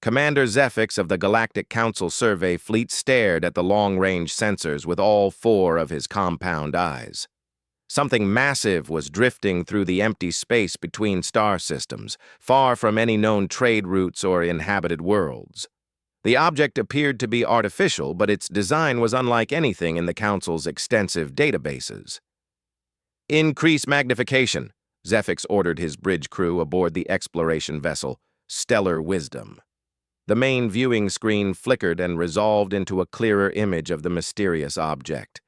Commander Zephyx of the Galactic Council Survey Fleet stared at the long-range sensors with all four of his compound eyes. Something massive was drifting through the empty space between star systems, far from any known trade routes or inhabited worlds. The object appeared to be artificial, but its design was unlike anything in the Council's extensive databases. "Increase magnification," Zephyx ordered his bridge crew aboard the exploration vessel, Stellar Wisdom. The main viewing screen flickered and resolved into a clearer image of the mysterious object.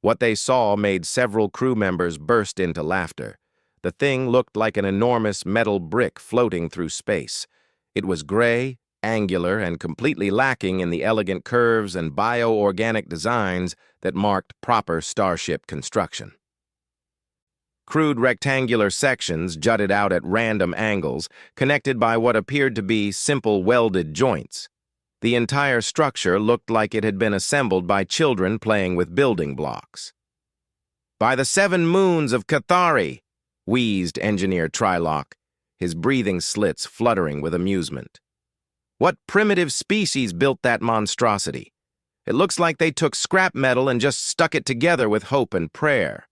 What they saw made several crew members burst into laughter. The thing looked like an enormous metal brick floating through space. It was gray, angular, and completely lacking in the elegant curves and bioorganic designs that marked proper starship construction. Crude rectangular sections jutted out at random angles, connected by what appeared to be simple welded joints. The entire structure looked like it had been assembled by children playing with building blocks. "By the 7 moons of Cathari," wheezed Engineer Trylock, his breathing slits fluttering with amusement. "What primitive species built that monstrosity? It looks like they took scrap metal and just stuck it together with hope and prayer."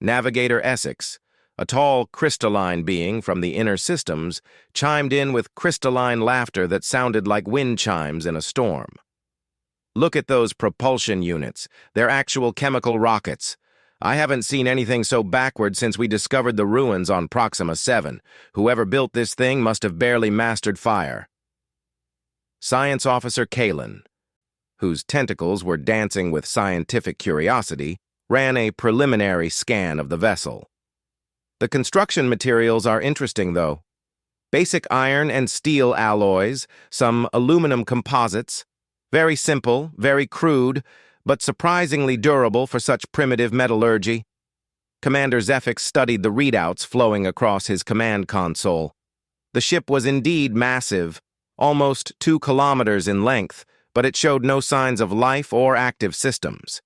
Navigator Essex, a tall, crystalline being from the inner systems, chimed in with crystalline laughter that sounded like wind chimes in a storm. "Look at those propulsion units. They're actual chemical rockets. I haven't seen anything so backward since we discovered the ruins on Proxima 7. Whoever built this thing must have barely mastered fire." Science Officer Kalen, whose tentacles were dancing with scientific curiosity, ran a preliminary scan of the vessel. "The construction materials are interesting, though. Basic iron and steel alloys, some aluminum composites. Very simple, very crude, but surprisingly durable for such primitive metallurgy." Commander Zephyx studied the readouts flowing across his command console. The ship was indeed massive, almost 2 kilometers in length, but it showed no signs of life or active systems.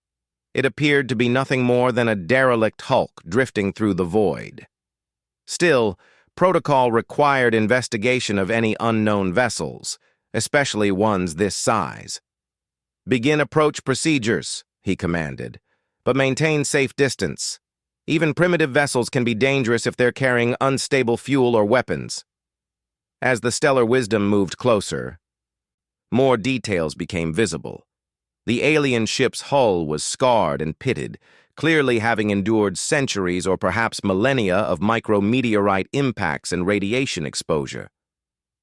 It appeared to be nothing more than a derelict hulk drifting through the void. Still, protocol required investigation of any unknown vessels, especially ones this size. "Begin approach procedures," he commanded, "but maintain safe distance. Even primitive vessels can be dangerous if they're carrying unstable fuel or weapons." As the Stellar Wisdom moved closer, more details became visible. The alien ship's hull was scarred and pitted, clearly having endured centuries or perhaps millennia of micrometeorite impacts and radiation exposure.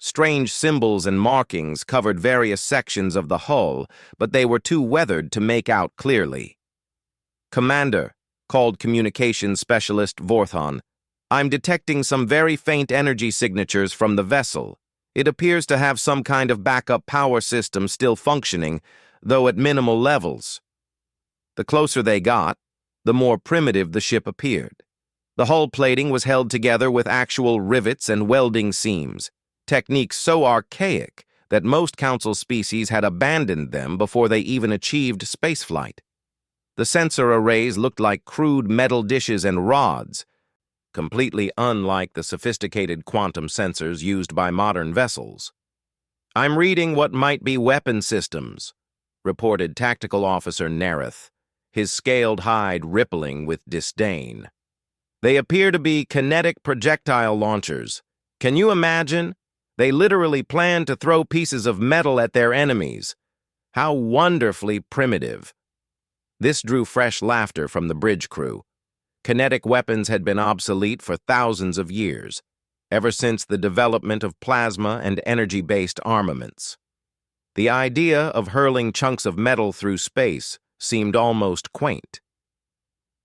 Strange symbols and markings covered various sections of the hull, but they were too weathered to make out clearly. "Commander," called communications specialist Vorthon, "I'm detecting some very faint energy signatures from the vessel. It appears to have some kind of backup power system still functioning, though at minimal levels." The closer they got, the more primitive the ship appeared. The hull plating was held together with actual rivets and welding seams, techniques so archaic that most Council species had abandoned them before they even achieved spaceflight. The sensor arrays looked like crude metal dishes and rods, completely unlike the sophisticated quantum sensors used by modern vessels. "I'm reading what might be weapon systems," reported Tactical Officer Nareth, his scaled hide rippling with disdain. "They appear to be kinetic projectile launchers. Can you imagine? They literally plan to throw pieces of metal at their enemies. How wonderfully primitive." This drew fresh laughter from the bridge crew. Kinetic weapons had been obsolete for thousands of years, ever since the development of plasma and energy-based armaments. The idea of hurling chunks of metal through space seemed almost quaint.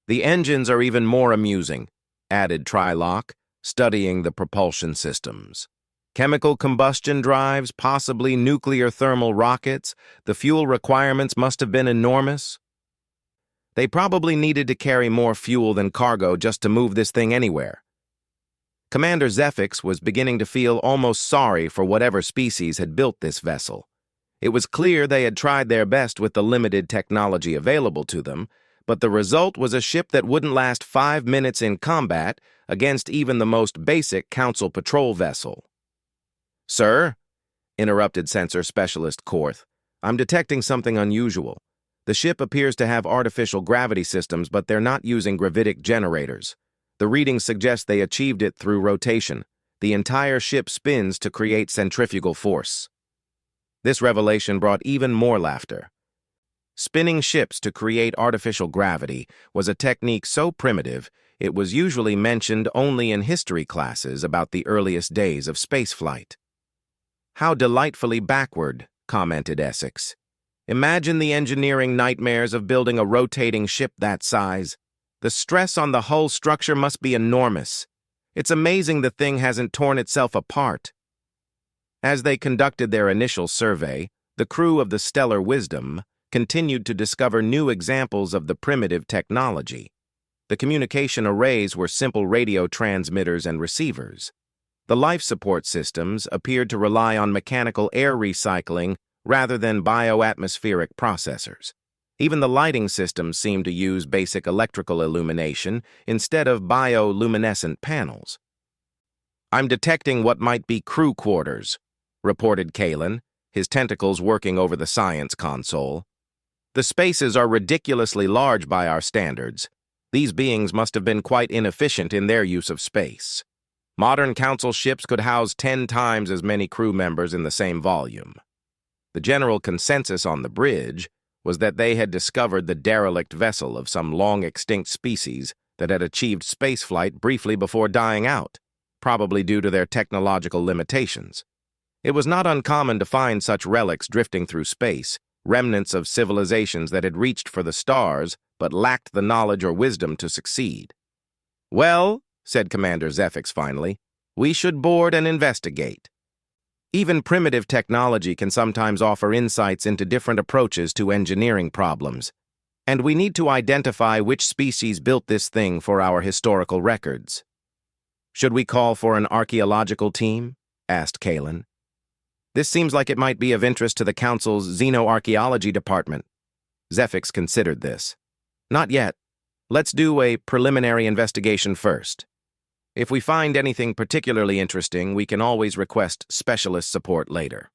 "The engines are even more amusing," added Trylock, studying the propulsion systems. "Chemical combustion drives, possibly nuclear thermal rockets. The fuel requirements must have been enormous." "They probably needed to carry more fuel than cargo just to move this thing anywhere." Commander Zephyx was beginning to feel almost sorry for whatever species had built this vessel. It was clear they had tried their best with the limited technology available to them, but the result was a ship that wouldn't last 5 minutes in combat against even the most basic Council patrol vessel. "Sir, interrupted Sensor Specialist Korth. "I'm detecting something unusual. The ship appears to have artificial gravity systems, but they're not using gravitic generators. The readings suggest they achieved it through rotation. The entire ship spins to create centrifugal force." This revelation brought even more laughter. Spinning ships to create artificial gravity was a technique so primitive it was usually mentioned only in history classes about the earliest days of spaceflight. "How delightfully backward," commented Essex. "Imagine the engineering nightmares of building a rotating ship that size. The stress on the hull structure must be enormous. It's amazing the thing hasn't torn itself apart." As they conducted their initial survey, the crew of the Stellar Wisdom continued to discover new examples of the primitive technology. The communication arrays were simple radio transmitters and receivers. The life support systems appeared to rely on mechanical air recycling rather than bioatmospheric processors. Even the lighting systems seemed to use basic electrical illumination instead of bioluminescent panels. "I'm detecting what might be crew quarters," reported Kalen, his tentacles working over the science console. "The spaces are ridiculously large by our standards. These beings must have been quite inefficient in their use of space. Modern Council ships could house 10 times as many crew members in the same volume." The general consensus on the bridge was that they had discovered the derelict vessel of some long-extinct species that had achieved spaceflight briefly before dying out, probably due to their technological limitations. It was not uncommon to find such relics drifting through space, remnants of civilizations that had reached for the stars but lacked the knowledge or wisdom to succeed. "Well," said Commander Zephyx finally, "we should board and investigate. Even primitive technology can sometimes offer insights into different approaches to engineering problems, and we need to identify which species built this thing for our historical records." "Should we call for an archaeological team?" asked Kalen. "This seems like it might be of interest to the Council's Xenoarchaeology Department." Zephyx considered this. "Not yet. Let's do a preliminary investigation first. If we find anything particularly interesting, we can always request specialist support later."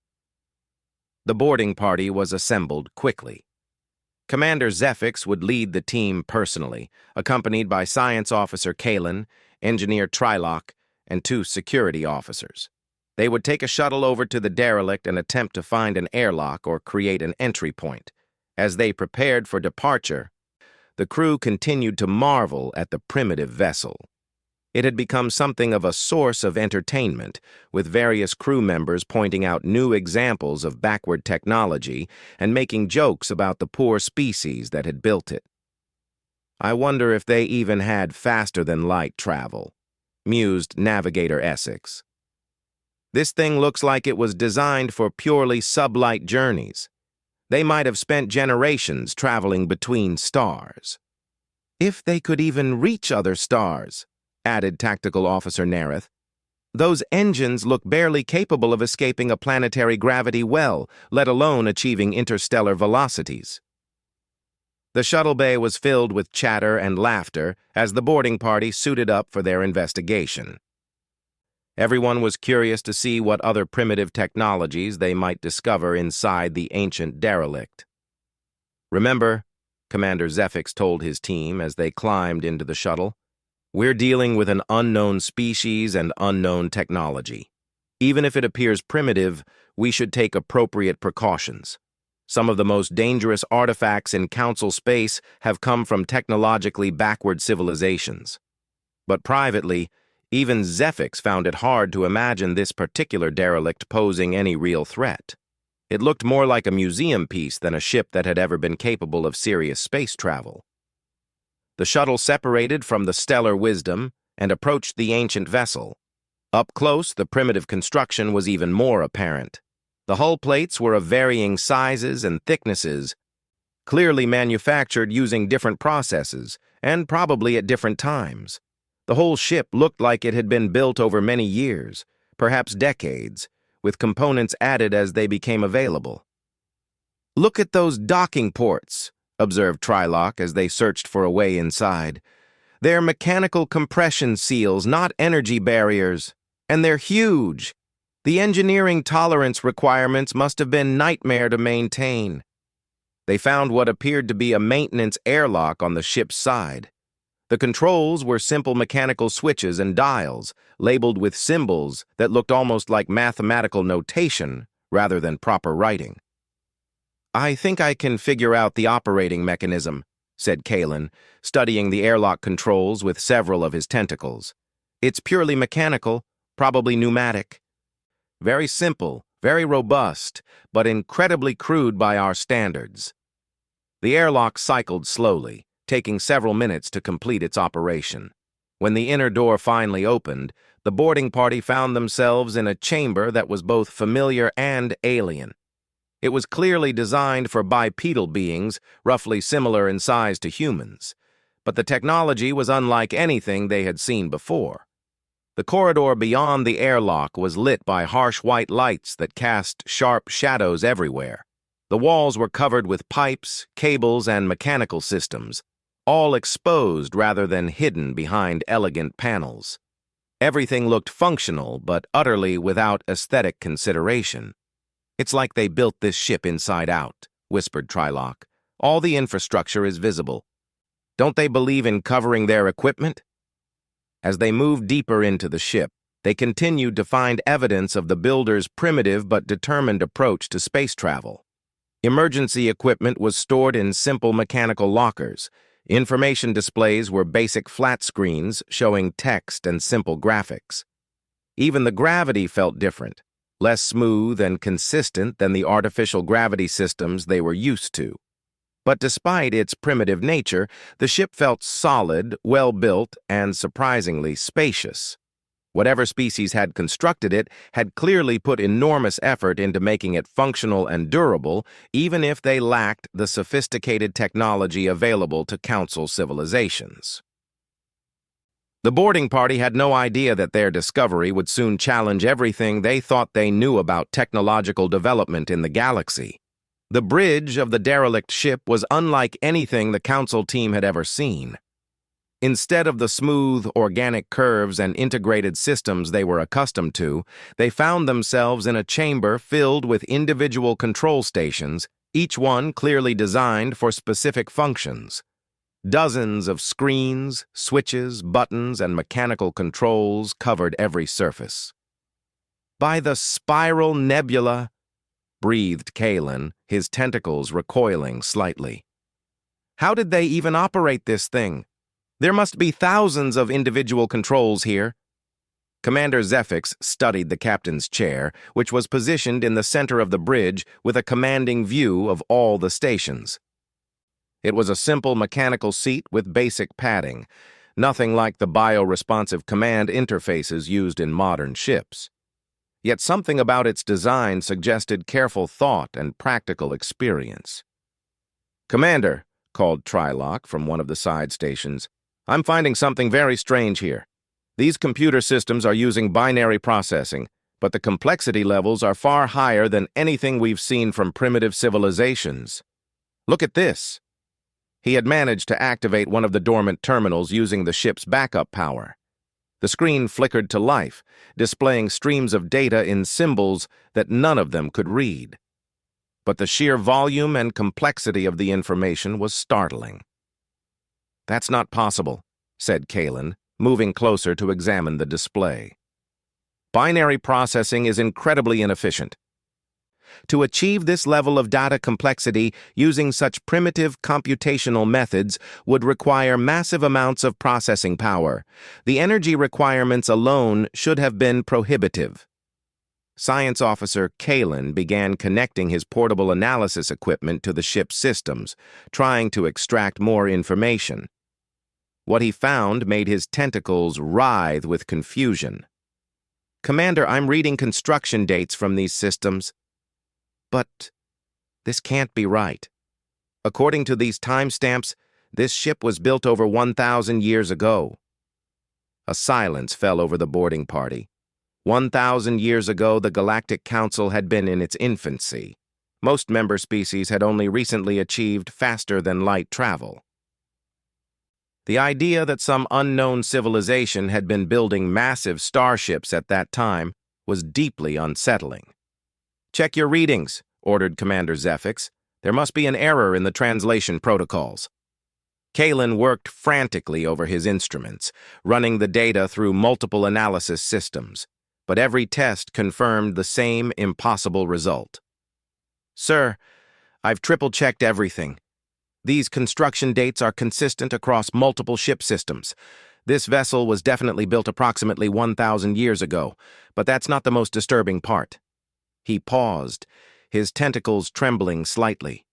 The boarding party was assembled quickly. Commander Zephyx would lead the team personally, accompanied by Science Officer Kalen, Engineer Trilok, and 2 security officers. They would take a shuttle over to the derelict and attempt to find an airlock or create an entry point. As they prepared for departure, the crew continued to marvel at the primitive vessel. It had become something of a source of entertainment, with various crew members pointing out new examples of backward technology and making jokes about the poor species that had built it. "I wonder if they even had faster-than-light travel," mused Navigator Essex. "This thing looks like it was designed for purely sublight journeys. They might have spent generations traveling between stars." "If they could even reach other stars," added Tactical Officer Nareth. "Those engines look barely capable of escaping a planetary gravity well, let alone achieving interstellar velocities." The shuttle bay was filled with chatter and laughter as the boarding party suited up for their investigation. Everyone was curious to see what other primitive technologies they might discover inside the ancient derelict. "Remember," Commander Zephyx told his team as they climbed into the shuttle, "we're dealing with an unknown species and unknown technology. Even if it appears primitive, we should take appropriate precautions. Some of the most dangerous artifacts in Council space have come from technologically backward civilizations." But privately, even Zephyx found it hard to imagine this particular derelict posing any real threat. It looked more like a museum piece than a ship that had ever been capable of serious space travel. The shuttle separated from the Stellar Wisdom and approached the ancient vessel. Up close, the primitive construction was even more apparent. The hull plates were of varying sizes and thicknesses, clearly manufactured using different processes, and probably at different times. The whole ship looked like it had been built over many years, perhaps decades, with components added as they became available. "Look at those docking ports," observed Trilok as they searched for a way inside. "They're mechanical compression seals, not energy barriers, and they're huge. The engineering tolerance requirements must have been nightmare to maintain. They found what appeared to be a maintenance airlock on the ship's side. The controls were simple mechanical switches and dials, labeled with symbols that looked almost like mathematical notation rather than proper writing. "I think I can figure out the operating mechanism," said Kalen, studying the airlock controls with several of his tentacles. "It's purely mechanical, probably pneumatic. Very simple, very robust, but incredibly crude by our standards." The airlock cycled slowly, taking several minutes to complete its operation. When the inner door finally opened, the boarding party found themselves in a chamber that was both familiar and alien. It was clearly designed for bipedal beings, roughly similar in size to humans, but the technology was unlike anything they had seen before. The corridor beyond the airlock was lit by harsh white lights that cast sharp shadows everywhere. The walls were covered with pipes, cables, and mechanical systems, all exposed rather than hidden behind elegant panels. Everything looked functional, but utterly without aesthetic consideration. "It's like they built this ship inside out," whispered Trilok. "All the infrastructure is visible. Don't they believe in covering their equipment?" As they moved deeper into the ship, they continued to find evidence of the builders' primitive but determined approach to space travel. Emergency equipment was stored in simple mechanical lockers. Information displays were basic flat screens showing text and simple graphics. Even the gravity felt different, less smooth and consistent than the artificial gravity systems they were used to. But despite its primitive nature, the ship felt solid, well-built, and surprisingly spacious. Whatever species had constructed it had clearly put enormous effort into making it functional and durable, even if they lacked the sophisticated technology available to Council civilizations. The boarding party had no idea that their discovery would soon challenge everything they thought they knew about technological development in the galaxy. The bridge of the derelict ship was unlike anything the Council team had ever seen. Instead of the smooth, organic curves and integrated systems they were accustomed to, they found themselves in a chamber filled with individual control stations, each one clearly designed for specific functions. Dozens of screens, switches, buttons, and mechanical controls covered every surface. "By the spiral nebula," breathed Kalen, his tentacles recoiling slightly. "How did they even operate this thing? There must be thousands of individual controls here." Commander Zephix studied the captain's chair, which was positioned in the center of the bridge with a commanding view of all the stations. It was a simple mechanical seat with basic padding, nothing like the bio-responsive command interfaces used in modern ships. Yet something about its design suggested careful thought and practical experience. "Commander," called Trilok from one of the side stations, "I'm finding something very strange here. These computer systems are using binary processing, but the complexity levels are far higher than anything we've seen from primitive civilizations. Look at this." He had managed to activate one of the dormant terminals using the ship's backup power. The screen flickered to life, displaying streams of data in symbols that none of them could read. But the sheer volume and complexity of the information was startling. "That's not possible," said Kalen, moving closer to examine the display. "Binary processing is incredibly inefficient. To achieve this level of data complexity using such primitive computational methods would require massive amounts of processing power. The energy requirements alone should have been prohibitive." Science Officer Kalen began connecting his portable analysis equipment to the ship's systems, trying to extract more information. What he found made his tentacles writhe with confusion. "Commander, I'm reading construction dates from these systems. But this can't be right. According to these timestamps, this ship was built over 1,000 years ago." A silence fell over the boarding party. 1,000 years ago, the Galactic Council had been in its infancy. Most member species had only recently achieved faster-than-light travel. The idea that some unknown civilization had been building massive starships at that time was deeply unsettling. "Check your readings," ordered Commander Zephyx. "There must be an error in the translation protocols." Kalen worked frantically over his instruments, running the data through multiple analysis systems, but every test confirmed the same impossible result. "Sir, I've triple-checked everything. These construction dates are consistent across multiple ship systems. This vessel was definitely built approximately 1,000 years ago, but that's not the most disturbing part." He paused, his tentacles trembling slightly.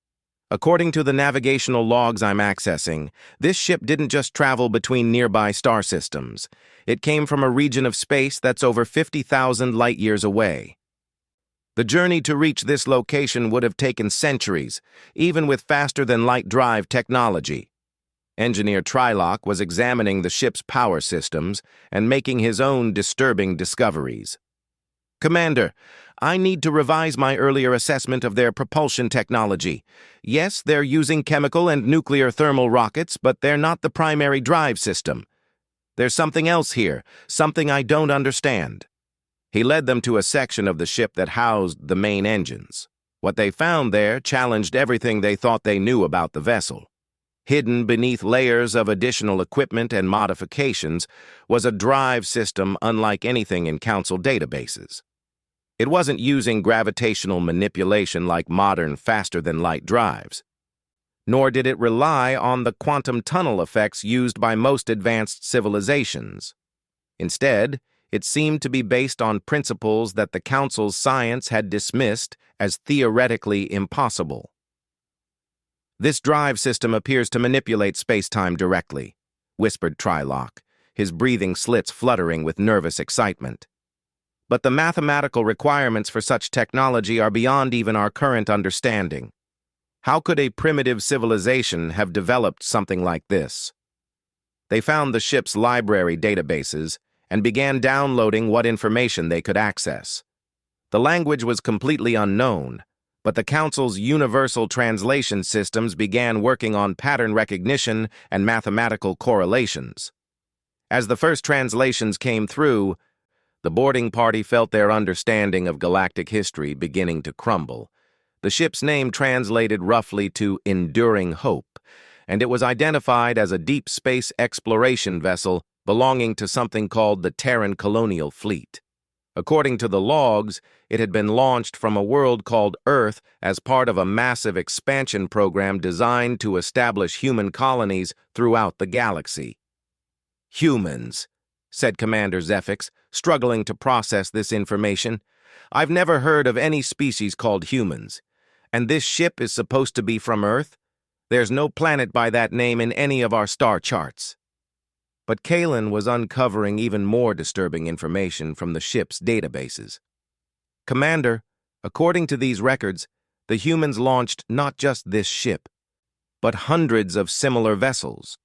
"According to the navigational logs I'm accessing, this ship didn't just travel between nearby star systems. It came from a region of space that's over 50,000 light-years away. The journey to reach this location would have taken centuries, even with faster-than-light drive technology." Engineer Trylock was examining the ship's power systems and making his own disturbing discoveries. "Commander, I need to revise my earlier assessment of their propulsion technology. Yes, they're using chemical and nuclear thermal rockets, but they're not the primary drive system. There's something else here, something I don't understand." He led them to a section of the ship that housed the main engines. What they found there challenged everything they thought they knew about the vessel. Hidden beneath layers of additional equipment and modifications was a drive system unlike anything in Council databases. It wasn't using gravitational manipulation like modern faster-than-light drives, nor did it rely on the quantum tunnel effects used by most advanced civilizations. Instead, it seemed to be based on principles that the Council's science had dismissed as theoretically impossible. "This drive system appears to manipulate space-time directly," whispered Trylock, his breathing slits fluttering with nervous excitement. "But the mathematical requirements for such technology are beyond even our current understanding. How could a primitive civilization have developed something like this?" They found the ship's library databases and began downloading what information they could access. The language was completely unknown, but the Council's universal translation systems began working on pattern recognition and mathematical correlations. As the first translations came through, the boarding party felt their understanding of galactic history beginning to crumble. The ship's name translated roughly to Enduring Hope, and it was identified as a deep space exploration vessel belonging to something called the Terran Colonial Fleet. According to the logs, it had been launched from a world called Earth as part of a massive expansion program designed to establish human colonies throughout the galaxy. "Humans," said Commander Zephyx, struggling to process this information. "I've never heard of any species called humans. And this ship is supposed to be from Earth? There's no planet by that name in any of our star charts." But Kalen was uncovering even more disturbing information from the ship's databases. "Commander, according to these records, the humans launched not just this ship, but hundreds of similar vessels.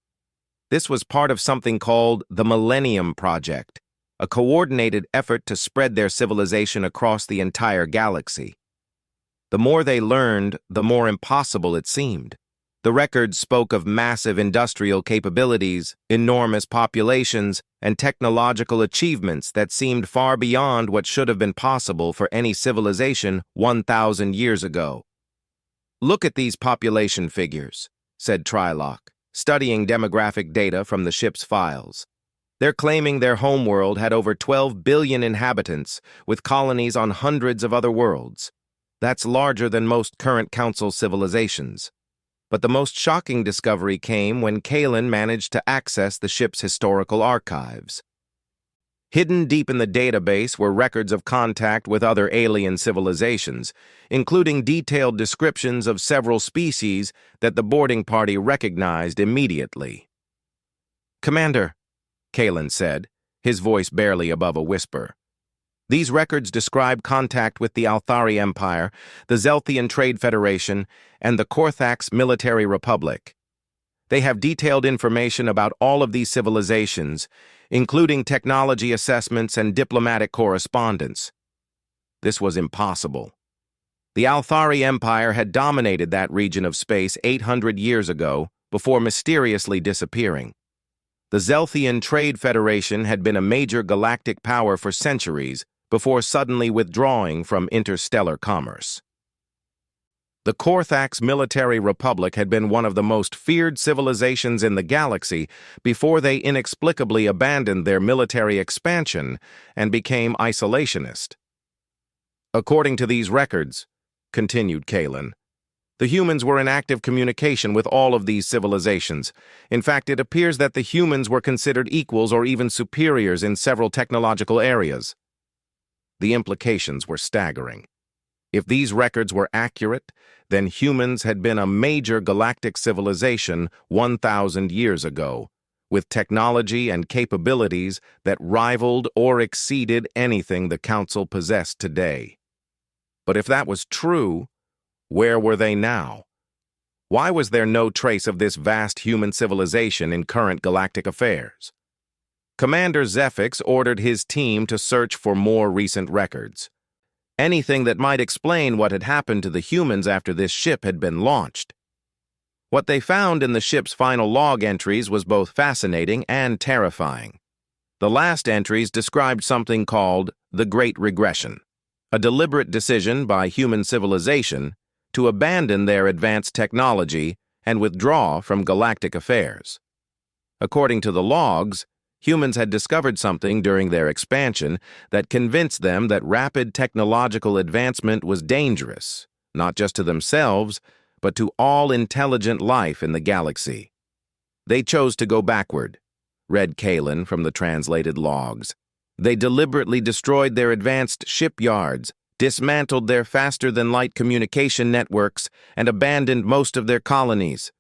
This was part of something called the Millennium Project, a coordinated effort to spread their civilization across the entire galaxy. The more they learned, the more impossible it seemed. The records spoke of massive industrial capabilities, enormous populations, and technological achievements that seemed far beyond what should have been possible for any civilization 1,000 years ago. "Look at these population figures," said Trylock, studying demographic data from the ship's files. "They're claiming their homeworld had over 12 billion inhabitants, with colonies on hundreds of other worlds. That's larger than most current Council civilizations." But the most shocking discovery came when Kalen managed to access the ship's historical archives. Hidden deep in the database were records of contact with other alien civilizations, including detailed descriptions of several species that the boarding party recognized immediately. "Commander," Kalen said, his voice barely above a whisper, "these records describe contact with the Althari Empire, the Zelthian Trade Federation, and the Korthax Military Republic. They have detailed information about all of these civilizations, including technology assessments and diplomatic correspondence." This was impossible. The Althari Empire had dominated that region of space 800 years ago, before mysteriously disappearing. The Zelthian Trade Federation had been a major galactic power for centuries, before suddenly withdrawing from interstellar commerce. The Korthax Military Republic had been one of the most feared civilizations in the galaxy before they inexplicably abandoned their military expansion and became isolationist. According to these records, continued Kalen, the humans were in active communication with all of these civilizations. In fact, it appears that the humans were considered equals or even superiors in several technological areas. The implications were staggering. If these records were accurate, then humans had been a major galactic civilization 1,000 years ago, with technology and capabilities that rivaled or exceeded anything the Council possessed today. But if that was true, where were they now? Why was there no trace of this vast human civilization in current galactic affairs? Commander Zephyx ordered his team to search for more recent records. Anything that might explain what had happened to the humans after this ship had been launched. What they found in the ship's final log entries was both fascinating and terrifying. The last entries described something called the Great Regression, a deliberate decision by human civilization to abandon their advanced technology and withdraw from galactic affairs. According to the logs, humans had discovered something during their expansion that convinced them that rapid technological advancement was dangerous, not just to themselves, but to all intelligent life in the galaxy. They chose to go backward, read Kalen from the translated logs. They deliberately destroyed their advanced shipyards, dismantled their faster-than-light communication networks, and abandoned most of their colonies.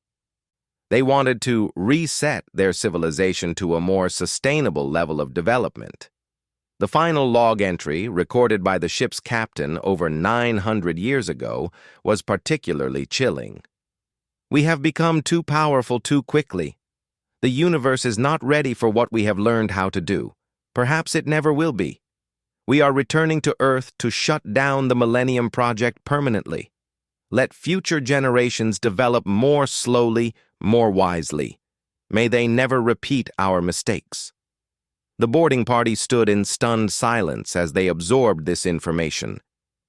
They wanted to reset their civilization to a more sustainable level of development. The final log entry, recorded by the ship's captain over 900 years ago, was particularly chilling. "We have become too powerful too quickly. The universe is not ready for what we have learned how to do. Perhaps it never will be. We are returning to Earth to shut down the Millennium Project permanently. Let future generations develop more slowly, more wisely. May they never repeat our mistakes." The boarding party stood in stunned silence as they absorbed this information.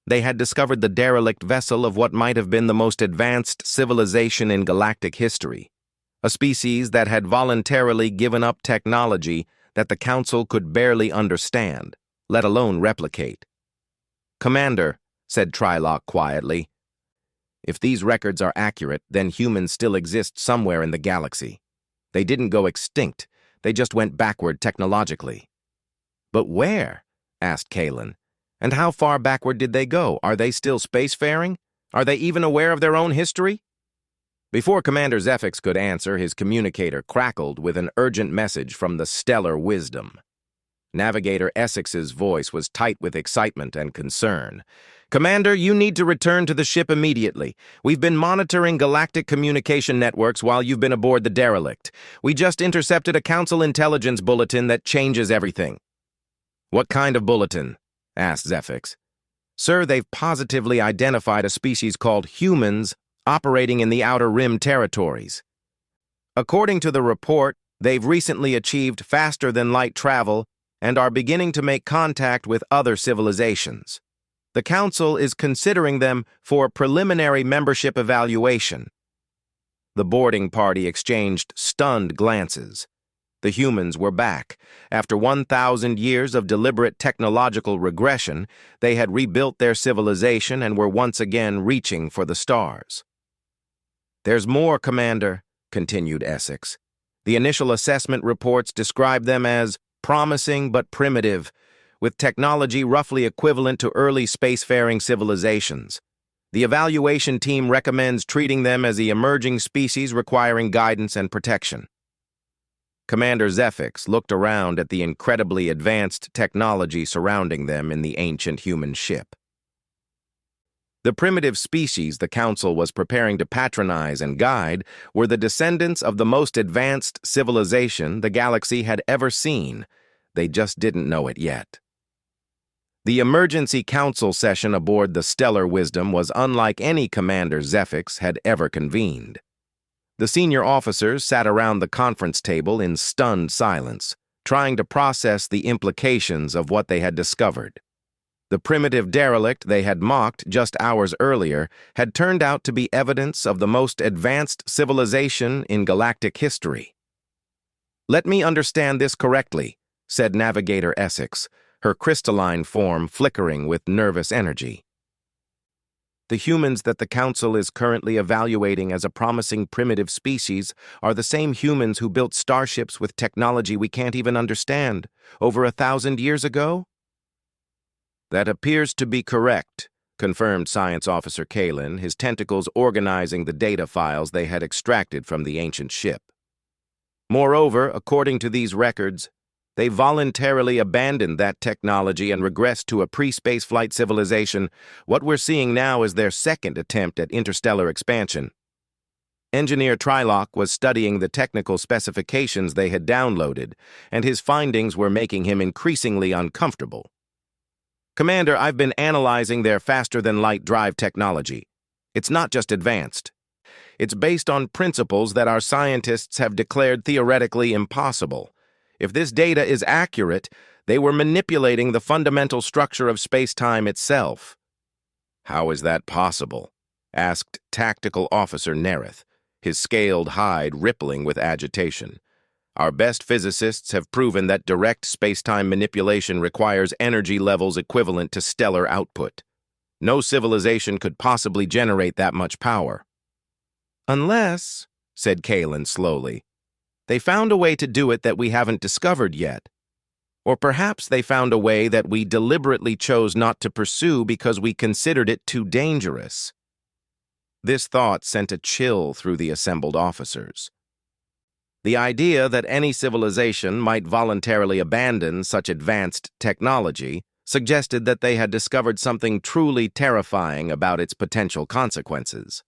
They had discovered the derelict vessel of what might have been the most advanced civilization in galactic history, a species that had voluntarily given up technology that the Council could barely understand, let alone replicate. "Commander," said Trilok quietly, "if these records are accurate, then humans still exist somewhere in the galaxy. They didn't go extinct, they just went backward technologically." "But where?" asked Kalen. "And how far backward did they go? Are they still spacefaring? Are they even aware of their own history?" Before Commander Zephyx could answer, his communicator crackled with an urgent message from the Stellar Wisdom. Navigator Essex's voice was tight with excitement and concern. "Commander, you need to return to the ship immediately. We've been monitoring galactic communication networks while you've been aboard the derelict. We just intercepted a Council intelligence bulletin that changes everything." "What kind of bulletin?" asked Zephyx. "Sir, they've positively identified a species called humans operating in the Outer Rim territories. According to the report, they've recently achieved faster-than-light travel and are beginning to make contact with other civilizations. The Council is considering them for preliminary membership evaluation." The boarding party exchanged stunned glances. The humans were back. After 1,000 years of deliberate technological regression, they had rebuilt their civilization and were once again reaching for the stars. "There's more, Commander," continued Essex. "The initial assessment reports describe them as promising but primitive, with technology roughly equivalent to early spacefaring civilizations. The evaluation team recommends treating them as the emerging species requiring guidance and protection." Commander Zephyx looked around at the incredibly advanced technology surrounding them in the ancient human ship. The primitive species the Council was preparing to patronize and guide were the descendants of the most advanced civilization the galaxy had ever seen. They just didn't know it yet. The emergency council session aboard the Stellar Wisdom was unlike any Commander Zephyx had ever convened. The senior officers sat around the conference table in stunned silence, trying to process the implications of what they had discovered. The primitive derelict they had mocked just hours earlier had turned out to be evidence of the most advanced civilization in galactic history. "Let me understand this correctly," said Navigator Essex, her crystalline form flickering with nervous energy. "The humans that the Council is currently evaluating as a promising primitive species are the same humans who built starships with technology we can't even understand, over 1,000 years ago?" "That appears to be correct," confirmed Science Officer Kalin, his tentacles organizing the data files they had extracted from the ancient ship. "Moreover, according to these records, they voluntarily abandoned that technology and regressed to a pre-spaceflight civilization. What we're seeing now is their second attempt at interstellar expansion." Engineer Trylock was studying the technical specifications they had downloaded, and his findings were making him increasingly uncomfortable. "Commander, I've been analyzing their faster-than-light drive technology. It's not just advanced. It's based on principles that our scientists have declared theoretically impossible. If this data is accurate, they were manipulating the fundamental structure of space-time itself." "How is that possible?" asked Tactical Officer Nereth, his scaled hide rippling with agitation. "Our best physicists have proven that direct space-time manipulation requires energy levels equivalent to stellar output. No civilization could possibly generate that much power." "Unless," said Kalin slowly, "they found a way to do it that we haven't discovered yet. Or perhaps they found a way that we deliberately chose not to pursue because we considered it too dangerous." This thought sent a chill through the assembled officers. The idea that any civilization might voluntarily abandon such advanced technology suggested that they had discovered something truly terrifying about its potential consequences.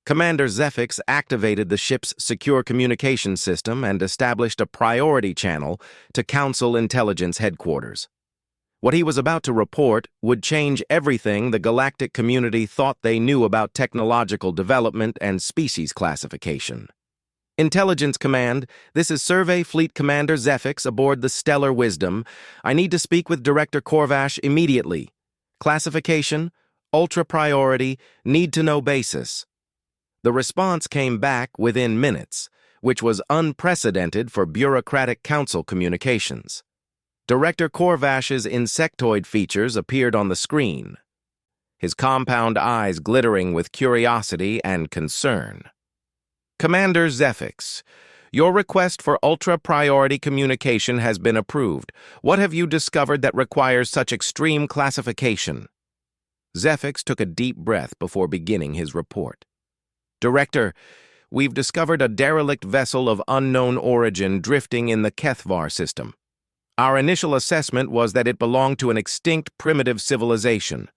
Commander Zefix activated the ship's secure communication system and established a priority channel to Council Intelligence Headquarters. What he was about to report would change everything the galactic community thought they knew about technological development and species classification. "Intelligence Command, this is Survey Fleet Commander Zefix aboard the Stellar Wisdom. I need to speak with Director Corvash immediately. Classification, ultra priority, need-to-know basis." The response came back within minutes, which was unprecedented for bureaucratic council communications. Director Corvash's insectoid features appeared on the screen, his compound eyes glittering with curiosity and concern. "Commander Zefix, your request for ultra-priority communication has been approved. What have you discovered that requires such extreme classification?" Zefix took a deep breath before beginning his report. "Director, we've discovered a derelict vessel of unknown origin drifting in the Kethvar system. Our initial assessment was that it belonged to an extinct primitive civilization.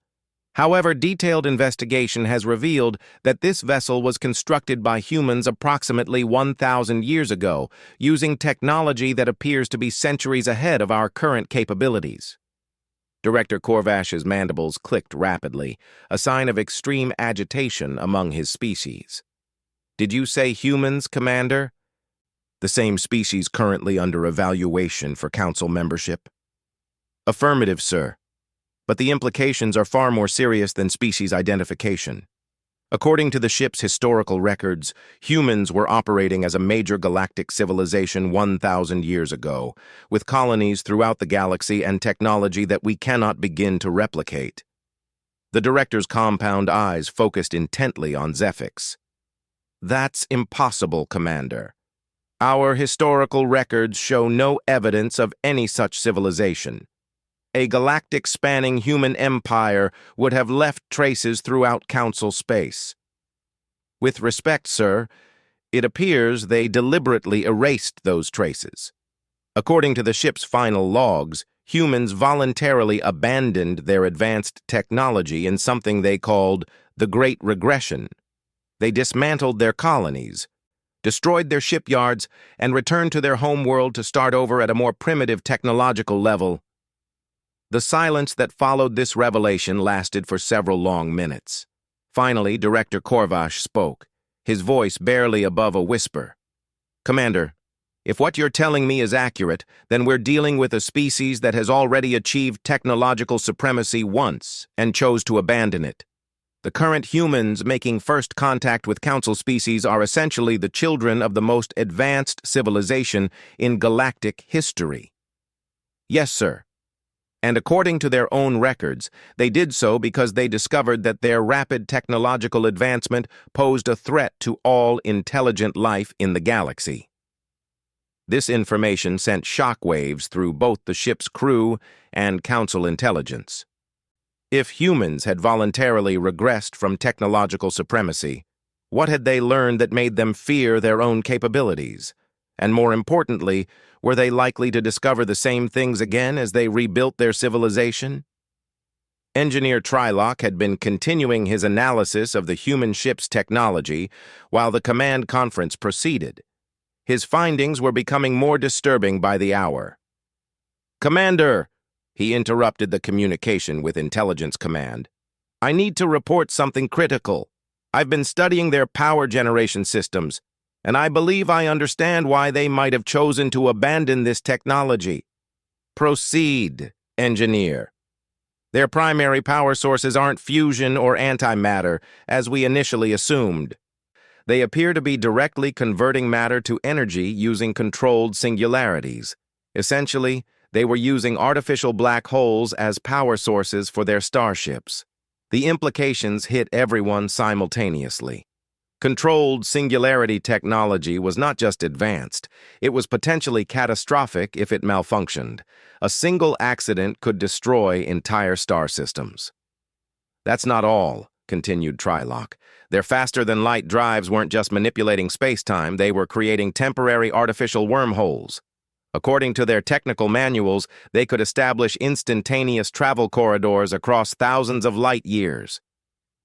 However, detailed investigation has revealed that this vessel was constructed by humans approximately 1,000 years ago, using technology that appears to be centuries ahead of our current capabilities." Director Corvash's mandibles clicked rapidly, a sign of extreme agitation among his species. "Did you say humans, Commander?" "The same species currently under evaluation for Council membership." "Affirmative, sir. But the implications are far more serious than species identification. According to the ship's historical records, humans were operating as a major galactic civilization 1,000 years ago, with colonies throughout the galaxy and technology that we cannot begin to replicate." The director's compound eyes focused intently on Zefix. "That's impossible, Commander. Our historical records show no evidence of any such civilization. A galactic-spanning human empire would have left traces throughout Council space. With respect, sir, it appears they deliberately erased those traces. According to the ship's final logs, humans voluntarily abandoned their advanced technology in something they called the Great Regression. They dismantled their colonies, destroyed their shipyards, and returned to their homeworld to start over at a more primitive technological level." The silence that followed this revelation lasted for several long minutes. Finally, Director Corvash spoke, his voice barely above a whisper. "Commander, If what you're telling me is accurate, then we're dealing with a species that has already achieved technological supremacy once and chose to abandon it. The current humans making first contact with Council species are essentially the children of the most advanced civilization in galactic history. Yes, sir. And according to their own records, they did so because they discovered that their rapid technological advancement posed a threat to all intelligent life in the galaxy. This information sent shockwaves through both the ship's crew and Council intelligence. If humans had voluntarily regressed from technological supremacy, what had they learned that made them fear their own capabilities? And more importantly, were they likely to discover the same things again as they rebuilt their civilization? Engineer Trylock had been continuing his analysis of the human ship's technology while the command conference proceeded. His findings were becoming more disturbing by the hour. "Commander," he interrupted the communication with Intelligence Command, "I need to report something critical. I've been studying their power generation systems, and I believe I understand why they might have chosen to abandon this technology." "Proceed, Engineer." "Their primary power sources aren't fusion or antimatter, as we initially assumed. They appear to be directly converting matter to energy using controlled singularities. Essentially, they were using artificial black holes as power sources for their starships. The implications hit everyone simultaneously. Controlled singularity technology was not just advanced, it was potentially catastrophic if it malfunctioned. A single accident could destroy entire star systems. "That's not all," continued Trylock. "Their faster-than-light drives weren't just manipulating space-time, they were creating temporary artificial wormholes. According to their technical manuals, they could establish instantaneous travel corridors across thousands of light years."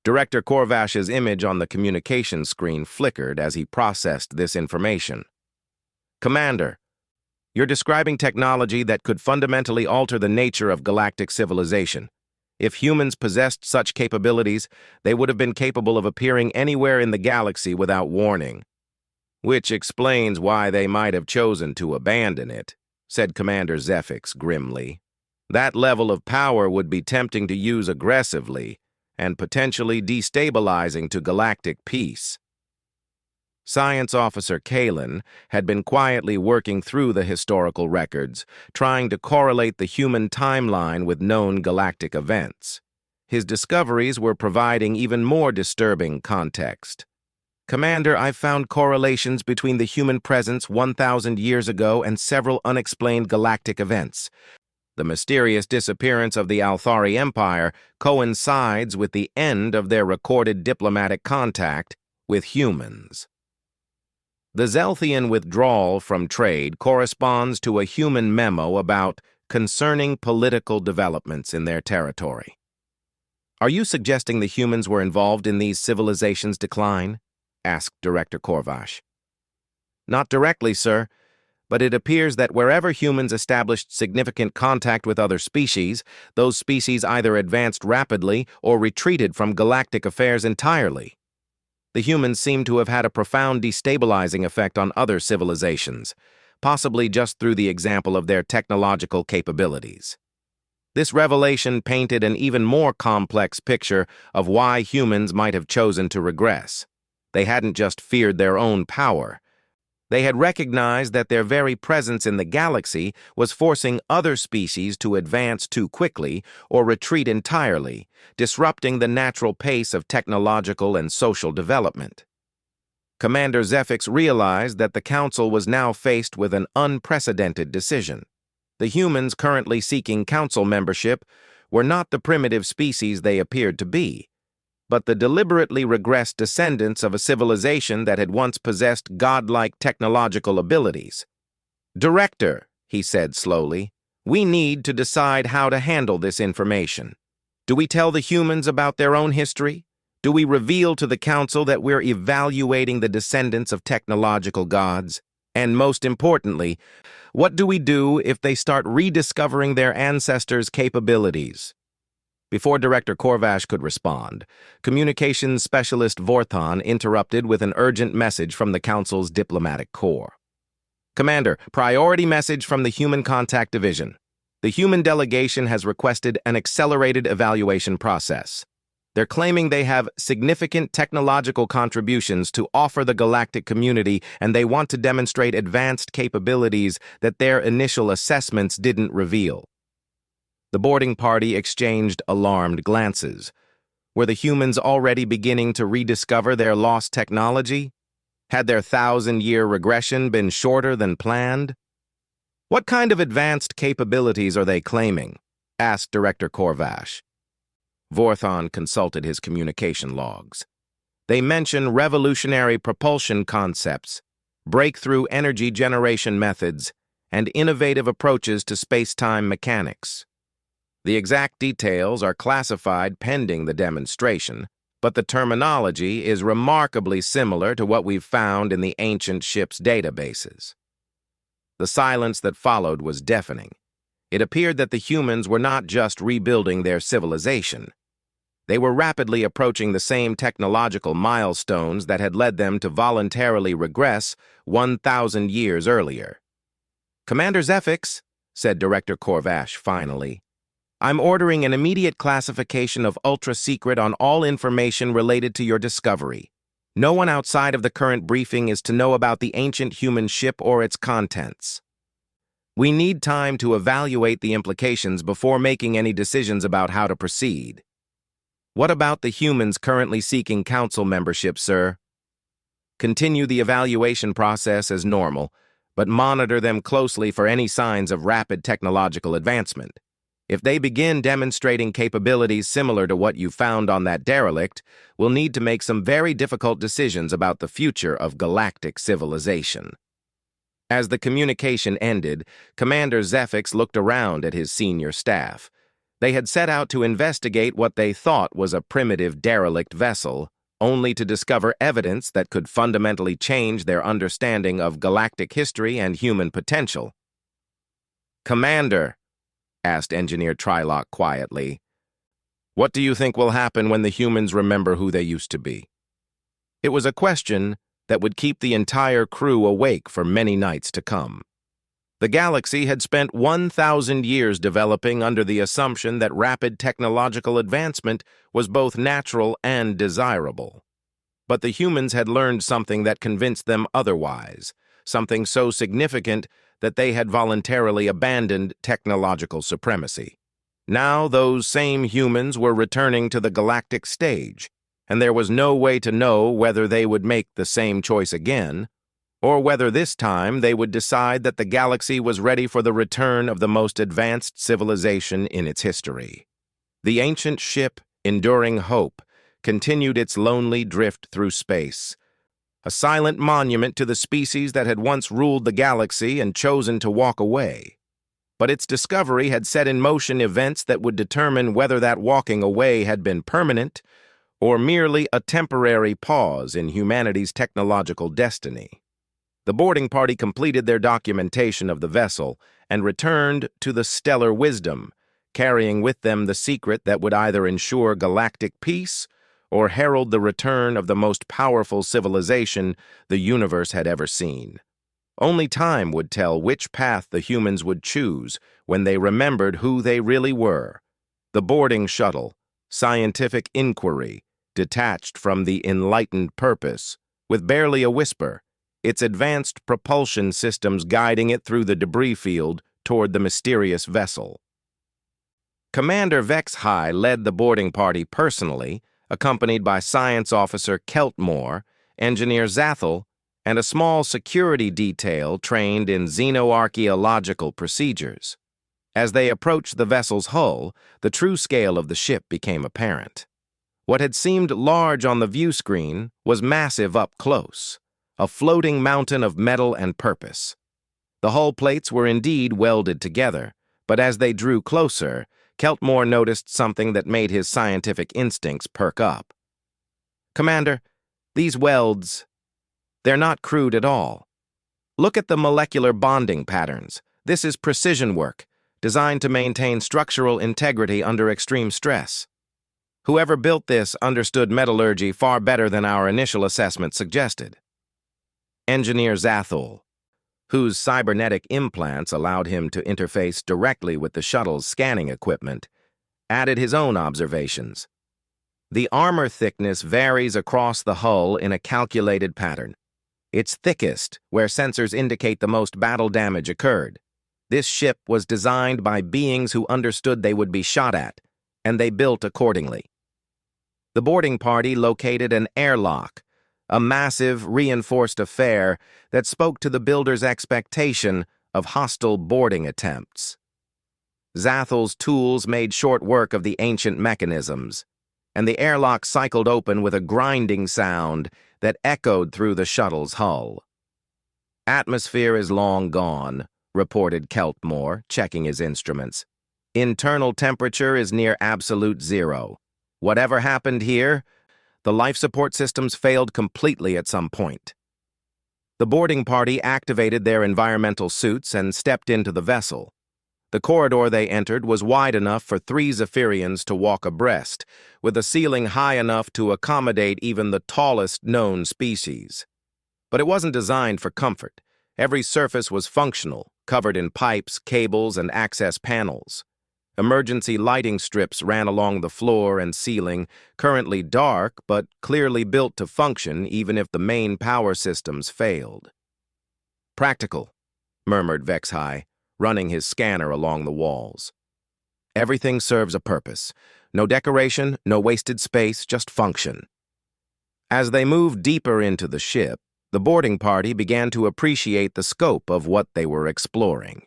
Director Korvash's image on the communications screen flickered as he processed this information. "Commander, you're describing technology that could fundamentally alter the nature of galactic civilization. If humans possessed such capabilities, they would have been capable of appearing anywhere in the galaxy without warning. Which explains why they might have chosen to abandon it," said Commander Zefix grimly. "That level of power would be tempting to use aggressively and potentially destabilizing to galactic peace." Science Officer Kalen had been quietly working through the historical records, trying to correlate the human timeline with known galactic events. His discoveries were providing even more disturbing context. "Commander, I've found correlations between the human presence 1,000 years ago and several unexplained galactic events. The mysterious disappearance of the Althari Empire coincides with the end of their recorded diplomatic contact with humans. The Zelthian withdrawal from trade corresponds to a human memo about concerning political developments in their territory." "Are you suggesting the humans were involved in these civilizations' decline?" asked Director Korvash. "Not directly, sir, but it appears that wherever humans established significant contact with other species, those species either advanced rapidly or retreated from galactic affairs entirely. The humans seem to have had a profound destabilizing effect on other civilizations, possibly just through the example of their technological capabilities. This revelation painted an even more complex picture of why humans might have chosen to regress. They hadn't just feared their own power. They had recognized that their very presence in the galaxy was forcing other species to advance too quickly or retreat entirely, disrupting the natural pace of technological and social development. Commander Zefix realized that the Council was now faced with an unprecedented decision. The humans currently seeking Council membership were not the primitive species they appeared to be, but the deliberately regressed descendants of a civilization that had once possessed godlike technological abilities. "Director," he said slowly, "we need to decide how to handle this information. Do we tell the humans about their own history? Do we reveal to the Council that we're evaluating the descendants of technological gods? And most importantly, what do we do if they start rediscovering their ancestors' capabilities?" Before Director Korvash could respond, Communications Specialist Vorthon interrupted with an urgent message from the Council's diplomatic corps. Commander, priority message from the Human Contact Division. The human delegation has requested an accelerated evaluation process. They're claiming they have significant technological contributions to offer the galactic community, and they want to demonstrate advanced capabilities that their initial assessments didn't reveal. The boarding party exchanged alarmed glances. Were the humans already beginning to rediscover their lost technology? Had their 1,000-year regression been shorter than planned? What kind of advanced capabilities are they claiming? Asked Director Korvash. Vorthon consulted his communication logs. They mention revolutionary propulsion concepts, breakthrough energy generation methods, and innovative approaches to space-time mechanics. The exact details are classified pending the demonstration, but the terminology is remarkably similar to what we've found in the ancient ship's databases. The silence that followed was deafening. It appeared that the humans were not just rebuilding their civilization. They were rapidly approaching the same technological milestones that had led them to voluntarily regress 1,000 years earlier. "Commander Zefix," said Director Korvash finally, "I'm ordering an immediate classification of ultra-secret on all information related to your discovery. No one outside of the current briefing is to know about the ancient human ship or its contents. We need time to evaluate the implications before making any decisions about how to proceed." "What about the humans currently seeking council membership, sir?" "Continue the evaluation process as normal, but monitor them closely for any signs of rapid technological advancement. If they begin demonstrating capabilities similar to what you found on that derelict, we'll need to make some very difficult decisions about the future of galactic civilization." As the communication ended, Commander Zefix looked around at his senior staff. They had set out to investigate what they thought was a primitive derelict vessel, only to discover evidence that could fundamentally change their understanding of galactic history and human potential. "Commander," asked Engineer Trylock quietly, "what do you think will happen when the humans remember who they used to be?" It was a question that would keep the entire crew awake for many nights to come. The galaxy had spent 1,000 years developing under the assumption that rapid technological advancement was both natural and desirable. But the humans had learned something that convinced them otherwise, something so significant that they had voluntarily abandoned technological supremacy. Now those same humans were returning to the galactic stage, and there was no way to know whether they would make the same choice again, or whether this time they would decide that the galaxy was ready for the return of the most advanced civilization in its history. The ancient ship, Enduring Hope, continued its lonely drift through space, a silent monument to the species that had once ruled the galaxy and chosen to walk away. But its discovery had set in motion events that would determine whether that walking away had been permanent or merely a temporary pause in humanity's technological destiny. The boarding party completed their documentation of the vessel and returned to the Stellar Wisdom, carrying with them the secret that would either ensure galactic peace or herald the return of the most powerful civilization the universe had ever seen. Only time would tell which path the humans would choose when they remembered who they really were. The boarding shuttle, scientific inquiry, detached from the enlightened purpose, with barely a whisper, its advanced propulsion systems guiding it through the debris field toward the mysterious vessel. Commander Vexhai led the boarding party personally, accompanied by Science Officer Keltmore, Engineer Zathel, and a small security detail trained in xenoarchaeological procedures. As they approached the vessel's hull, the true scale of the ship became apparent. What had seemed large on the view screen was massive up close, a floating mountain of metal and purpose. The hull plates were indeed welded together, but as they drew closer, Keltmore noticed something that made his scientific instincts perk up. "Commander, these welds, they're not crude at all. Look at the molecular bonding patterns. This is precision work, designed to maintain structural integrity under extreme stress. Whoever built this understood metallurgy far better than our initial assessment suggested." Engineer Zathul, whose cybernetic implants allowed him to interface directly with the shuttle's scanning equipment, added his own observations. The armor thickness varies across the hull in a calculated pattern. It's thickest where sensors indicate the most battle damage occurred. This ship was designed by beings who understood they would be shot at, and they built accordingly. The boarding party located an airlock, a massive, reinforced affair that spoke to the builder's expectation of hostile boarding attempts. Zathel's tools made short work of the ancient mechanisms, and the airlock cycled open with a grinding sound that echoed through the shuttle's hull. "Atmosphere is long gone," reported Keltmore, checking his instruments. "Internal temperature is near absolute zero. Whatever happened here, the life support systems failed completely at some point." The boarding party activated their environmental suits and stepped into the vessel. The corridor they entered was wide enough for 3 Zephyrians to walk abreast, with a ceiling high enough to accommodate even the tallest known species. But it wasn't designed for comfort. Every surface was functional, covered in pipes, cables, and access panels. Emergency lighting strips ran along the floor and ceiling, currently dark but clearly built to function even if the main power systems failed. "Practical," murmured Vexhai, running his scanner along the walls. "Everything serves a purpose. No decoration, no wasted space, just function." As they moved deeper into the ship, the boarding party began to appreciate the scope of what they were exploring.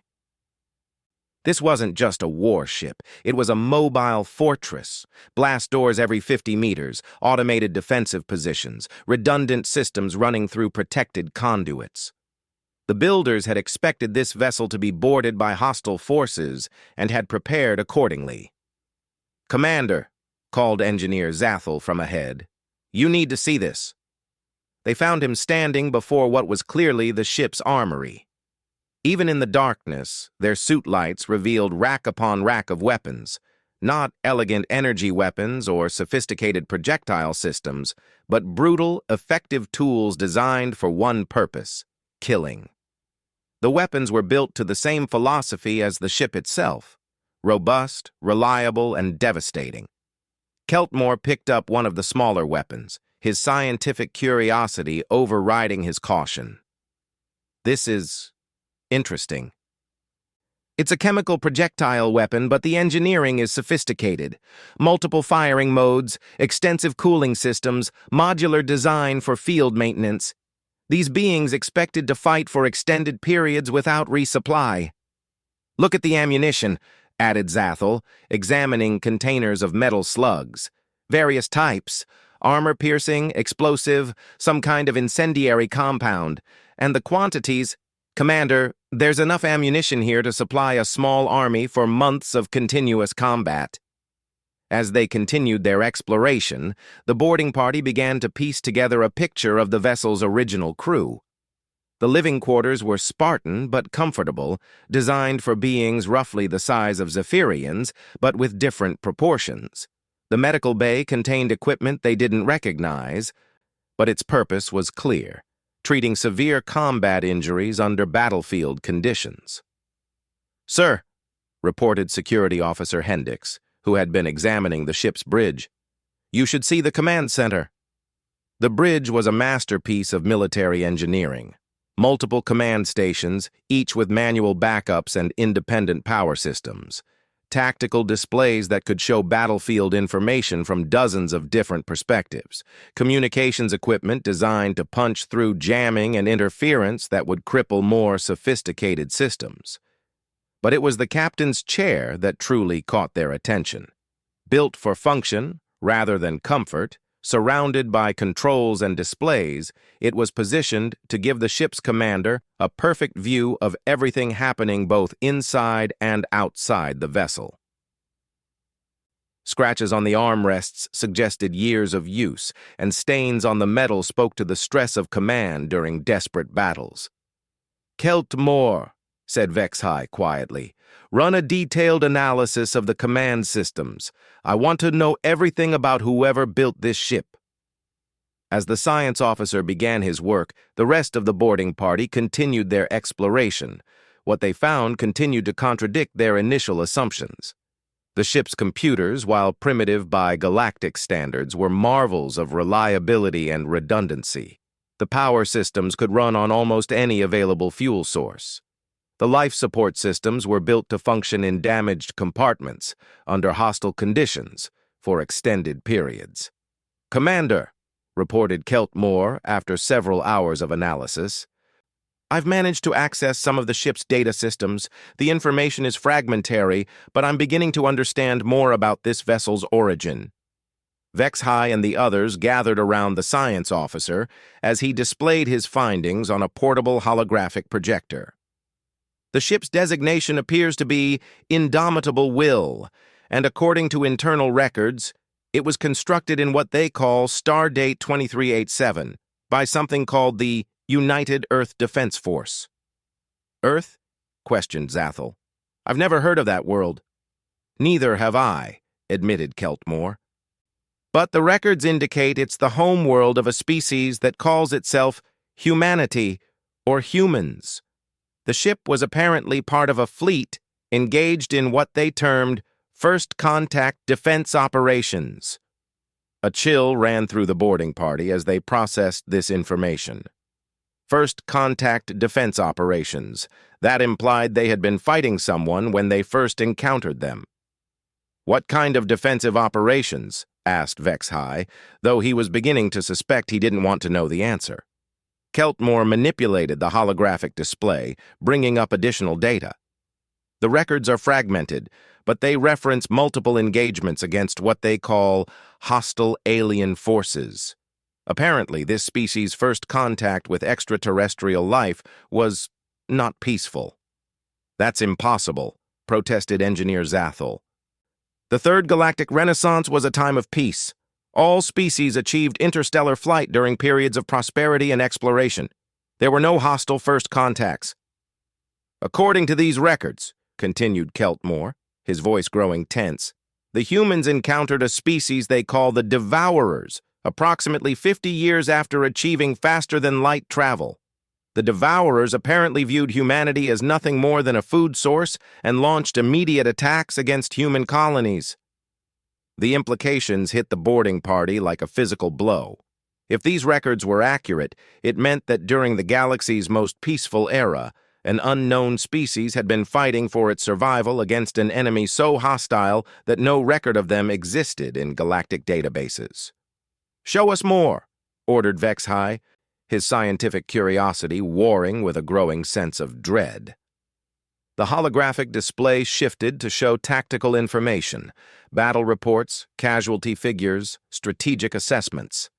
This wasn't just a warship, it was a mobile fortress. Blast doors every 50 meters, automated defensive positions, redundant systems running through protected conduits. The builders had expected this vessel to be boarded by hostile forces and had prepared accordingly. "Commander," called Engineer Zathel from ahead, "you need to see this." They found him standing before what was clearly the ship's armory. Even in the darkness, their suit lights revealed rack upon rack of weapons, not elegant energy weapons or sophisticated projectile systems, but brutal, effective tools designed for one purpose: killing. The weapons were built to the same philosophy as the ship itself: robust, reliable, and devastating. Keltmore picked up one of the smaller weapons, his scientific curiosity overriding his caution. "This is interesting. It's a chemical projectile weapon, but the engineering is sophisticated. Multiple firing modes, extensive cooling systems, modular design for field maintenance. These beings expected to fight for extended periods without resupply." "Look at the ammunition," added Zathel, examining containers of metal slugs. "Various types: armor-piercing, explosive, some kind of incendiary compound. And the quantities— Commander, there's enough ammunition here to supply a small army for months of continuous combat." As they continued their exploration, the boarding party began to piece together a picture of the vessel's original crew. The living quarters were Spartan but comfortable, designed for beings roughly the size of Zephyrians, but with different proportions. The medical bay contained equipment they didn't recognize, but its purpose was clear: treating severe combat injuries under battlefield conditions. "Sir," reported Security Officer Hendricks, who had been examining the ship's bridge, "you should see the command center." The bridge was a masterpiece of military engineering. Multiple command stations, each with manual backups and independent power systems. Tactical displays that could show battlefield information from dozens of different perspectives. Communications equipment designed to punch through jamming and interference that would cripple more sophisticated systems. But it was the captain's chair that truly caught their attention. Built for function rather than comfort, surrounded by controls and displays, it was positioned to give the ship's commander a perfect view of everything happening both inside and outside the vessel. Scratches on the armrests suggested years of use, and stains on the metal spoke to the stress of command during desperate battles. "Keltmore," said Vexhai quietly, "run a detailed analysis of the command systems. I want to know everything about whoever built this ship." As the science officer began his work, the rest of the boarding party continued their exploration. What they found continued to contradict their initial assumptions. The ship's computers, while primitive by galactic standards, were marvels of reliability and redundancy. The power systems could run on almost any available fuel source. The life support systems were built to function in damaged compartments, under hostile conditions, for extended periods. "Commander," reported Keltmore after several hours of analysis, "I've managed to access some of the ship's data systems. The information is fragmentary, but I'm beginning to understand more about this vessel's origin." Vexhai and the others gathered around the science officer as he displayed his findings on a portable holographic projector. The ship's designation appears to be Indomitable Will, and according to internal records, it was constructed in what they call Stardate 2387 by something called the United Earth Defense Force. "Earth?" questioned Zathel. "I've never heard of that world." "Neither have I," admitted Keltmore. "But the records indicate it's the home world of a species that calls itself humanity or humans. The ship was apparently part of a fleet engaged in what they termed First Contact Defense Operations." A chill ran through the boarding party as they processed this information. First Contact Defense Operations. That implied they had been fighting someone when they first encountered them. "What kind of defensive operations?" asked Vexhai, though he was beginning to suspect he didn't want to know the answer. Keltmore manipulated the holographic display, bringing up additional data. "The records are fragmented, but they reference multiple engagements against what they call hostile alien forces. Apparently, this species' first contact with extraterrestrial life was not peaceful." "That's impossible," protested Engineer Zathel. "The Third Galactic Renaissance was a time of peace. All species achieved interstellar flight during periods of prosperity and exploration. There were no hostile first contacts." "According to these records," continued Keltmore, his voice growing tense, "the humans encountered a species they call the Devourers, approximately 50 years after achieving faster-than-light travel. The Devourers apparently viewed humanity as nothing more than a food source and launched immediate attacks against human colonies." The implications hit the boarding party like a physical blow. If these records were accurate, it meant that during the galaxy's most peaceful era, an unknown species had been fighting for its survival against an enemy so hostile that no record of them existed in galactic databases. "Show us more," ordered Vexhai, his scientific curiosity warring with a growing sense of dread. The holographic display shifted to show tactical information, battle reports, casualty figures, strategic assessments.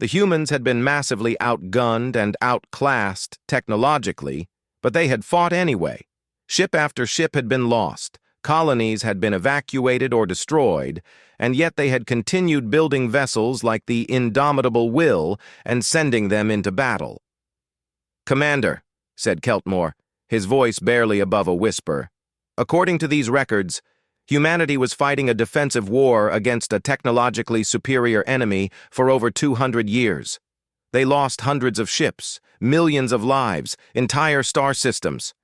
The humans had been massively outgunned and outclassed technologically, but they had fought anyway. Ship after ship had been lost, colonies had been evacuated or destroyed, and yet they had continued building vessels like the Indomitable Will and sending them into battle. "Commander," said Keltmore, his voice barely above a whisper, "according to these records, humanity was fighting a defensive war against a technologically superior enemy for over 200 years. They lost hundreds of ships, millions of lives, entire star systems.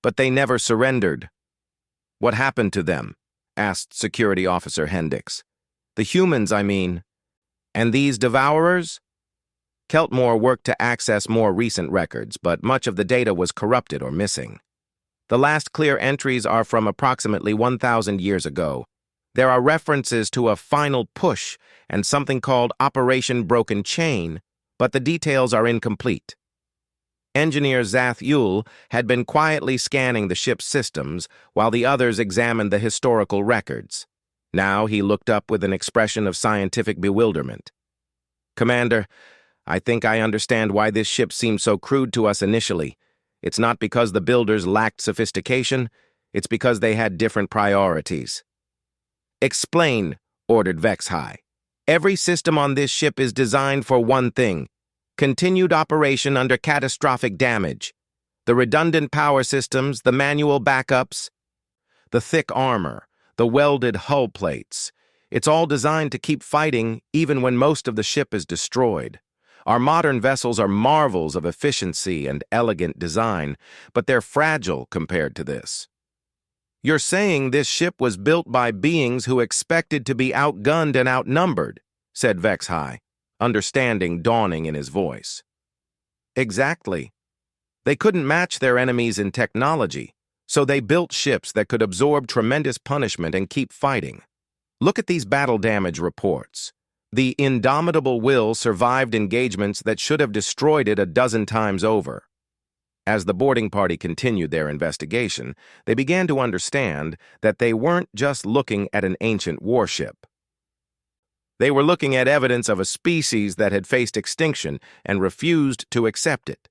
But they never surrendered." "What happened to them?" asked Security Officer Hendricks. "The humans, I mean. And these Devourers?" Keltmore worked to access more recent records, but much of the data was corrupted or missing. The last clear entries are from approximately 1,000 years ago. There are references to a final push and something called Operation Broken Chain, but the details are incomplete. Engineer Zathul had been quietly scanning the ship's systems while the others examined the historical records. Now he looked up with an expression of scientific bewilderment. "Commander, I think I understand why this ship seemed so crude to us initially. It's not because the builders lacked sophistication, it's because they had different priorities." "Explain," ordered Vexhai. "Every system on this ship is designed for one thing: continued operation under catastrophic damage. The redundant power systems, the manual backups, the thick armor, the welded hull plates. It's all designed to keep fighting even when most of the ship is destroyed. Our modern vessels are marvels of efficiency and elegant design, but they're fragile compared to this. You're saying this ship was built by beings who expected to be outgunned and outnumbered, said Vex-High, understanding dawning in his voice. Exactly. They couldn't match their enemies in technology, so they built ships that could absorb tremendous punishment and keep fighting. Look at these battle damage reports. The indomitable will survived engagements that should have destroyed it a dozen times over. As the boarding party continued their investigation, they began to understand that they weren't just looking at an ancient warship. They were looking at evidence of a species that had faced extinction and refused to accept it.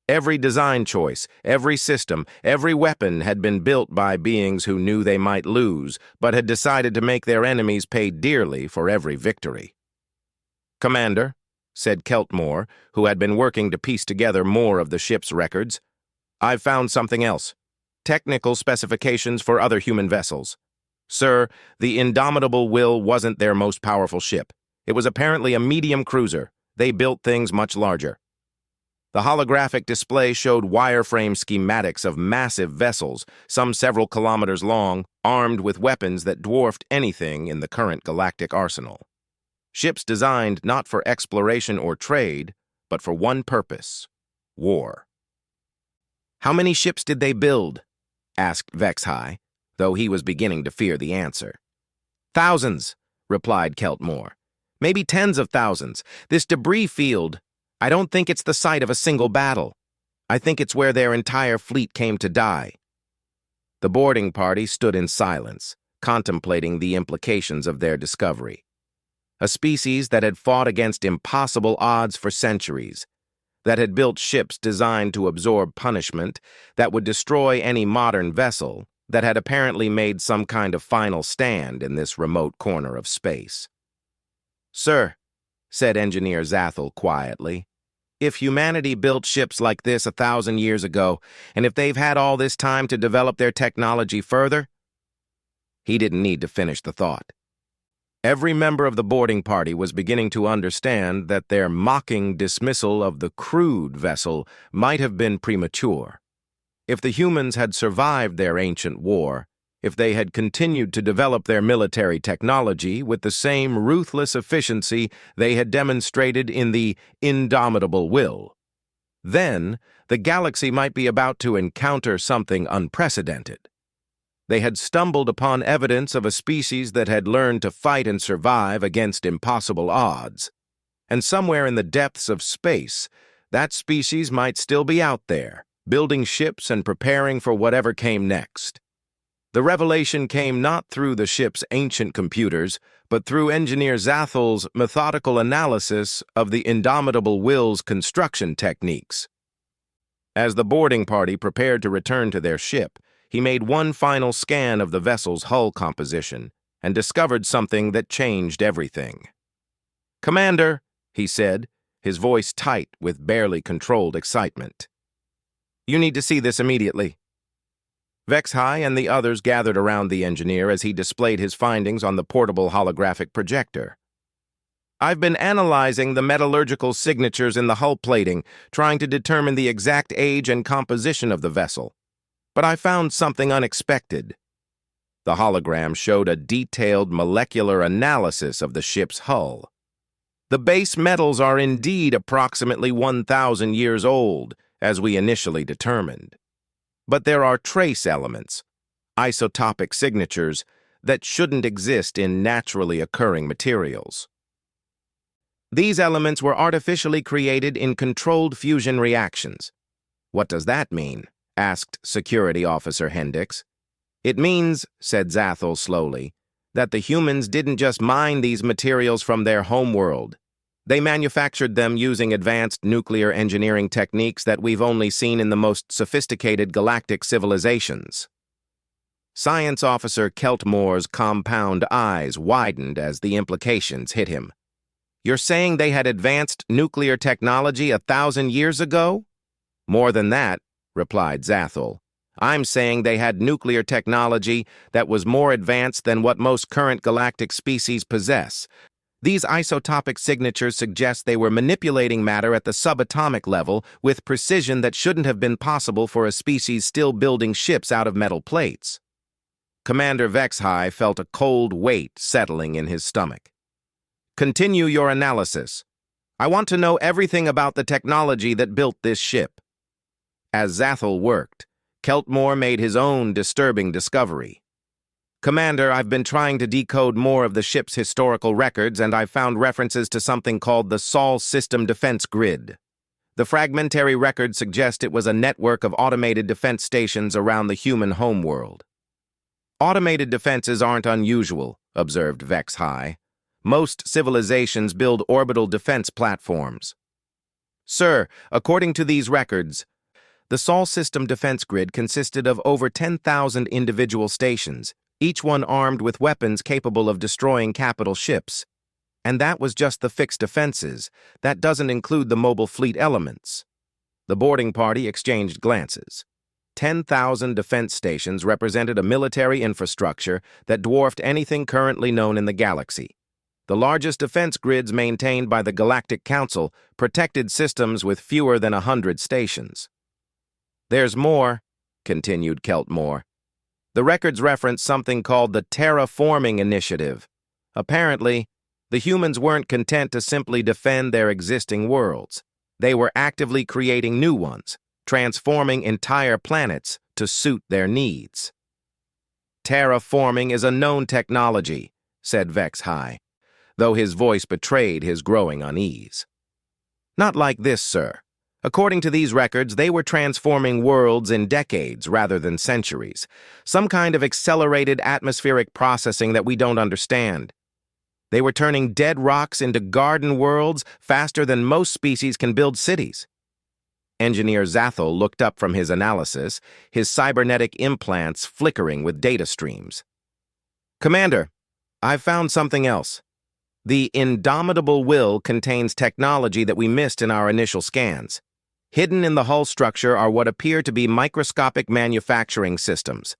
Every design choice, every system, every weapon had been built by beings who knew they might lose, but had decided to make their enemies pay dearly for every victory. "Commander," said Keltmore, who had been working to piece together more of the ship's records, "I've found something else. Technical specifications for other human vessels. Sir, the Indomitable Will wasn't their most powerful ship. It was apparently a medium cruiser. They built things much larger." The holographic display showed wireframe schematics of massive vessels, some several kilometers long, armed with weapons that dwarfed anything in the current galactic arsenal. Ships designed not for exploration or trade, but for one purpose: war. "How many ships did they build?" asked Vex-High, though he was beginning to fear the answer. "Thousands," replied Keltmore. "Maybe tens of thousands. This debris field, I don't think it's the site of a single battle. I think it's where their entire fleet came to die." The boarding party stood in silence, contemplating the implications of their discovery. A species that had fought against impossible odds for centuries, that had built ships designed to absorb punishment, that would destroy any modern vessel, that had apparently made some kind of final stand in this remote corner of space. "Sir," said Engineer Zathel quietly, "if humanity built ships like this 1,000 years ago, and if they've had all this time to develop their technology further—" He didn't need to finish the thought. Every member of the boarding party was beginning to understand that their mocking dismissal of the crude vessel might have been premature. If the humans had survived their ancient war, if they had continued to develop their military technology with the same ruthless efficiency they had demonstrated in the Indomitable Will, then the galaxy might be about to encounter something unprecedented. They had stumbled upon evidence of a species that had learned to fight and survive against impossible odds. And somewhere in the depths of space, that species might still be out there, building ships and preparing for whatever came next. The revelation came not through the ship's ancient computers, but through Engineer Zathel's methodical analysis of the Indomitable Will's construction techniques. As the boarding party prepared to return to their ship, he made one final scan of the vessel's hull composition and discovered something that changed everything. "Commander," he said, his voice tight with barely controlled excitement, "you need to see this immediately." Vex-High and the others gathered around the engineer as he displayed his findings on the portable holographic projector. "I've been analyzing the metallurgical signatures in the hull plating, trying to determine the exact age and composition of the vessel. But I found something unexpected." The hologram showed a detailed molecular analysis of the ship's hull. "The base metals are indeed approximately 1,000 years old, as we initially determined. But there are trace elements, isotopic signatures, that shouldn't exist in naturally occurring materials. These elements were artificially created in controlled fusion reactions." "What does that mean?" asked Security Officer Hendricks. "It means," said Zathel slowly, "that the humans didn't just mine these materials from their homeworld. They manufactured them using advanced nuclear engineering techniques that we've only seen in the most sophisticated galactic civilizations." Science Officer Keltmore's compound eyes widened as the implications hit him. "You're saying they had advanced nuclear technology 1,000 years ago?" "More than that," replied Zathel. "I'm saying they had nuclear technology that was more advanced than what most current galactic species possess. These isotopic signatures suggest they were manipulating matter at the subatomic level with precision that shouldn't have been possible for a species still building ships out of metal plates. Commander Vexhai felt a cold weight settling in his stomach. Continue your analysis. I want to know everything about the technology that built this ship. As Zathel worked, Keltmore made his own disturbing discovery. Commander, I've been trying to decode more of the ship's historical records, and I've found references to something called the Sol System Defense Grid. The fragmentary records suggest it was a network of automated defense stations around the human homeworld. Automated defenses aren't unusual, observed Vexhai. Most civilizations build orbital defense platforms. Sir, according to these records, the Sol System Defense Grid consisted of over 10,000 individual stations, each one armed with weapons capable of destroying capital ships. And that was just the fixed defenses. That doesn't include the mobile fleet elements. The boarding party exchanged glances. 10,000 defense stations represented a military infrastructure that dwarfed anything currently known in the galaxy. The largest defense grids maintained by the Galactic Council protected systems with fewer than 100 stations. There's more, continued Keltmore. The records reference something called the Terraforming Initiative. Apparently, the humans weren't content to simply defend their existing worlds. They were actively creating new ones, transforming entire planets to suit their needs. Terraforming is a known technology, said Vexhai, though his voice betrayed his growing unease. Not like this, sir. According to these records, they were transforming worlds in decades rather than centuries, some kind of accelerated atmospheric processing that we don't understand. They were turning dead rocks into garden worlds faster than most species can build cities. Engineer Zathel looked up from his analysis, his cybernetic implants flickering with data streams. Commander, I've found something else. The Indomitable Will contains technology that we missed in our initial scans. Hidden in the hull structure are what appear to be microscopic manufacturing systems,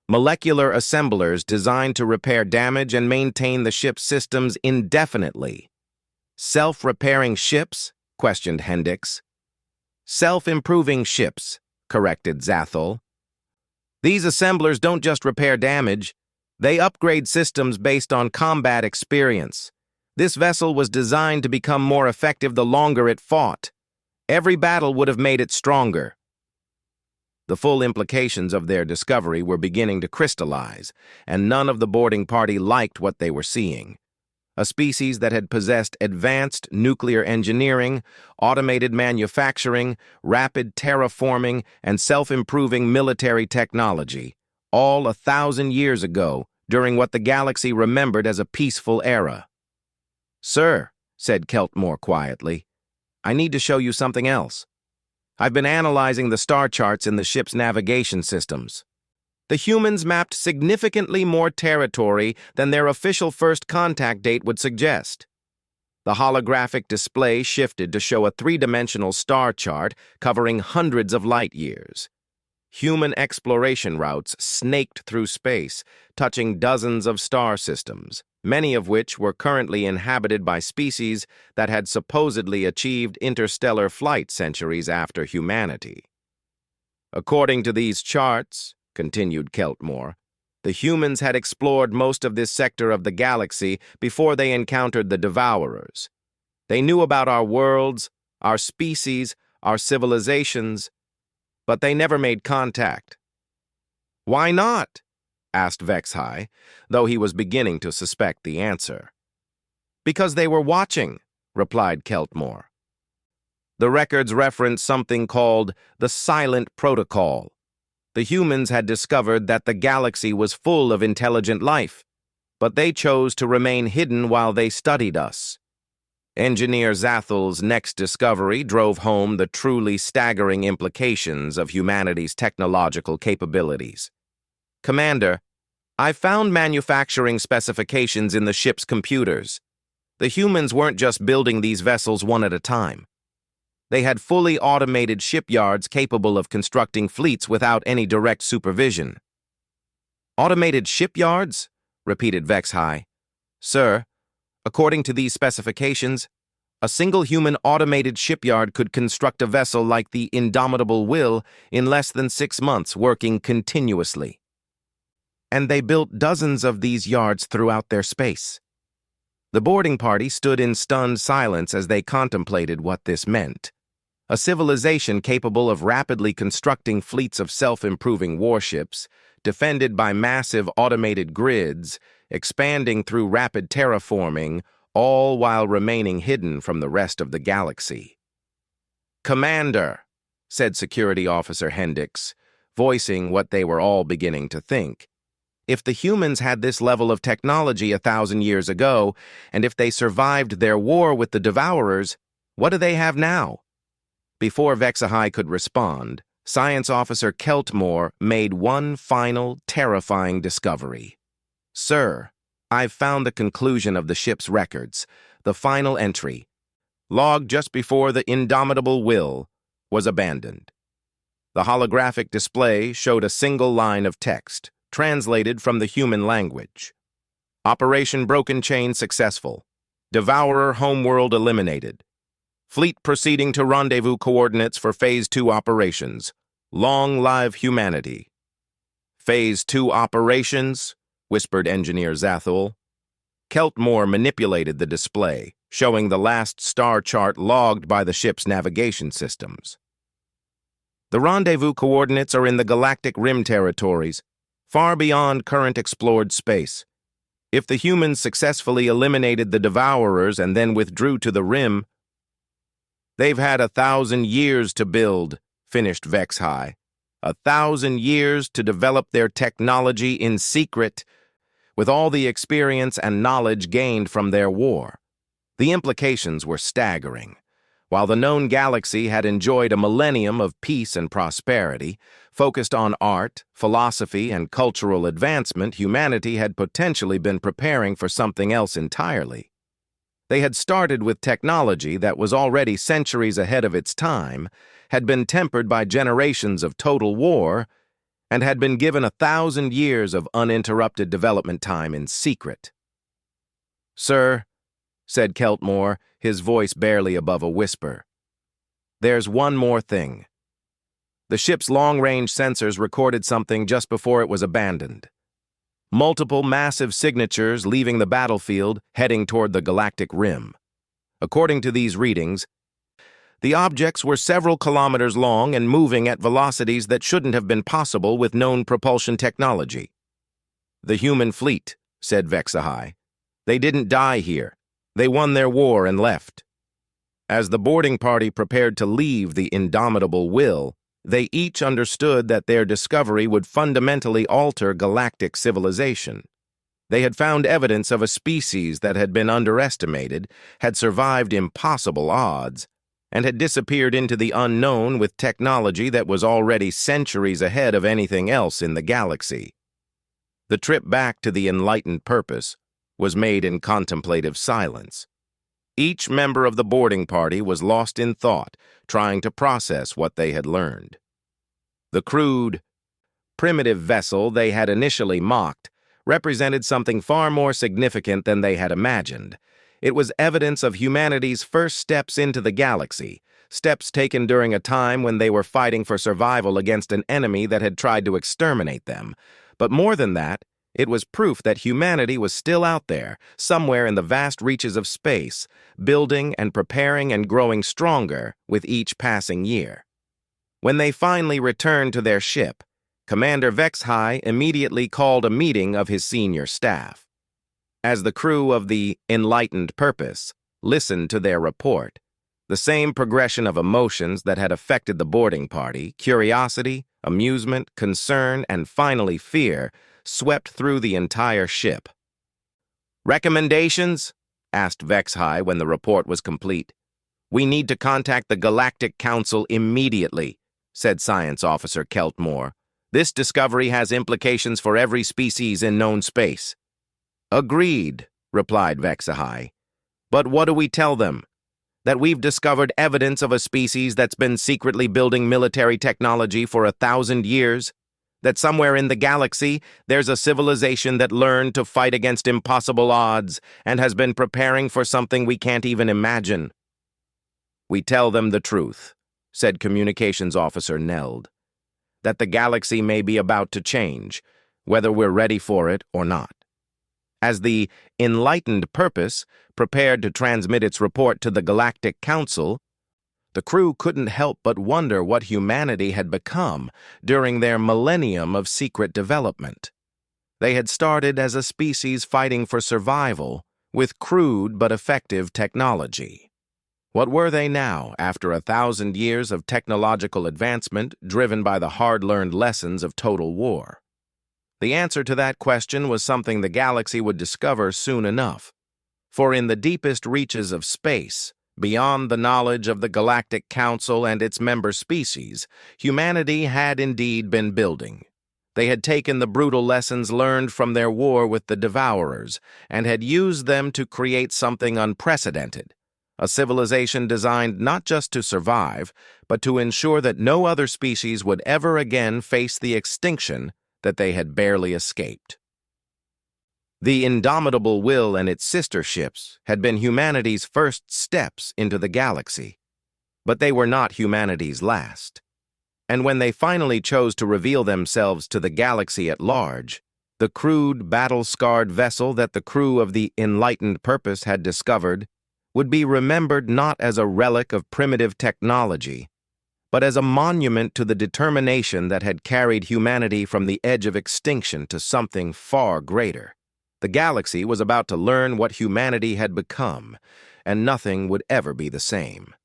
molecular assemblers designed to repair damage and maintain the ship's systems indefinitely. Self-repairing ships? Questioned Hendix. Self-improving ships, corrected Zathel. These assemblers don't just repair damage, they upgrade systems based on combat experience. This vessel was designed to become more effective the longer it fought. Every battle would have made it stronger. The full implications of their discovery were beginning to crystallize, and none of the boarding party liked what they were seeing. A species that had possessed advanced nuclear engineering, automated manufacturing, rapid terraforming, and self-improving military technology, all 1,000 years ago, during what the galaxy remembered as a peaceful era. Sir, said Keltmore quietly, I need to show you something else. I've been analyzing the star charts in the ship's navigation systems. The humans mapped significantly more territory than their official first contact date would suggest. The holographic display shifted to show a three-dimensional star chart covering hundreds of light years. Human exploration routes snaked through space, touching dozens of star systems, many of which were currently inhabited by species that had supposedly achieved interstellar flight centuries after humanity. According to these charts, continued Keltmore, the humans had explored most of this sector of the galaxy before they encountered the Devourers. They knew about our worlds, our species, our civilizations, but they never made contact. Why not? Asked Vexhai, though he was beginning to suspect the answer. Because they were watching, replied Keltmore. The records reference something called the Silent Protocol. The humans had discovered that the galaxy was full of intelligent life, but they chose to remain hidden while they studied us. Engineer Zathel's next discovery drove home the truly staggering implications of humanity's technological capabilities. Commander, I found manufacturing specifications in the ship's computers. The humans weren't just building these vessels one at a time. They had fully automated shipyards capable of constructing fleets without any direct supervision. Automated shipyards? Repeated Vexhai. Sir, According to these specifications, a single human automated shipyard could construct a vessel like the Indomitable Will in less than 6 months, working continuously. And they built dozens of these yards throughout their space. The boarding party stood in stunned silence as they contemplated what this meant. A civilization capable of rapidly constructing fleets of self-improving warships, defended by massive automated grids, expanding through rapid terraforming, all while remaining hidden from the rest of the galaxy. "Commander," said Security Officer Hendricks, voicing what they were all beginning to think. If the humans had this level of technology 1,000 years ago, and if they survived their war with the Devourers, what do they have now? Before Vexahai could respond, Science Officer Keltmore made one final, terrifying discovery. "Sir, I've found the conclusion of the ship's records, the final entry, logged just before the Indomitable Will was abandoned." The holographic display showed a single line of text, translated from the human language. "Operation Broken Chain successful. Devourer homeworld eliminated. Fleet proceeding to rendezvous coordinates for Phase 2 operations. Long live humanity." "Phase 2 operations?" whispered Engineer Zathul. Keltmore manipulated the display, showing the last star chart logged by the ship's navigation systems. "The rendezvous coordinates are in the Galactic Rim territories, far beyond current explored space. If the humans successfully eliminated the Devourers and then withdrew to the Rim, they've had 1,000 years to build," finished Vexhai. 1,000 years to develop their technology in secret, with all the experience and knowledge gained from their war. The implications were staggering. While the known galaxy had enjoyed a millennium of peace and prosperity, focused on art, philosophy, and cultural advancement, humanity had potentially been preparing for something else entirely. They had started with technology that was already centuries ahead of its time, had been tempered by generations of total war, and had been given 1,000 years of uninterrupted development time in secret. "Sir," said Keltmore, his voice barely above a whisper, "there's one more thing. The ship's long-range sensors recorded something just before it was abandoned. Multiple massive signatures leaving the battlefield, heading toward the Galactic Rim. According to these readings, the objects were several kilometers long and moving at velocities that shouldn't have been possible with known propulsion technology." "The human fleet," said Vexahai. "They didn't die here. They won their war and left." As the boarding party prepared to leave the Indomitable Will, they each understood that their discovery would fundamentally alter galactic civilization. They had found evidence of a species that had been underestimated, had survived impossible odds, and had disappeared into the unknown with technology that was already centuries ahead of anything else in the galaxy. The trip back to the enlightened purpose was made in contemplative silence. Each member of the boarding party was lost in thought, trying to process what they had learned. The crude, primitive vessel they had initially mocked represented something far more significant than they had imagined. It was evidence of humanity's first steps into the galaxy, steps taken during a time when they were fighting for survival against an enemy that had tried to exterminate them. But more than that, it was proof that humanity was still out there, somewhere in the vast reaches of space, building and preparing and growing stronger with each passing year. When they finally returned to their ship, Commander Vexhai immediately called a meeting of his senior staff. As the crew of the Enlightened Purpose listened to their report, the same progression of emotions that had affected the boarding party, curiosity, amusement, concern, and finally fear, swept through the entire ship. "Recommendations?" asked Vexhai when the report was complete. "We need to contact the Galactic Council immediately," said Science Officer Keltmore. "This discovery has implications for every species in known space." "Agreed," replied Vexahai. "But what do we tell them? That we've discovered evidence of a species that's been secretly building military technology for 1,000 years? that somewhere in the galaxy there's a civilization that learned to fight against impossible odds and has been preparing for something we can't even imagine. We tell them the truth, said Communications Officer Neld, that the galaxy may be about to change, whether we're ready for it or not. As the Enlightened Purpose prepared to transmit its report to the Galactic Council, the crew couldn't help but wonder what humanity had become during their millennium of secret development. They had started as a species fighting for survival with crude but effective technology. What were they now, after 1,000 years of technological advancement driven by the hard-learned lessons of total war? The answer to that question was something the galaxy would discover soon enough. For in the deepest reaches of space, beyond the knowledge of the Galactic Council and its member species, humanity had indeed been building. They had taken the brutal lessons learned from their war with the Devourers and had used them to create something unprecedented, a civilization designed not just to survive, but to ensure that no other species would ever again face the extinction that they had barely escaped. The Indomitable Will and its sister ships had been humanity's first steps into the galaxy, but they were not humanity's last. And when they finally chose to reveal themselves to the galaxy at large, the crude, battle-scarred vessel that the crew of the Enlightened Purpose had discovered would be remembered not as a relic of primitive technology, but as a monument to the determination that had carried humanity from the edge of extinction to something far greater. The galaxy was about to learn what humanity had become, and nothing would ever be the same.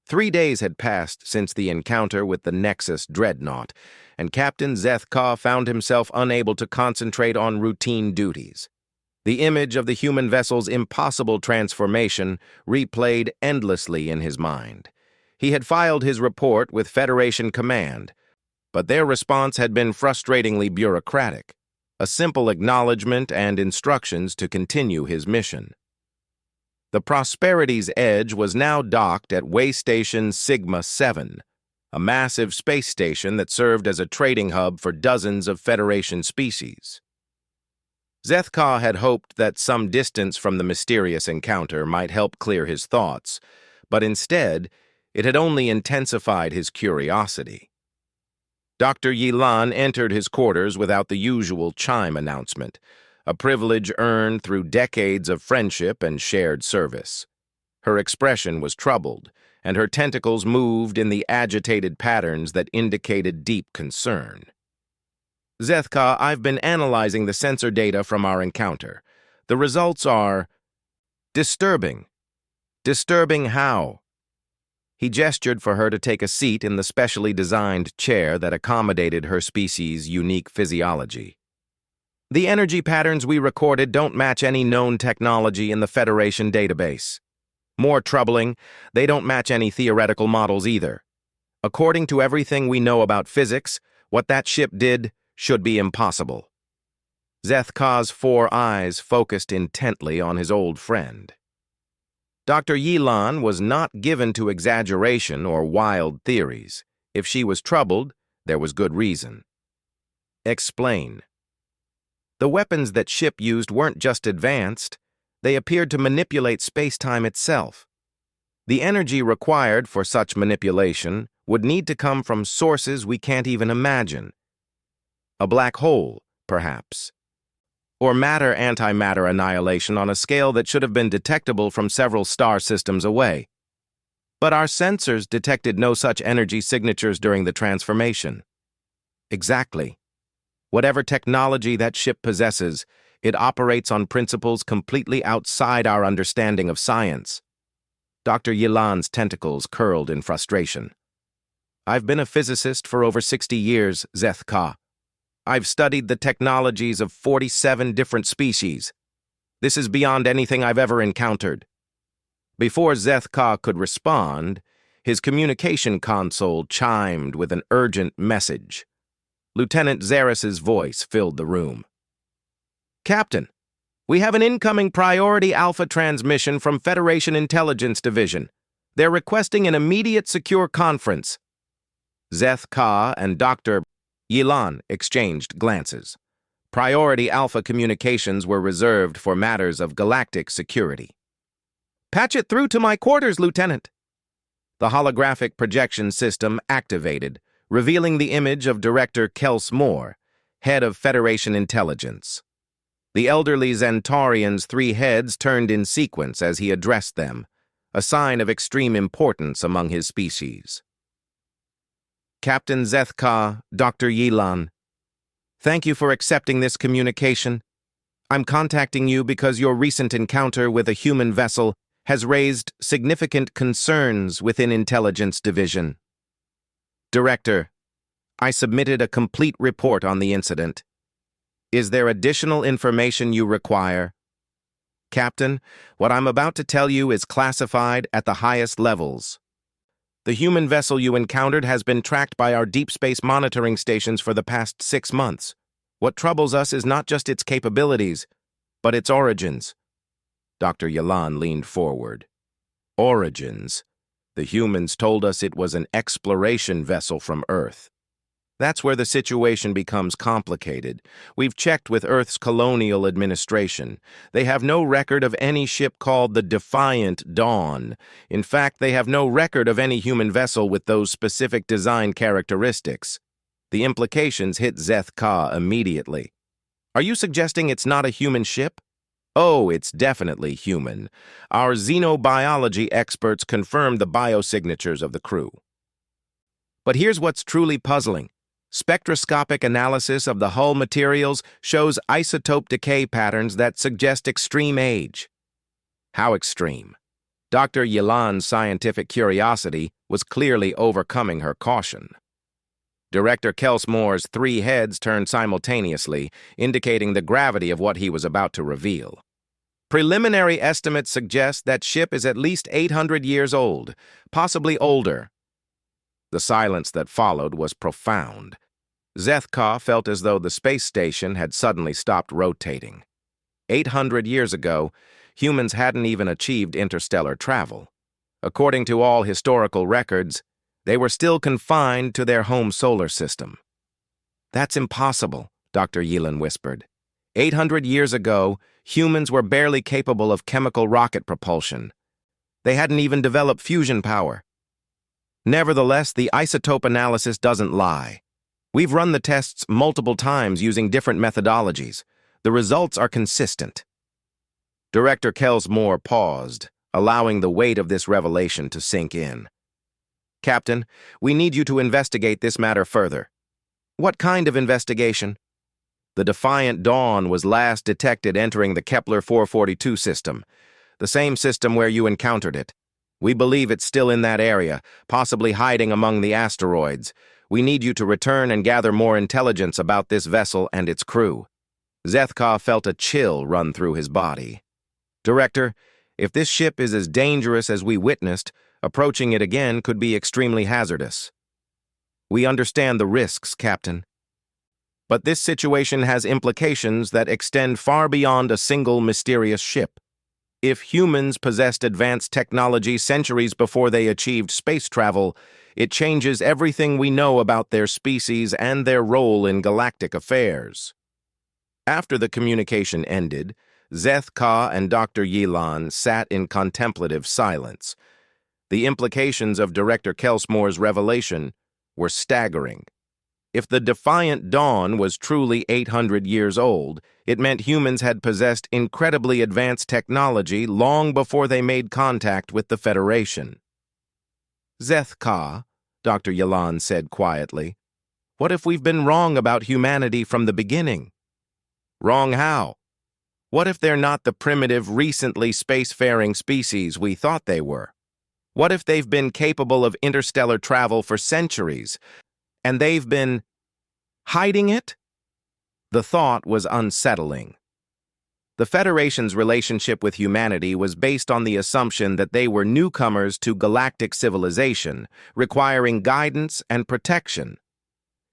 3 days had passed since the encounter with the Nexus dreadnought, and Captain Zeth-Ka found himself unable to concentrate on routine duties. The image of the human vessel's impossible transformation replayed endlessly in his mind. He had filed his report with Federation Command, but their response had been frustratingly bureaucratic. A simple acknowledgement and instructions to continue his mission. The Prosperity's Edge was now docked at Waystation Sigma-7, a massive space station that served as a trading hub for dozens of Federation species. Zeth-Ka had hoped that some distance from the mysterious encounter might help clear his thoughts, but instead, it had only intensified his curiosity. Dr. Yilan entered his quarters without the usual chime announcement, a privilege earned through decades of friendship and shared service. Her expression was troubled, and her tentacles moved in the agitated patterns that indicated deep concern. Zeth-Ka, I've been analyzing the sensor data from our encounter. The results are disturbing. Disturbing how? He gestured for her to take a seat in the specially designed chair that accommodated her species' unique physiology. The energy patterns we recorded don't match any known technology in the Federation database. More troubling, they don't match any theoretical models either. According to everything we know about physics, what that ship did should be impossible. Zeth-Ka's 4 eyes focused intently on his old friend. Dr. Yilan was not given to exaggeration or wild theories. If she was troubled, there was good reason. Explain. The weapons that ship used weren't just advanced, they appeared to manipulate space-time itself. The energy required for such manipulation would need to come from sources we can't even imagine. A black hole, perhaps. Or matter-antimatter annihilation on a scale that should have been detectable from several star systems away. But our sensors detected no such energy signatures during the transformation. Exactly. Whatever technology that ship possesses, it operates on principles completely outside our understanding of science. Dr. Yilan's tentacles curled in frustration. I've been a physicist for over 60 years, Zeth-Ka. I've studied the technologies of 47 different species. This is beyond anything I've ever encountered. Before Zeth-Ka could respond, his communication console chimed with an urgent message. Lieutenant Zaris's voice filled the room. Captain, we have an incoming priority alpha transmission from Federation Intelligence Division. They're requesting an immediate secure conference. Zeth-Ka and Dr. Yilan exchanged glances. Priority Alpha communications were reserved for matters of galactic security. "Patch it through to my quarters, Lieutenant." The holographic projection system activated, revealing the image of Director Kels Moore, head of Federation Intelligence. The elderly Zentaurian's three heads turned in sequence as he addressed them, a sign of extreme importance among his species. "Captain Zethka, Dr. Yilan, thank you for accepting this communication. I'm contacting you because your recent encounter with a human vessel has raised significant concerns within Intelligence Division. Director, I submitted a complete report on the incident. Is there additional information you require? Captain, what I'm about to tell you is classified at the highest levels. The human vessel you encountered has been tracked by our deep space monitoring stations for the past 6 months. What troubles us is not just its capabilities, but its origins." Dr. Yilan leaned forward. "Origins? The humans told us it was an exploration vessel from Earth. That's where the situation becomes complicated. We've checked with Earth's colonial administration. They have no record of any ship called the Defiant Dawn. In fact, they have no record of any human vessel with those specific design characteristics." The implications hit Zeth-Ka immediately. "Are you suggesting it's not a human ship?" "Oh, it's definitely human. Our xenobiology experts confirmed the biosignatures of the crew." But here's what's truly puzzling. Spectroscopic analysis of the hull materials shows isotope decay patterns that suggest extreme age. How extreme? Dr. Yilan's scientific curiosity was clearly overcoming her caution. Director Kels Moore's three heads turned simultaneously, indicating the gravity of what he was about to reveal. "Preliminary estimates suggest that ship is at least 800 years old, possibly older." The silence that followed was profound. Zeth-Ka felt as though the space station had suddenly stopped rotating. 800 years ago, humans hadn't even achieved interstellar travel. According to all historical records, they were still confined to their home solar system. "That's impossible," Dr. Yilan whispered. 800 years ago, humans were barely capable of chemical rocket propulsion. They hadn't even developed fusion power. Nevertheless, the isotope analysis doesn't lie. We've run the tests multiple times using different methodologies. The results are consistent. Director Kels Moore paused, allowing the weight of this revelation to sink in. "Captain, we need you to investigate this matter further." "What kind of investigation?" "The Defiant Dawn was last detected entering the Kepler 442 system, the same system where you encountered it. We believe it's still in that area, possibly hiding among the asteroids. We need you to return and gather more intelligence about this vessel and its crew." Zeth-Ka felt a chill run through his body. "Director, if this ship is as dangerous as we witnessed, approaching it again could be extremely hazardous." "We understand the risks, Captain. But this situation has implications that extend far beyond a single mysterious ship. If humans possessed advanced technology centuries before they achieved space travel, it changes everything we know about their species and their role in galactic affairs." After the communication ended, Zeth-Ka and Dr. Yilan sat in contemplative silence. The implications of Director Kels Moore's revelation were staggering. If the Defiant Dawn was truly 800 years old, it meant humans had possessed incredibly advanced technology long before they made contact with the Federation. "Zeth-Ka," Dr. Yilan said quietly, "what if we've been wrong about humanity from the beginning?" "Wrong how? What if they're not the primitive, recently spacefaring species we thought they were? What if they've been capable of interstellar travel for centuries, and they've been hiding it?" The thought was unsettling. The Federation's relationship with humanity was based on the assumption that they were newcomers to galactic civilization, requiring guidance and protection.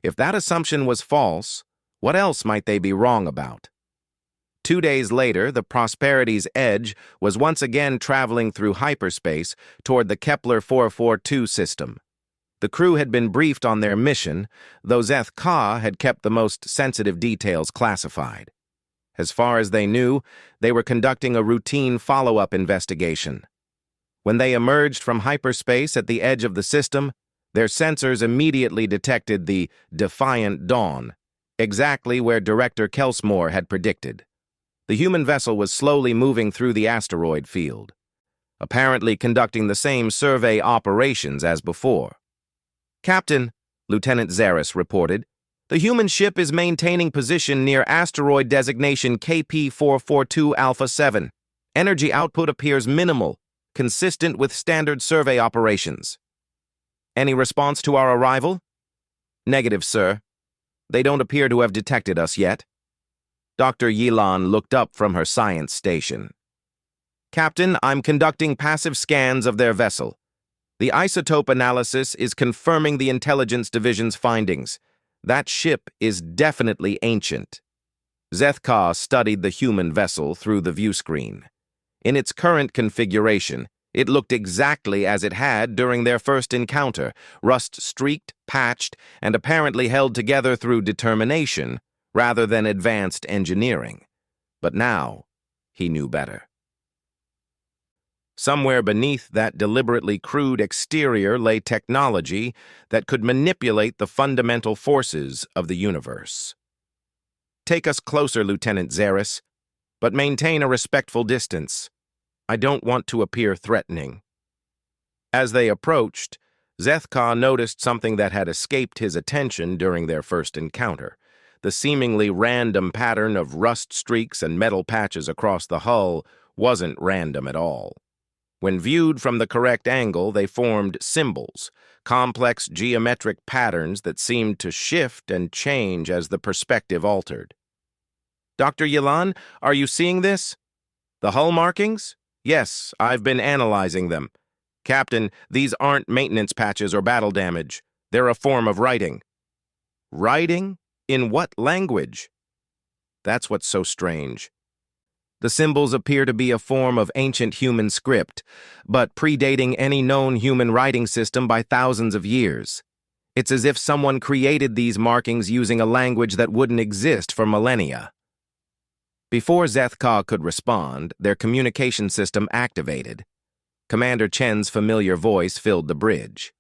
If that assumption was false, what else might they be wrong about? 2 days later, the Prosperity's Edge was once again traveling through hyperspace toward the Kepler 442 system. The crew had been briefed on their mission, though Zeth Ka had kept the most sensitive details classified. As far as they knew, they were conducting a routine follow-up investigation. When they emerged from hyperspace at the edge of the system, their sensors immediately detected the Defiant Dawn, exactly where Director Kelsmore had predicted. The human vessel was slowly moving through the asteroid field, apparently conducting the same survey operations as before. "Captain," Lieutenant Zaris reported, "the human ship is maintaining position near asteroid designation KP442 Alpha 7. Energy output appears minimal, consistent with standard survey operations." "Any response to our arrival?" "Negative, sir. They don't appear to have detected us yet." Dr. Yilan looked up from her science station. "Captain, I'm conducting passive scans of their vessel. The isotope analysis is confirming the Intelligence Division's findings. That ship is definitely ancient." Zeth Ka studied the human vessel through the viewscreen. In its current configuration, it looked exactly as it had during their first encounter, rust-streaked, patched, and apparently held together through determination rather than advanced engineering. But now, he knew better. Somewhere beneath that deliberately crude exterior lay technology that could manipulate the fundamental forces of the universe. "Take us closer, Lieutenant Zaris, but maintain a respectful distance. I don't want to appear threatening." As they approached, Zeth Ka noticed something that had escaped his attention during their first encounter. The seemingly random pattern of rust streaks and metal patches across the hull wasn't random at all. When viewed from the correct angle, they formed symbols, complex geometric patterns that seemed to shift and change as the perspective altered. "Dr. Yilan, are you seeing this? The hull markings? Yes, I've been analyzing them. Captain, these aren't maintenance patches or battle damage. They're a form of writing." "Writing? In what language?" "That's what's so strange. The symbols appear to be a form of ancient human script, but predating any known human writing system by thousands of years. It's as if someone created these markings using a language that wouldn't exist for millennia." Before Zeth Ka could respond, their communication system activated. Commander Chen's familiar voice filled the bridge.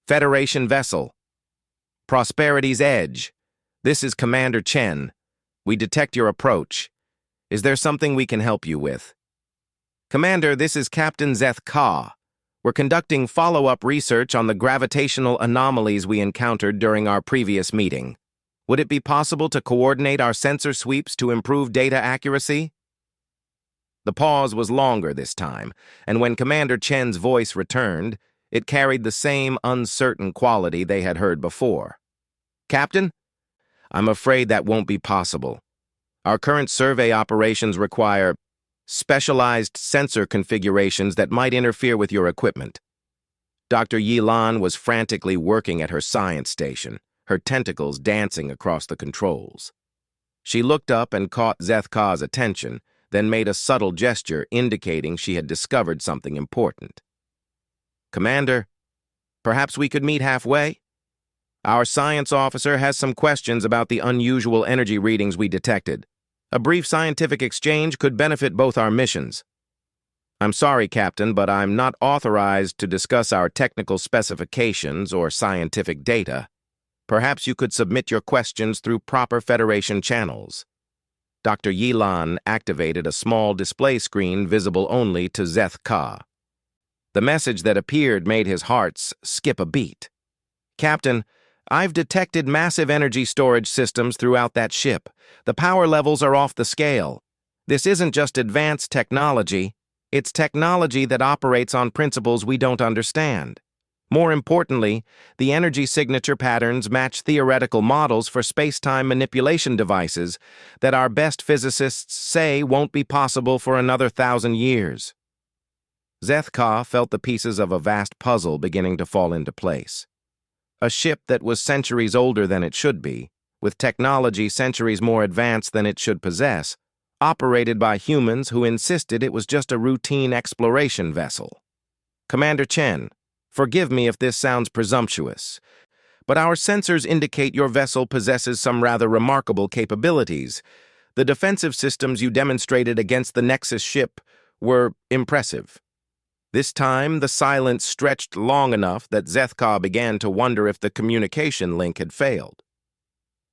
"Federation vessel. Prosperity's Edge. This is Commander Chen. We detect your approach. Is there something we can help you with?" "Commander, this is Captain Zeth Ka. We're conducting follow-up research on the gravitational anomalies we encountered during our previous meeting. Would it be possible to coordinate our sensor sweeps to improve data accuracy?" The pause was longer this time, and when Commander Chen's voice returned, it carried the same uncertain quality they had heard before. "Captain, I'm afraid that won't be possible. Our current survey operations require specialized sensor configurations that might interfere with your equipment." Dr. Yilan was frantically working at her science station, her tentacles dancing across the controls. She looked up and caught Zeth Ka's attention, then made a subtle gesture indicating she had discovered something important. "Commander, perhaps we could meet halfway? Our science officer has some questions about the unusual energy readings we detected. A brief scientific exchange could benefit both our missions." "I'm sorry, Captain, but I'm not authorized to discuss our technical specifications or scientific data. Perhaps you could submit your questions through proper Federation channels." Dr. Yilan activated a small display screen visible only to Zeth Ka. The message that appeared made his heart skip a beat. "Captain, I've detected massive energy storage systems throughout that ship. The power levels are off the scale. This isn't just advanced technology, it's technology that operates on principles we don't understand. More importantly, the energy signature patterns match theoretical models for space-time manipulation devices that our best physicists say won't be possible for another 1,000 years." Zeth Ka felt the pieces of a vast puzzle beginning to fall into place. A ship that was centuries older than it should be, with technology centuries more advanced than it should possess, operated by humans who insisted it was just a routine exploration vessel. "Commander Chen, Forgive me if this sounds presumptuous, but our sensors indicate your vessel possesses some rather remarkable capabilities. The defensive systems you demonstrated against the Nexus ship were impressive. This time, the silence stretched long enough that Zethka began to wonder if the communication link had failed.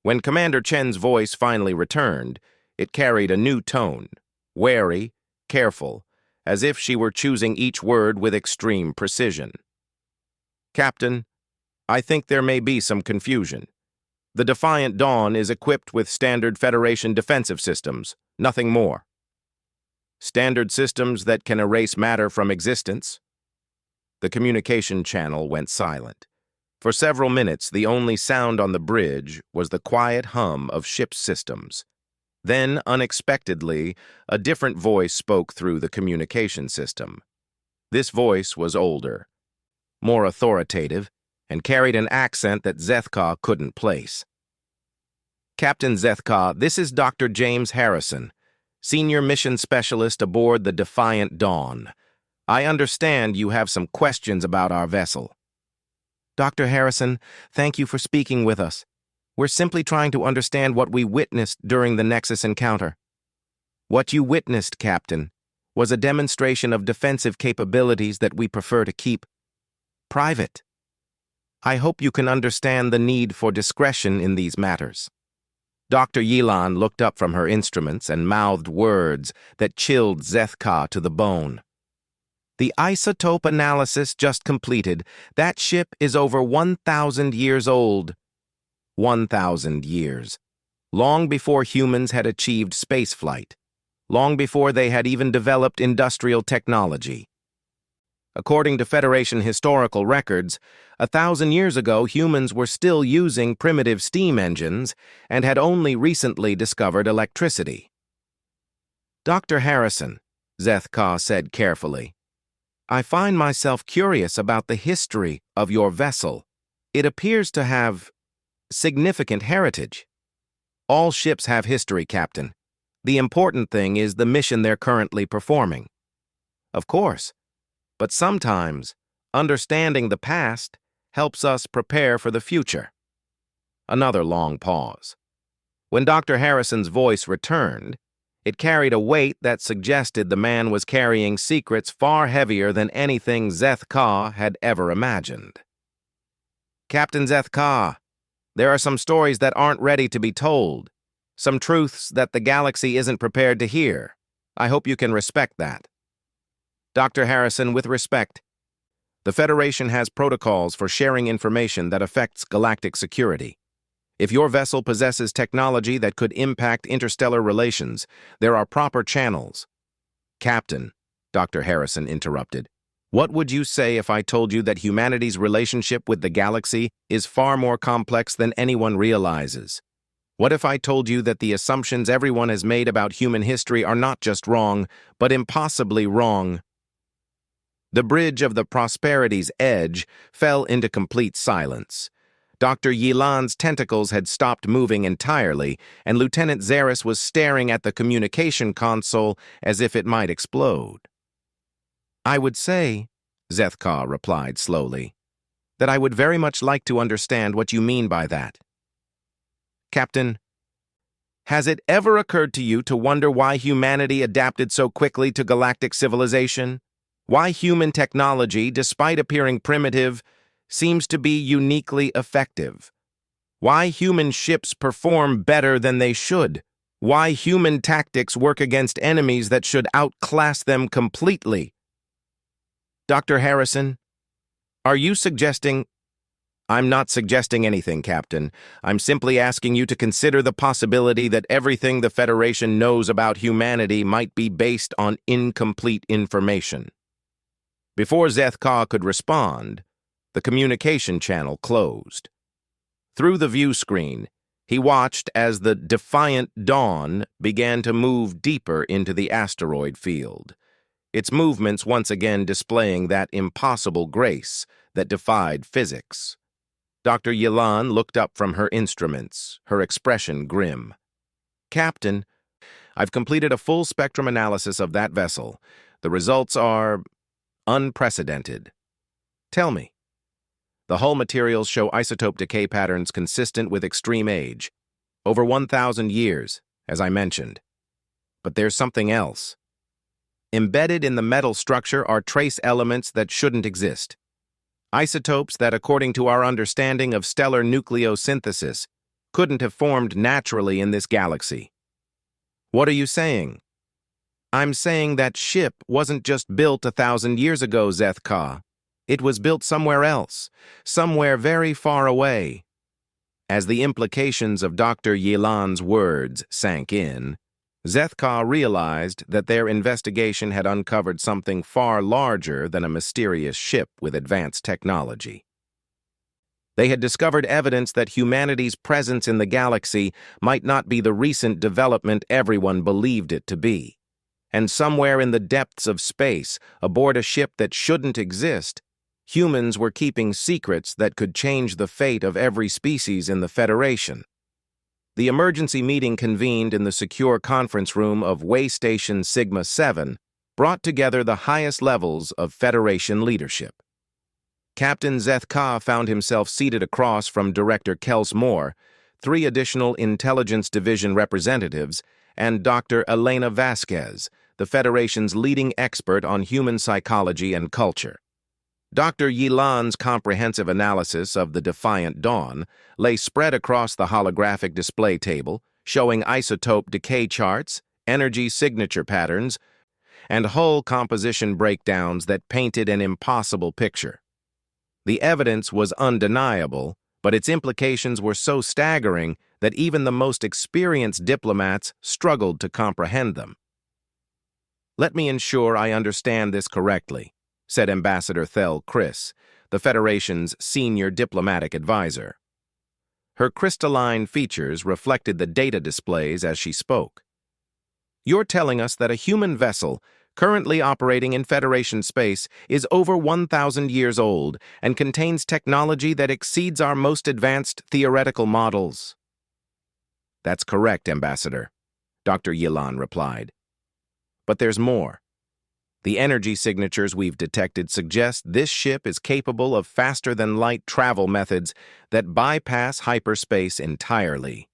When Commander Chen's voice finally returned, it carried a new tone, wary, careful, as if she were choosing each word with extreme precision. Captain, I think there may be some confusion. The Defiant Dawn is equipped with standard Federation defensive systems, nothing more. Standard systems that can erase matter from existence. The communication channel went silent. For several minutes, the only sound on the bridge was the quiet hum of ship's systems. Then, unexpectedly, a different voice spoke through the communication system. This voice was older, more authoritative, and carried an accent that Zethka couldn't place. Captain Zethka, this is Dr. James Harrison, Senior Mission Specialist aboard the Defiant Dawn. I understand you have some questions about our vessel. Dr. Harrison, thank you for speaking with us. We're simply trying to understand what we witnessed during the Nexus encounter. What you witnessed, Captain, was a demonstration of defensive capabilities that we prefer to keep private. I hope you can understand the need for discretion in these matters. Dr. Yilan looked up from her instruments and mouthed words that chilled Zethka to the bone. The isotope analysis just completed. That ship is over 1,000 years old. 1,000 years. Long before humans had achieved spaceflight. Long before they had even developed industrial technology. According to Federation historical records, 1,000 years ago humans were still using primitive steam engines and had only recently discovered electricity. Dr. Harrison, Zethka said carefully, I find myself curious about the history of your vessel. It appears to have significant heritage. All ships have history, Captain. The important thing is the mission they're currently performing. Of course. But sometimes, understanding the past helps us prepare for the future. Another long pause. When Dr. Harrison's voice returned, it carried a weight that suggested the man was carrying secrets far heavier than anything Zethka had ever imagined. Captain Zethka, there are some stories that aren't ready to be told, some truths that the galaxy isn't prepared to hear. I hope you can respect that. Dr. Harrison, with respect, the Federation has protocols for sharing information that affects galactic security. If your vessel possesses technology that could impact interstellar relations, there are proper channels. Captain, Dr. Harrison interrupted, what would you say if I told you that humanity's relationship with the galaxy is far more complex than anyone realizes? What if I told you that the assumptions everyone has made about human history are not just wrong, but impossibly wrong? The bridge of the Prosperity's edge fell into complete silence. Dr. Yilan's tentacles had stopped moving entirely, and Lieutenant Zaris was staring at the communication console as if it might explode. I would say, Zethka replied slowly, that I would very much like to understand what you mean by that. Captain, has it ever occurred to you to wonder why humanity adapted so quickly to galactic civilization? Why human technology, despite appearing primitive, seems to be uniquely effective? Why human ships perform better than they should? Why human tactics work against enemies that should outclass them completely? Dr. Harrison, are you suggesting... I'm not suggesting anything, Captain. I'm simply asking you to consider the possibility that everything the Federation knows about humanity might be based on incomplete information. Before Zethka could respond, the communication channel closed. Through the view screen, he watched as the Defiant Dawn began to move deeper into the asteroid field, its movements once again displaying that impossible grace that defied physics. Dr. Yilan looked up from her instruments, her expression grim. Captain, I've completed a full spectrum analysis of that vessel. The results are unprecedented. Tell me. The hull materials show isotope decay patterns consistent with extreme age, over 1,000 years, as I mentioned. But there's something else. Embedded in the metal structure are trace elements that shouldn't exist. Isotopes that, according to our understanding of stellar nucleosynthesis, couldn't have formed naturally in this galaxy. What are you saying? I'm saying that ship wasn't just built 1,000 years ago, Zeth-Ka. It was built somewhere else, somewhere very far away. As the implications of Dr. Yilan's words sank in, Zeth-Ka realized that their investigation had uncovered something far larger than a mysterious ship with advanced technology. They had discovered evidence that humanity's presence in the galaxy might not be the recent development everyone believed it to be. And somewhere in the depths of space, aboard a ship that shouldn't exist, humans were keeping secrets that could change the fate of every species in the Federation. The emergency meeting convened in the secure conference room of Waystation Sigma-7 brought together the highest levels of Federation leadership. Captain Zeth-Ka found himself seated across from Director Kels Moore, 3 additional Intelligence Division representatives, and Dr. Elena Vasquez, the Federation's leading expert on human psychology and culture. Dr. Yilan's comprehensive analysis of the Defiant Dawn lay spread across the holographic display table, showing isotope decay charts, energy signature patterns, and hull composition breakdowns that painted an impossible picture. The evidence was undeniable, but its implications were so staggering that even the most experienced diplomats struggled to comprehend them. Let me ensure I understand this correctly, said Ambassador Thel Chris, the Federation's senior diplomatic advisor. Her crystalline features reflected the data displays as she spoke. You're telling us that a human vessel, currently operating in Federation space, is over 1,000 years old and contains technology that exceeds our most advanced theoretical models. That's correct, Ambassador, Dr. Yilan replied. But there's more. The energy signatures we've detected suggest this ship is capable of faster-than-light travel methods that bypass hyperspace entirely.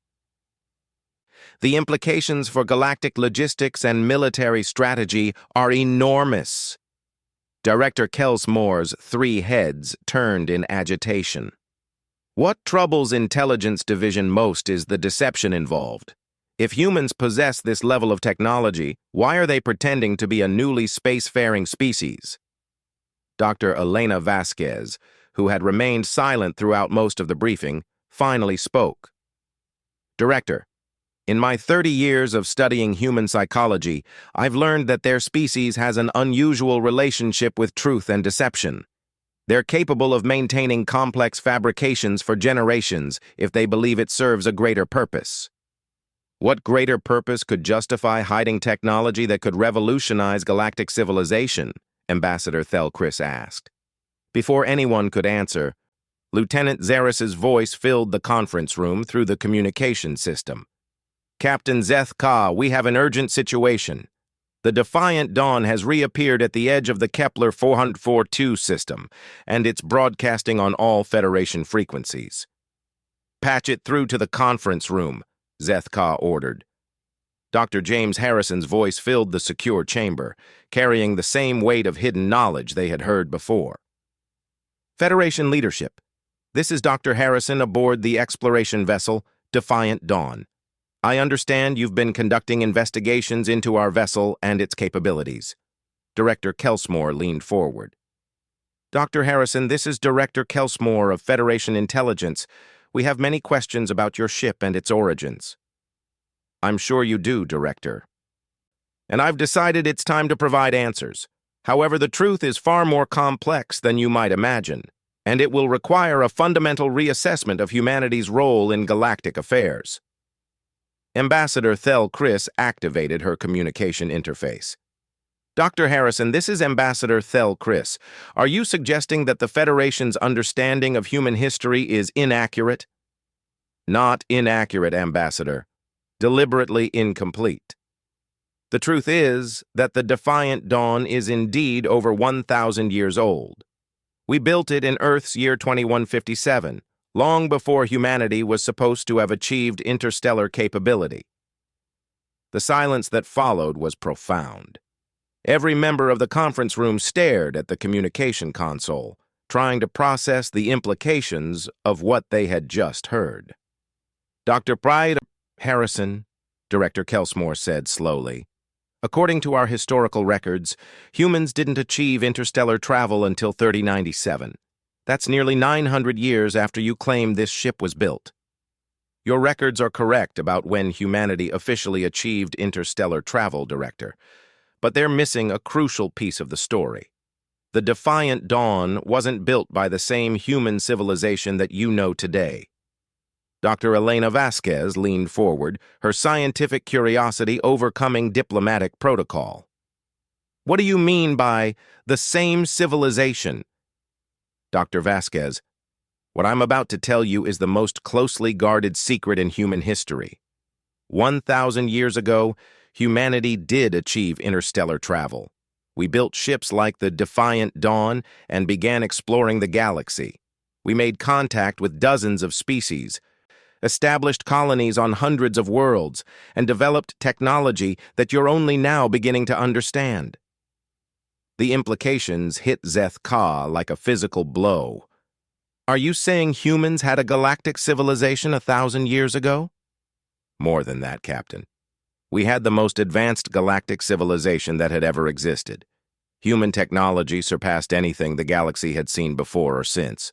The implications for galactic logistics and military strategy are enormous. Director Kels Moore's 3 heads turned in agitation. What troubles Intelligence Division most is the deception involved. If humans possess this level of technology, why are they pretending to be a newly spacefaring species? Dr. Elena Vasquez, who had remained silent throughout most of the briefing, finally spoke. Director, in my 30 years of studying human psychology, I've learned that their species has an unusual relationship with truth and deception. They're capable of maintaining complex fabrications for generations if they believe it serves a greater purpose. What greater purpose could justify hiding technology that could revolutionize galactic civilization? Ambassador Thel Chris asked. Before anyone could answer, Lieutenant Zaris's voice filled the conference room through the communication system. Captain Zeth-Ka, we have an urgent situation. The Defiant Dawn has reappeared at the edge of the Kepler 442 system, and it's broadcasting on all Federation frequencies. Patch it through to the conference room, Zeth-Ka ordered. Dr. James Harrison's voice filled the secure chamber, carrying the same weight of hidden knowledge they had heard before. Federation leadership, this is Dr. Harrison aboard the exploration vessel Defiant Dawn. I understand you've been conducting investigations into our vessel and its capabilities. Director Kelsmore leaned forward. Dr. Harrison, this is Director Kelsmore of Federation Intelligence. We have many questions about your ship and its origins. I'm sure you do, Director. And I've decided it's time to provide answers. However, the truth is far more complex than you might imagine, and it will require a fundamental reassessment of humanity's role in galactic affairs. Ambassador Thel Chris activated her communication interface. Dr. Harrison, this is Ambassador Thel Chris. Are you suggesting that the Federation's understanding of human history is inaccurate? Not inaccurate, Ambassador. Deliberately incomplete. The truth is that the Defiant Dawn is indeed over 1,000 years old. We built it in Earth's year 2157, long before humanity was supposed to have achieved interstellar capability. The silence that followed was profound. Every member of the conference room stared at the communication console, trying to process the implications of what they had just heard. Dr. Pride Harrison, Director Kelsmore said slowly, according to our historical records, humans didn't achieve interstellar travel until 3097. That's nearly 900 years after you claimed this ship was built. Your records are correct about when humanity officially achieved interstellar travel, Director, but they're missing a crucial piece of the story. The Defiant Dawn wasn't built by the same human civilization that you know today. Dr. Elena Vasquez leaned forward, her scientific curiosity overcoming diplomatic protocol. What do you mean by the same civilization? Dr. Vasquez, what I'm about to tell you is the most closely guarded secret in human history. 1,000 years ago, humanity did achieve interstellar travel. We built ships like the Defiant Dawn and began exploring the galaxy. We made contact with dozens of species, established colonies on hundreds of worlds, and developed technology that you're only now beginning to understand. The implications hit Zeth Ka like a physical blow. Are you saying humans had a galactic civilization 1,000 years ago? More than that, Captain. We had the most advanced galactic civilization that had ever existed. Human technology surpassed anything the galaxy had seen before or since.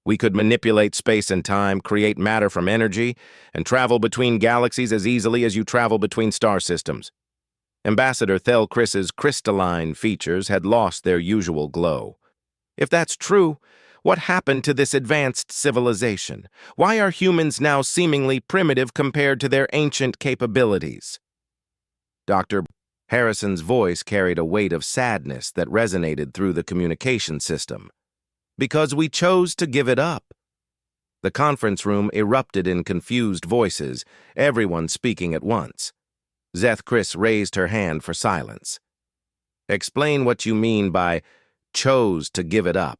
We could manipulate space and time, create matter from energy, and travel between galaxies as easily as you travel between star systems. Ambassador Thel Chris's crystalline features had lost their usual glow. If that's true, what happened to this advanced civilization? Why are humans now seemingly primitive compared to their ancient capabilities? Dr. Harrison's voice carried a weight of sadness that resonated through the communication system. Because we chose to give it up. The conference room erupted in confused voices, everyone speaking at once. Zeth Chris raised her hand for silence. Explain what you mean by chose to give it up.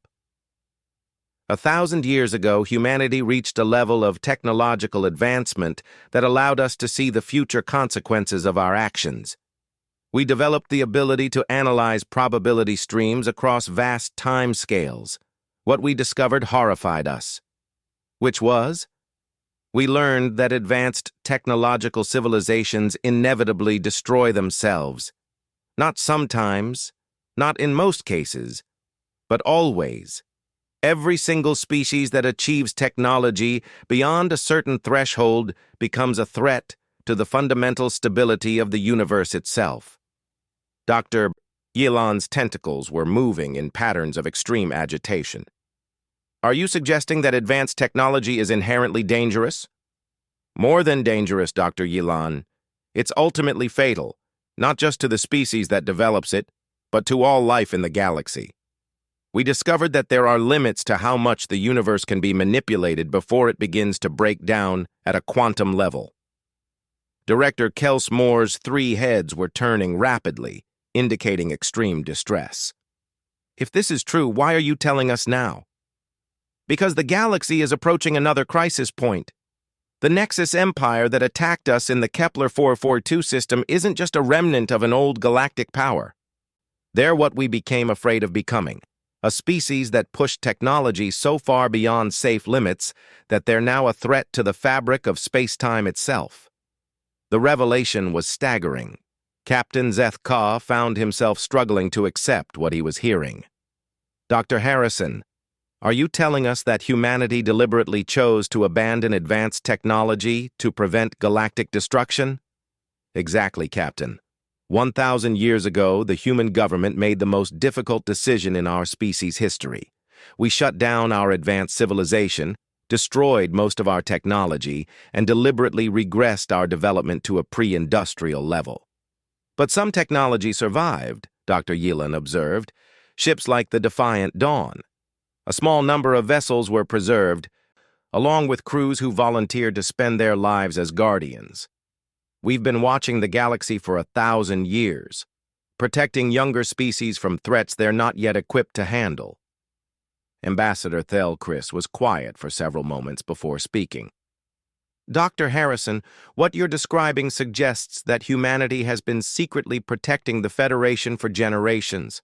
1,000 years ago, humanity reached a level of technological advancement that allowed us to see the future consequences of our actions. We developed the ability to analyze probability streams across vast time scales. What we discovered horrified us. Which was? We learned that advanced technological civilizations inevitably destroy themselves. Not sometimes, not in most cases, but always. Every single species that achieves technology beyond a certain threshold becomes a threat to the fundamental stability of the universe itself. Dr. Yilan's tentacles were moving in patterns of extreme agitation. Are you suggesting that advanced technology is inherently dangerous? More than dangerous, Dr. Yilan. It's ultimately fatal, not just to the species that develops it, but to all life in the galaxy. We discovered that there are limits to how much the universe can be manipulated before it begins to break down at a quantum level. Director Kelsmore's 3 heads were turning rapidly, indicating extreme distress. If this is true, why are you telling us now? Because the galaxy is approaching another crisis point. The Nexus Empire that attacked us in the Kepler 442 system isn't just a remnant of an old galactic power. They're what we became afraid of becoming. A species that pushed technology so far beyond safe limits that they're now a threat to the fabric of space-time itself. The revelation was staggering. Captain Zeth Ka found himself struggling to accept what he was hearing. Dr. Harrison, are you telling us that humanity deliberately chose to abandon advanced technology to prevent galactic destruction? Exactly, Captain. 1,000 years ago, the human government made the most difficult decision in our species' history. We shut down our advanced civilization, destroyed most of our technology, and deliberately regressed our development to a pre-industrial level. But some technology survived, Dr. Yilan observed. Ships like the Defiant Dawn. A small number of vessels were preserved, along with crews who volunteered to spend their lives as guardians. We've been watching the galaxy for 1,000 years, protecting younger species from threats they're not yet equipped to handle. Ambassador Thelchris was quiet for several moments before speaking. Dr. Harrison, what you're describing suggests that humanity has been secretly protecting the Federation for generations.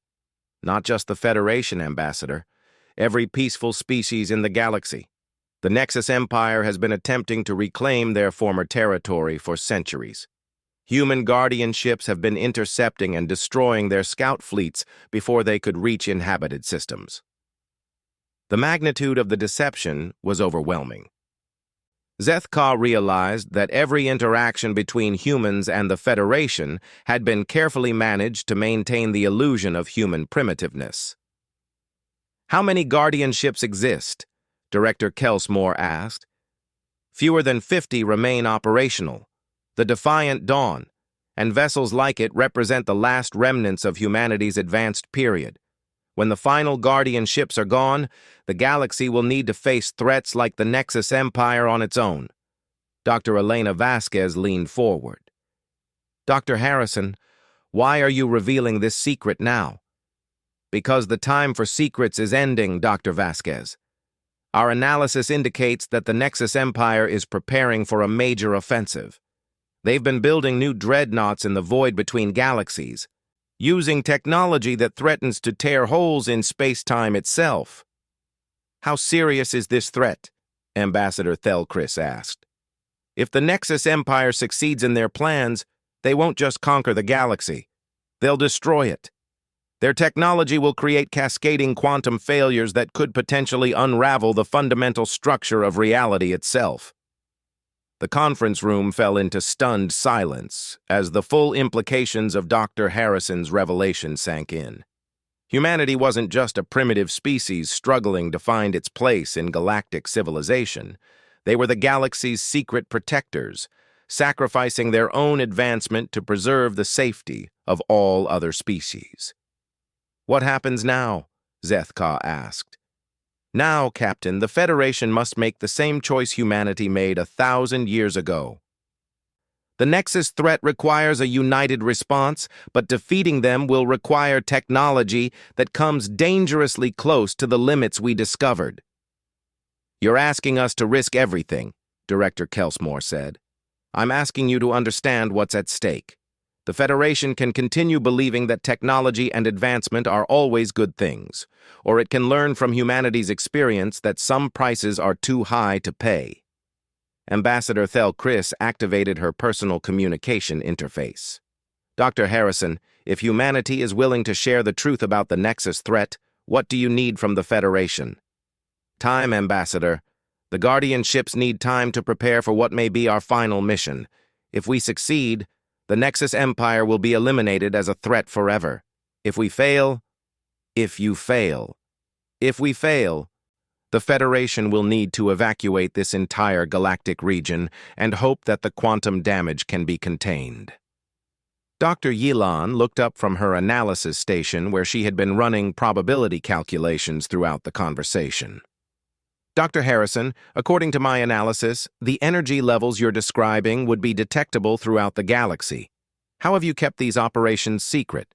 Not just the Federation, Ambassador. Every peaceful species in the galaxy. The Nexus Empire has been attempting to reclaim their former territory for centuries. Human guardian ships have been intercepting and destroying their scout fleets before they could reach inhabited systems. The magnitude of the deception was overwhelming. Zethka realized that every interaction between humans and the Federation had been carefully managed to maintain the illusion of human primitiveness. How many guardian ships exist? Director Kelsmore asked. Fewer than 50 remain operational. The Defiant Dawn, and vessels like it represent the last remnants of humanity's advanced period. When the final guardian ships are gone, the galaxy will need to face threats like the Nexus Empire on its own. Dr. Elena Vasquez leaned forward. Dr. Harrison, why are you revealing this secret now? Because the time for secrets is ending, Dr. Vasquez. Our analysis indicates that the Nexus Empire is preparing for a major offensive. They've been building new dreadnoughts in the void between galaxies, using technology that threatens to tear holes in space-time itself. How serious is this threat? Ambassador Thelchris asked. If the Nexus Empire succeeds in their plans, they won't just conquer the galaxy. They'll destroy it. Their technology will create cascading quantum failures that could potentially unravel the fundamental structure of reality itself. The conference room fell into stunned silence as the full implications of Dr. Harrison's revelation sank in. Humanity wasn't just a primitive species struggling to find its place in galactic civilization. They were the galaxy's secret protectors, sacrificing their own advancement to preserve the safety of all other species. What happens now? Zethka asked. Now, Captain, the Federation must make the same choice humanity made 1,000 years ago. The Nexus threat requires a united response, but defeating them will require technology that comes dangerously close to the limits we discovered. You're asking us to risk everything, Director Kelsmore said. I'm asking you to understand what's at stake. The Federation can continue believing that technology and advancement are always good things, or it can learn from humanity's experience that some prices are too high to pay. Ambassador Thelchris activated her personal communication interface. Dr. Harrison, if humanity is willing to share the truth about the Nexus threat, what do you need from the Federation? Time, Ambassador. The Guardian ships need time to prepare for what may be our final mission. If we succeed, the Nexus Empire will be eliminated as a threat forever. If we fail, the Federation will need to evacuate this entire galactic region and hope that the quantum damage can be contained. Dr. Yilan looked up from her analysis station where she had been running probability calculations throughout the conversation. Dr. Harrison, according to my analysis, the energy levels you're describing would be detectable throughout the galaxy. How have you kept these operations secret?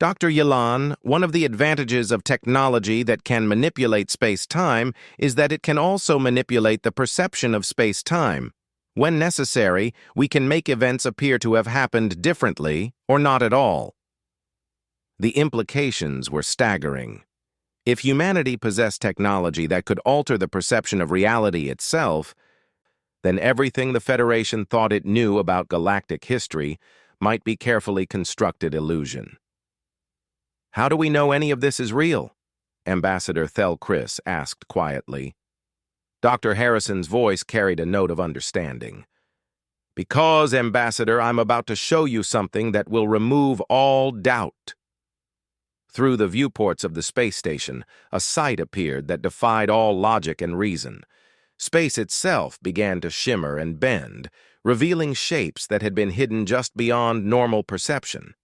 Dr. Yilan, one of the advantages of technology that can manipulate space-time is that it can also manipulate the perception of space-time. When necessary, we can make events appear to have happened differently or not at all. The implications were staggering. If humanity possessed technology that could alter the perception of reality itself, then everything the Federation thought it knew about galactic history might be carefully constructed illusion. How do we know any of this is real? Ambassador Thelchris asked quietly. Dr. Harrison's voice carried a note of understanding. Because, Ambassador, I'm about to show you something that will remove all doubt. Through the viewports of the space station, a sight appeared that defied all logic and reason. Space itself began to shimmer and bend, revealing shapes that had been hidden just beyond normal perception.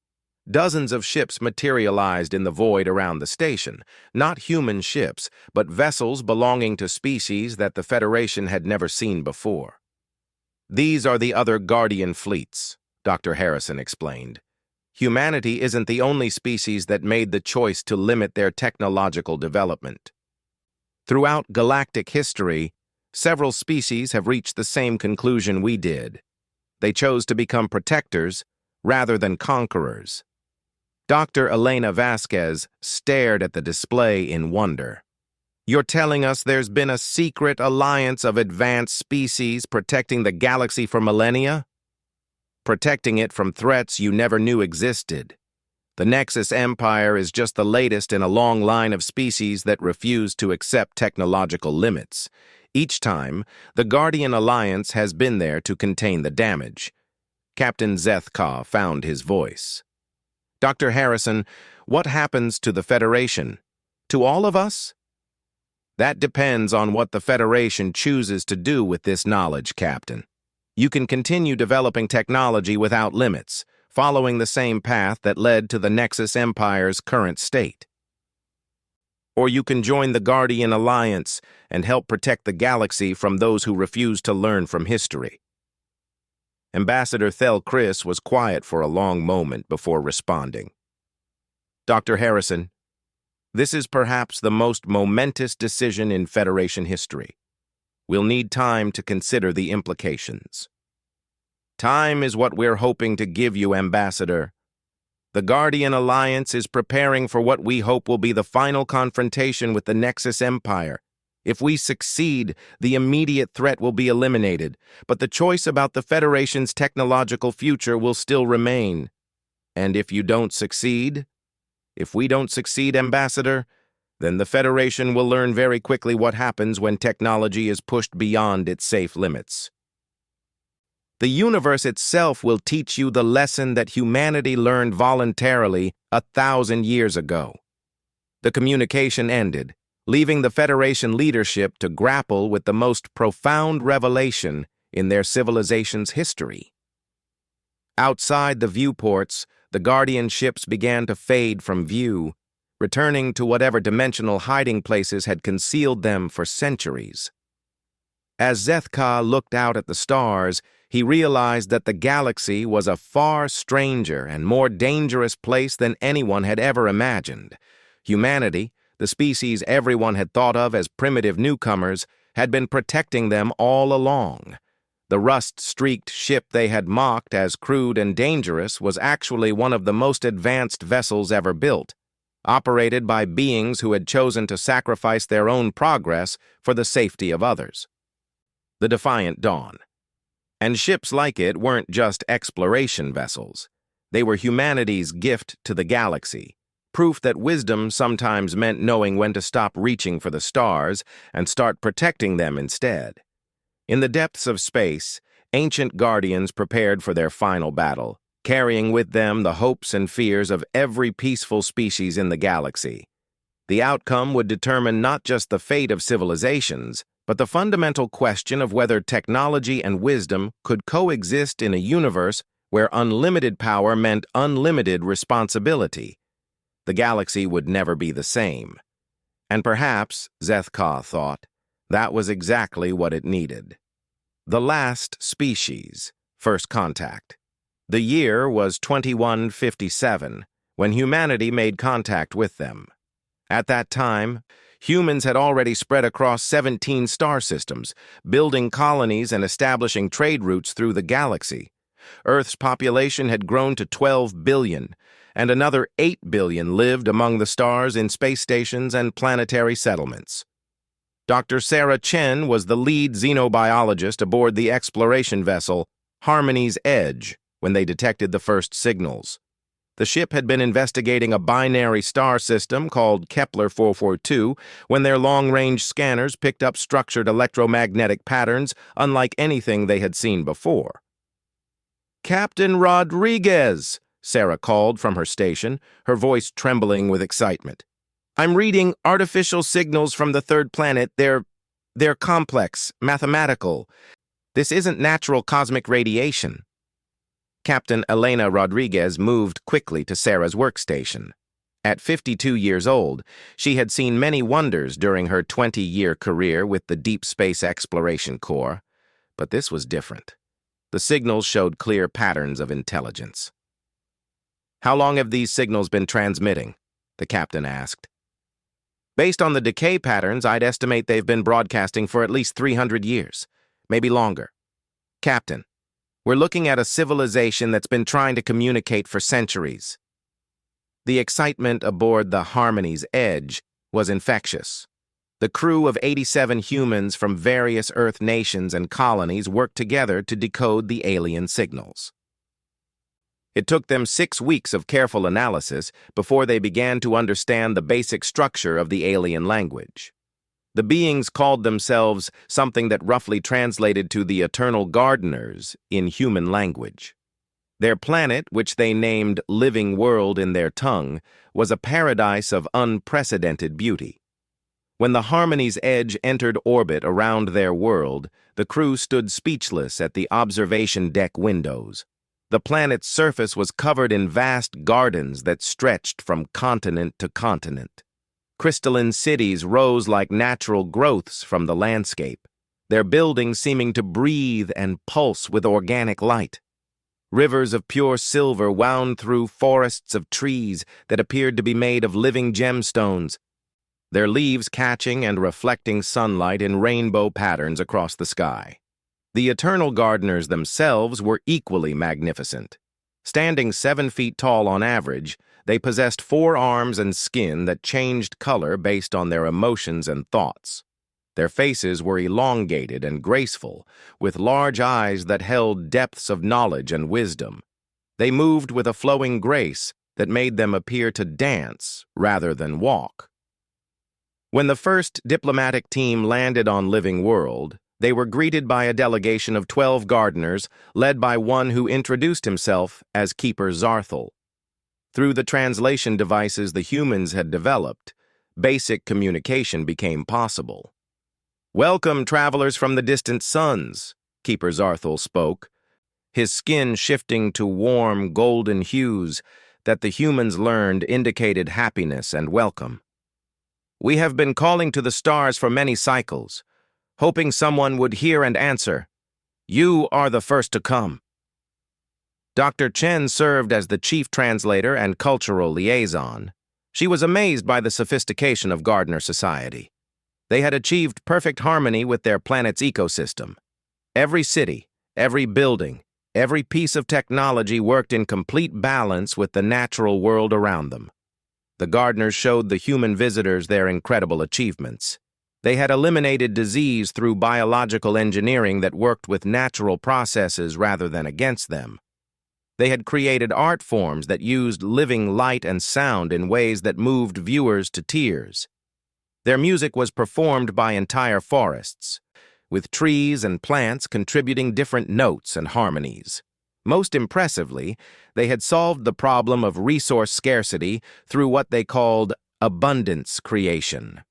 Dozens of ships materialized in the void around the station, not human ships, but vessels belonging to species that the Federation had never seen before. These are the other Guardian fleets, Dr. Harrison explained. Humanity isn't the only species that made the choice to limit their technological development. Throughout galactic history, several species have reached the same conclusion we did. They chose to become protectors rather than conquerors. Dr. Elena Vasquez stared at the display in wonder. You're telling us there's been a secret alliance of advanced species protecting the galaxy for millennia? Protecting it from threats you never knew existed. The Nexus Empire is just the latest in a long line of species that refuse to accept technological limits. Each time, the Guardian Alliance has been there to contain the damage. Captain Zethka found his voice. Dr. Harrison, what happens to the Federation? To all of us? That depends on what the Federation chooses to do with this knowledge, Captain. You can continue developing technology without limits, following the same path that led to the Nexus Empire's current state. Or you can join the Guardian Alliance and help protect the galaxy from those who refuse to learn from history. Ambassador Thel Chris was quiet for a long moment before responding. Dr. Harrison, this is perhaps the most momentous decision in Federation history. We'll need time to consider the implications. Time is what we're hoping to give you, Ambassador. The Guardian Alliance is preparing for what we hope will be the final confrontation with the Nexus Empire. If we succeed, the immediate threat will be eliminated, but the choice about the Federation's technological future will still remain. And if you don't succeed, if we don't succeed, Ambassador, then the Federation will learn very quickly what happens when technology is pushed beyond its safe limits. The universe itself will teach you the lesson that humanity learned voluntarily 1,000 years ago. The communication ended, leaving the Federation leadership to grapple with the most profound revelation in their civilization's history. Outside the viewports, the Guardian ships began to fade from view, returning to whatever dimensional hiding places had concealed them for centuries. As Zethka looked out at the stars, he realized that the galaxy was a far stranger and more dangerous place than anyone had ever imagined. Humanity, the species everyone had thought of as primitive newcomers, had been protecting them all along. The rust-streaked ship they had mocked as crude and dangerous was actually one of the most advanced vessels ever built, operated by beings who had chosen to sacrifice their own progress for the safety of others. The Defiant Dawn. And ships like it weren't just exploration vessels. They were humanity's gift to the galaxy, proof that wisdom sometimes meant knowing when to stop reaching for the stars and start protecting them instead. In the depths of space, ancient guardians prepared for their final battle, carrying with them the hopes and fears of every peaceful species in the galaxy. The outcome would determine not just the fate of civilizations, but the fundamental question of whether technology and wisdom could coexist in a universe where unlimited power meant unlimited responsibility. The galaxy would never be the same. And perhaps, Zethka thought, that was exactly what it needed. The last species, first contact. The year was 2157, when humanity made contact with them. At that time, humans had already spread across 17 star systems, building colonies and establishing trade routes through the galaxy. Earth's population had grown to 12 billion, and another 8 billion lived among the stars in space stations and planetary settlements. Dr. Sarah Chen was the lead xenobiologist aboard the exploration vessel Harmony's Edge when they detected the first signals. The ship had been investigating a binary star system called Kepler 442 when their long-range scanners picked up structured electromagnetic patterns unlike anything they had seen before. "Captain Rodriguez!" Sarah called from her station, her voice trembling with excitement. "I'm reading artificial signals from the third planet. They're complex, mathematical. This isn't natural cosmic radiation." Captain Elena Rodriguez moved quickly to Sarah's workstation. At 52 years old, she had seen many wonders during her 20-year career with the Deep Space Exploration Corps, but this was different. The signals showed clear patterns of intelligence. "How long have these signals been transmitting?" the captain asked. Based on the decay patterns, I'd estimate they've been broadcasting for at least 300 years, maybe longer. Captain, we're looking at a civilization that's been trying to communicate for centuries. The excitement aboard the Harmony's Edge was infectious. The crew of 87 humans from various Earth nations and colonies worked together to decode the alien signals. It took them 6 weeks of careful analysis before they began to understand the basic structure of the alien language. The beings called themselves something that roughly translated to the Eternal Gardeners in human language. Their planet, which they named Living World in their tongue, was a paradise of unprecedented beauty. When the Harmony's Edge entered orbit around their world, the crew stood speechless at the observation deck windows. The planet's surface was covered in vast gardens that stretched from continent to continent. Crystalline cities rose like natural growths from the landscape, their buildings seeming to breathe and pulse with organic light. Rivers of pure silver wound through forests of trees that appeared to be made of living gemstones, their leaves catching and reflecting sunlight in rainbow patterns across the sky. The Eternal Gardeners themselves were equally magnificent. Standing 7 feet tall on average, they possessed 4 arms and skin that changed color based on their emotions and thoughts. Their faces were elongated and graceful, with large eyes that held depths of knowledge and wisdom. They moved with a flowing grace that made them appear to dance rather than walk. When the first diplomatic team landed on Living World, they were greeted by a delegation of 12 gardeners, led by one who introduced himself as Keeper Zarthel. Through the translation devices the humans had developed, basic communication became possible. "Welcome, travelers from the distant suns," Keeper Zarthel spoke, his skin shifting to warm, golden hues that the humans learned indicated happiness and welcome. "We have been calling to the stars for many cycles, hoping someone would hear and answer. You are the first to come." Dr. Chen served as the chief translator and cultural liaison. She was amazed by the sophistication of Gardener society. They had achieved perfect harmony with their planet's ecosystem. Every city, every building, every piece of technology worked in complete balance with the natural world around them. The gardeners showed the human visitors their incredible achievements. They had eliminated disease through biological engineering that worked with natural processes rather than against them. They had created art forms that used living light and sound in ways that moved viewers to tears. Their music was performed by entire forests, with trees and plants contributing different notes and harmonies. Most impressively, they had solved the problem of resource scarcity through what they called abundance creation.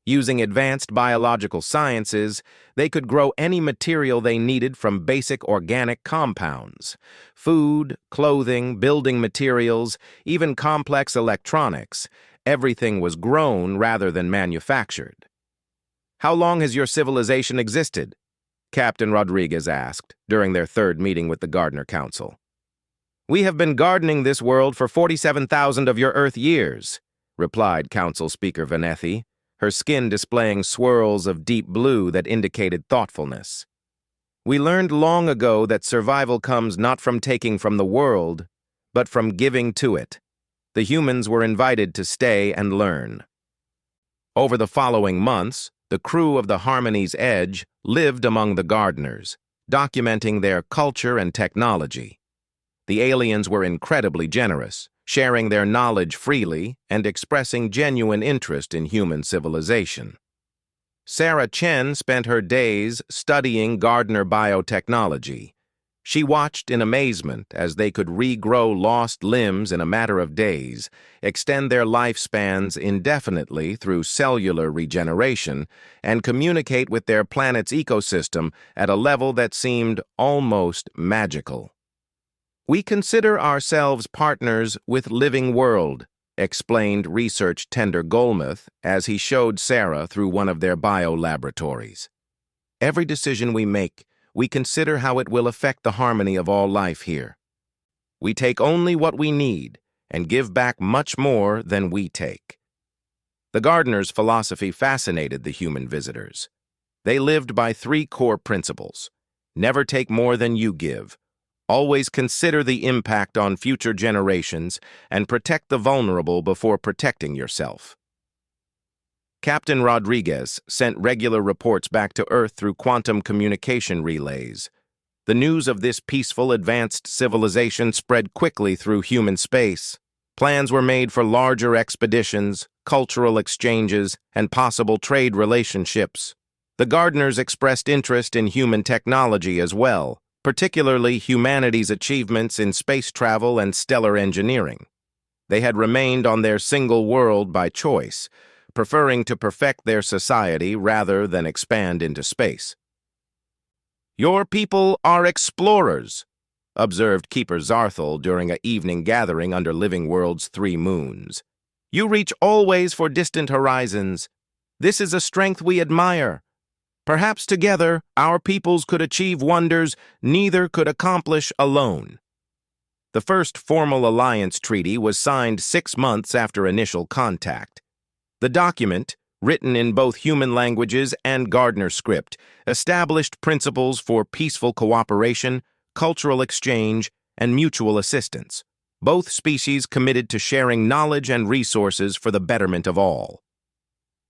Using advanced biological sciences, they could grow any material they needed from basic organic compounds. Food, clothing, building materials, even complex electronics. Everything was grown rather than manufactured. "How long has your civilization existed?" Captain Rodriguez asked during their third meeting with the Gardener Council. "We have been gardening this world for 47,000 of your Earth years," replied Council Speaker Vanethi, her skin displaying swirls of deep blue that indicated thoughtfulness. "We learned long ago that survival comes not from taking from the world, but from giving to it. The humans were invited to stay and learn." Over the following months, the crew of the Harmony's Edge lived among the gardeners, documenting their culture and technology. The aliens were incredibly generous, sharing their knowledge freely and expressing genuine interest in human civilization. Sarah Chen spent her days studying gardener biotechnology. She watched in amazement as they could regrow lost limbs in a matter of days, extend their lifespans indefinitely through cellular regeneration, and communicate with their planet's ecosystem at a level that seemed almost magical. "We consider ourselves partners with Living World," explained research tender Golmuth as he showed Sarah through one of their biolaboratories. "Every decision we make, we consider how it will affect the harmony of all life here. We take only what we need and give back much more than we take." The gardeners' philosophy fascinated the human visitors. They lived by three core principles: never take more than you give, always consider the impact on future generations, and protect the vulnerable before protecting yourself. Captain Rodriguez sent regular reports back to Earth through quantum communication relays. The news of this peaceful, advanced civilization spread quickly through human space. Plans were made for larger expeditions, cultural exchanges, and possible trade relationships. The gardeners expressed interest in human technology as well, particularly humanity's achievements in space travel and stellar engineering. They had remained on their single world by choice, preferring to perfect their society rather than expand into space. "Your people are explorers," observed Keeper Zarthel during an evening gathering under Living World's 3 moons. "You reach always for distant horizons. This is a strength we admire. Perhaps together, our peoples could achieve wonders neither could accomplish alone." The first formal alliance treaty was signed 6 months after initial contact. The document, written in both human languages and Gardner script, established principles for peaceful cooperation, cultural exchange, and mutual assistance. Both species committed to sharing knowledge and resources for the betterment of all.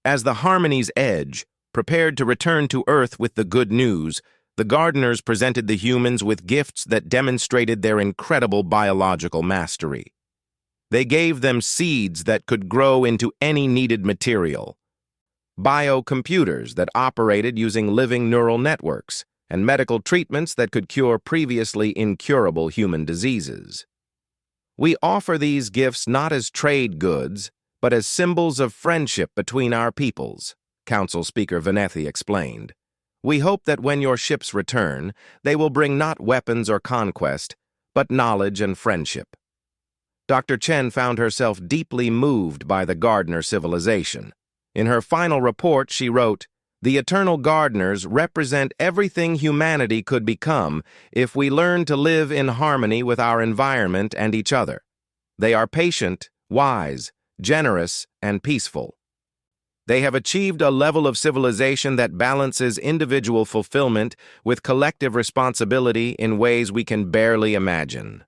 As the Harmony's Edge prepared to return to Earth with the good news, the gardeners presented the humans with gifts that demonstrated their incredible biological mastery. They gave them seeds that could grow into any needed material, biocomputers that operated using living neural networks, and medical treatments that could cure previously incurable human diseases. "We offer these gifts not as trade goods, but as symbols of friendship between our peoples," Council Speaker Venethi explained. "We hope that when your ships return, they will bring not weapons or conquest, but knowledge and friendship." Dr. Chen found herself deeply moved by the Gardner civilization. In her final report, she wrote, "The Eternal Gardeners represent everything humanity could become if we learn to live in harmony with our environment and each other. They are patient, wise, generous, and peaceful. They have achieved a level of civilization that balances individual fulfillment with collective responsibility in ways we can barely imagine."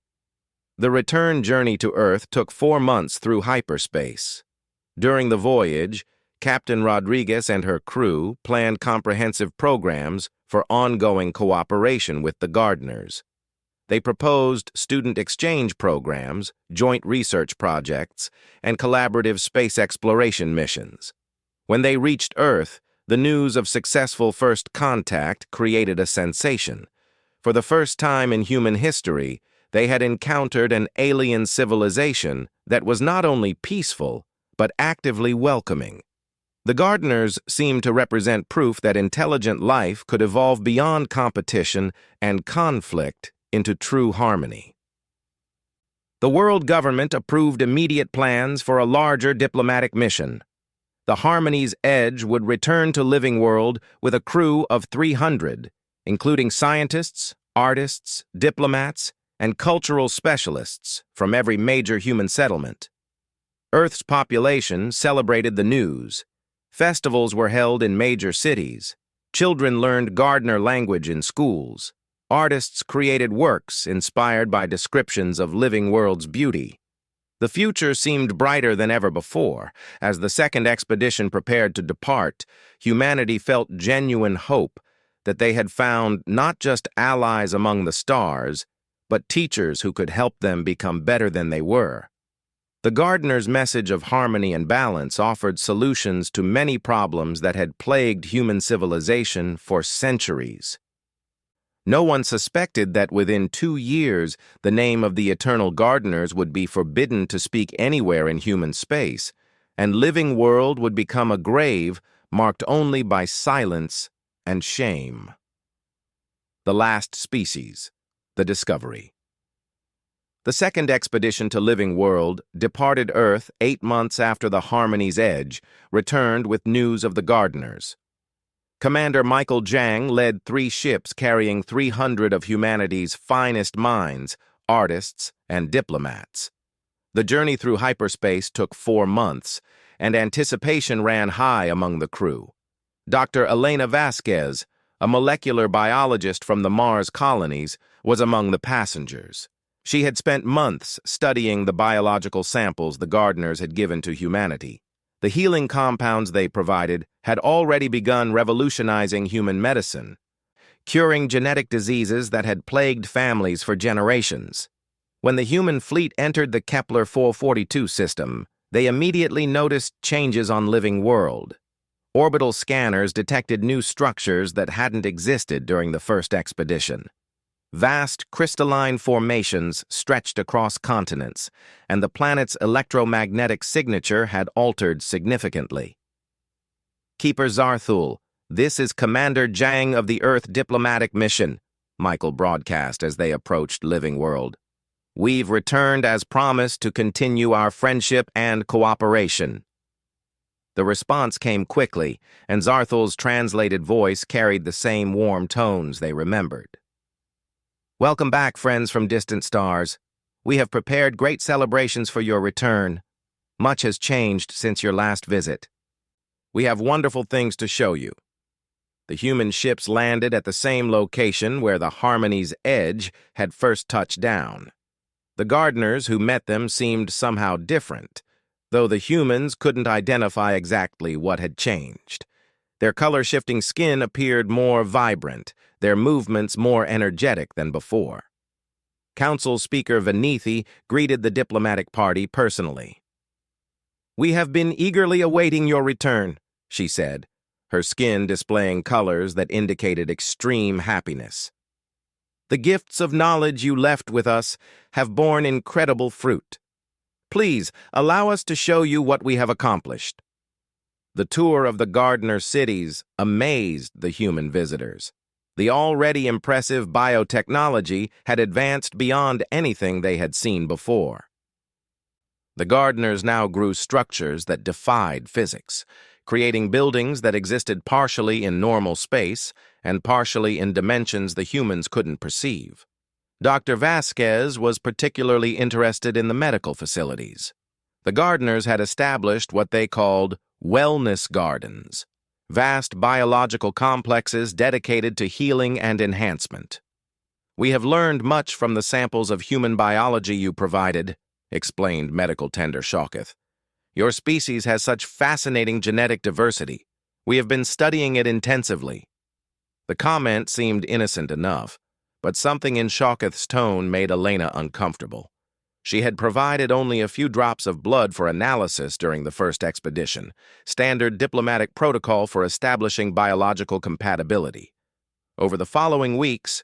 The return journey to Earth took 4 months through hyperspace. During the voyage, Captain Rodriguez and her crew planned comprehensive programs for ongoing cooperation with the gardeners. They proposed student exchange programs, joint research projects, and collaborative space exploration missions. When they reached Earth, the news of successful first contact created a sensation. For the first time in human history, they had encountered an alien civilization that was not only peaceful, but actively welcoming. The gardeners seemed to represent proof that intelligent life could evolve beyond competition and conflict into true harmony. The world government approved immediate plans for a larger diplomatic mission. The Harmony's Edge would return to Living World with a crew of 300, including scientists, artists, diplomats, and cultural specialists from every major human settlement. Earth's population celebrated the news. Festivals were held in major cities. Children learned Gardner language in schools. Artists created works inspired by descriptions of Living World's beauty. The future seemed brighter than ever before. As the second expedition prepared to depart, humanity felt genuine hope that they had found not just allies among the stars, but teachers who could help them become better than they were. The gardener's message of harmony and balance offered solutions to many problems that had plagued human civilization for centuries. No one suspected that within 2 years, the name of the Eternal Gardeners would be forbidden to speak anywhere in human space, and Living World would become a grave marked only by silence and shame. The last species, the Discovery. The second expedition to Living World departed Earth 8 months after the Harmony's Edge returned with news of the gardeners. Commander Michael Jang led 3 ships carrying 300 of humanity's finest minds, artists, and diplomats. The journey through hyperspace took 4 months, and anticipation ran high among the crew. Dr. Elena Vasquez, a molecular biologist from the Mars colonies, was among the passengers. She had spent months studying the biological samples the gardeners had given to humanity. The healing compounds they provided had already begun revolutionizing human medicine, curing genetic diseases that had plagued families for generations. When the human fleet entered the Kepler 442 system, they immediately noticed changes on living world. Orbital scanners detected new structures that hadn't existed during the first expedition. Vast crystalline formations stretched across continents, and the planet's electromagnetic signature had altered significantly. "Keeper Zarthul, this is Commander Jang of the Earth Diplomatic Mission," Michael broadcast as they approached Living World. "We've returned as promised to continue our friendship and cooperation." The response came quickly, and Zarthul's translated voice carried the same warm tones they remembered. "Welcome back, friends from distant stars. We have prepared great celebrations for your return. Much has changed since your last visit. We have wonderful things to show you." The human ships landed at the same location where the Harmony's Edge had first touched down. The gardeners who met them seemed somehow different, though the humans couldn't identify exactly what had changed. Their color-shifting skin appeared more vibrant, their movements more energetic than before. Council Speaker Vanithi greeted the diplomatic party personally. "We have been eagerly awaiting your return," she said, her skin displaying colors that indicated extreme happiness. "The gifts of knowledge you left with us have borne incredible fruit. Please, allow us to show you what we have accomplished." The tour of the Gardener cities amazed the human visitors. The already impressive biotechnology had advanced beyond anything they had seen before. The gardeners now grew structures that defied physics, creating buildings that existed partially in normal space and partially in dimensions the humans couldn't perceive. Dr. Vasquez was particularly interested in the medical facilities. The gardeners had established what they called wellness gardens, vast biological complexes dedicated to healing and enhancement. "We have learned much from the samples of human biology you provided," explained medical tender Shawketh. "Your species has such fascinating genetic diversity. We have been studying it intensively." The comment seemed innocent enough, but something in Shawketh's tone made Elena uncomfortable. She had provided only a few drops of blood for analysis during the first expedition, standard diplomatic protocol for establishing biological compatibility. Over the following weeks,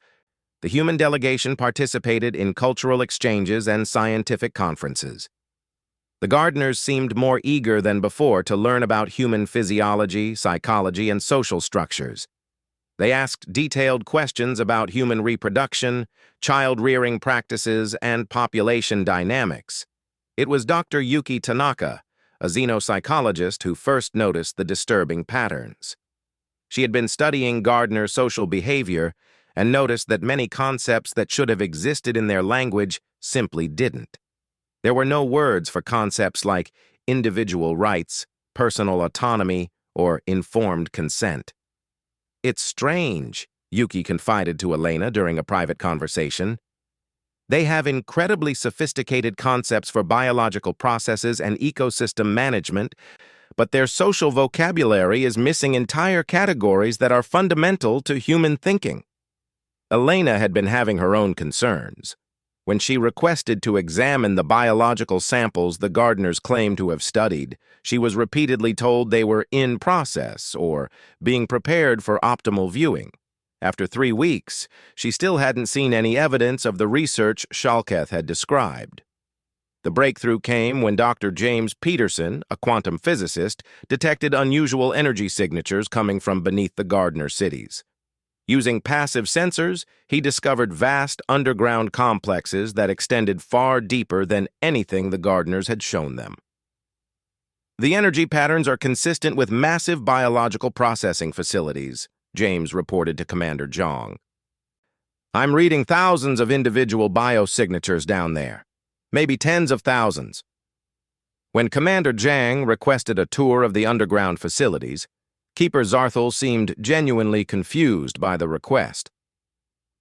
the human delegation participated in cultural exchanges and scientific conferences. The gardeners seemed more eager than before to learn about human physiology, psychology, and social structures. They asked detailed questions about human reproduction, child-rearing practices, and population dynamics. It was Dr. Yuki Tanaka, a xenopsychologist, who first noticed the disturbing patterns. She had been studying gardener social behavior and noticed that many concepts that should have existed in their language simply didn't. There were no words for concepts like individual rights, personal autonomy, or informed consent. "It's strange," Yuki confided to Elena during a private conversation. "They have incredibly sophisticated concepts for biological processes and ecosystem management, but their social vocabulary is missing entire categories that are fundamental to human thinking." Elena had been having her own concerns. When she requested to examine the biological samples the gardeners claimed to have studied, she was repeatedly told they were in process or being prepared for optimal viewing. After 3 weeks, she still hadn't seen any evidence of the research Shawketh had described. The breakthrough came when Dr. James Peterson, a quantum physicist, detected unusual energy signatures coming from beneath the gardener cities. Using passive sensors, he discovered vast underground complexes that extended far deeper than anything the gardeners had shown them. "The energy patterns are consistent with massive biological processing facilities," James reported to Commander Jong. "I'm reading thousands of individual biosignatures down there, maybe tens of thousands. When Commander Jang requested a tour of the underground facilities, Keeper Zarthel seemed genuinely confused by the request.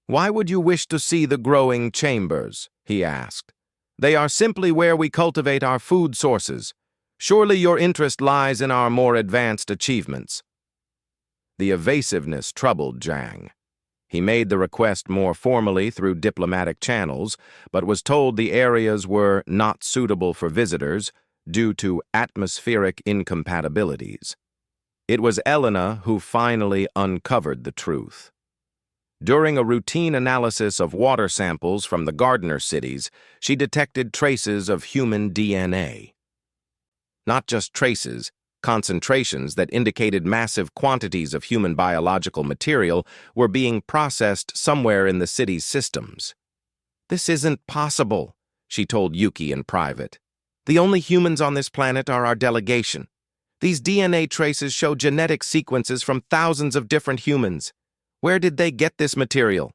"Why would you wish to see the growing chambers?" he asked. "They are simply where we cultivate our food sources. Surely your interest lies in our more advanced achievements." The evasiveness troubled Jang. He made the request more formally through diplomatic channels, but was told the areas were not suitable for visitors due to atmospheric incompatibilities. It was Elena who finally uncovered the truth. During a routine analysis of water samples from the Gardener cities, she detected traces of human DNA. Not just traces, concentrations that indicated massive quantities of human biological material were being processed somewhere in the city's systems. "This isn't possible," she told Yuki in private. "The only humans on this planet are our delegation. These DNA traces show genetic sequences from thousands of different humans. Where did they get this material?"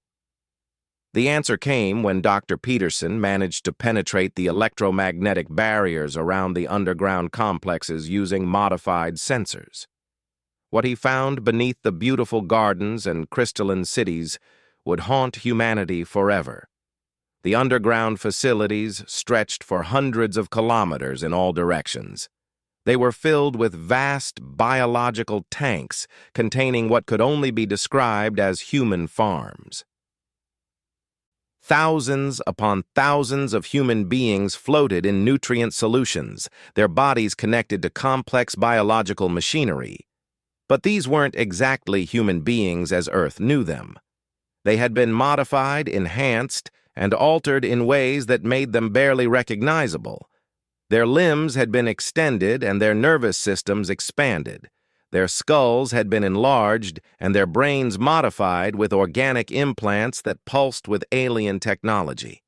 The answer came when Dr. Peterson managed to penetrate the electromagnetic barriers around the underground complexes using modified sensors. What he found beneath the beautiful gardens and crystalline cities would haunt humanity forever. The underground facilities stretched for hundreds of kilometers in all directions. They were filled with vast biological tanks containing what could only be described as human farms. Thousands upon thousands of human beings floated in nutrient solutions, their bodies connected to complex biological machinery. But these weren't exactly human beings as Earth knew them. They had been modified, enhanced, and altered in ways that made them barely recognizable. Their limbs had been extended and their nervous systems expanded. Their skulls had been enlarged and their brains modified with organic implants that pulsed with alien technology.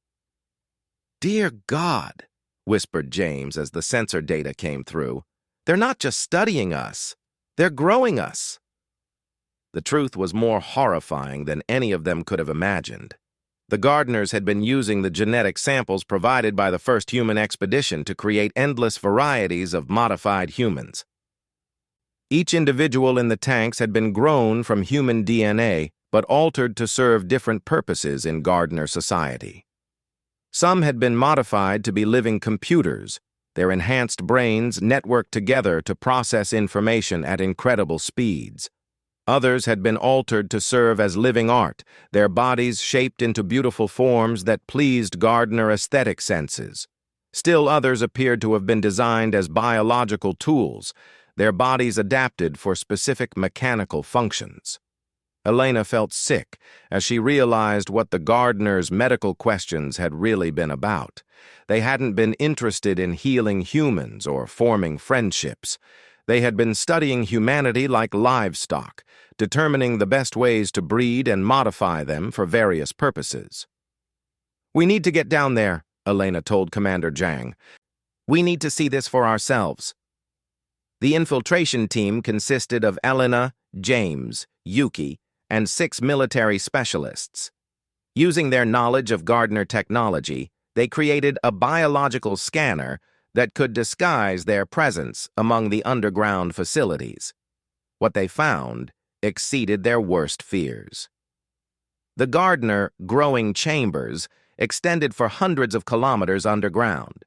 "Dear God," whispered James as the sensor data came through, "they're not just studying us, they're growing us." The truth was more horrifying than any of them could have imagined. The gardeners had been using the genetic samples provided by the first human expedition to create endless varieties of modified humans. Each individual in the tanks had been grown from human DNA, but altered to serve different purposes in Gardener society. Some had been modified to be living computers, their enhanced brains networked together to process information at incredible speeds. Others had been altered to serve as living art, their bodies shaped into beautiful forms that pleased Gardener aesthetic senses. Still others appeared to have been designed as biological tools, their bodies adapted for specific mechanical functions. Elena felt sick as she realized what the Gardeners' medical questions had really been about. They hadn't been interested in healing humans or forming friendships. They had been studying humanity like livestock, determining the best ways to breed and modify them for various purposes. "We need to get down there," Elena told Commander Jang. "We need to see this for ourselves." The infiltration team consisted of Elena, James, Yuki, and 6 military specialists. Using their knowledge of Gardener technology, they created a biological scanner that could disguise their presence among the underground facilities. What they found exceeded their worst fears. The Gardener growing chambers extended for hundreds of kilometers underground.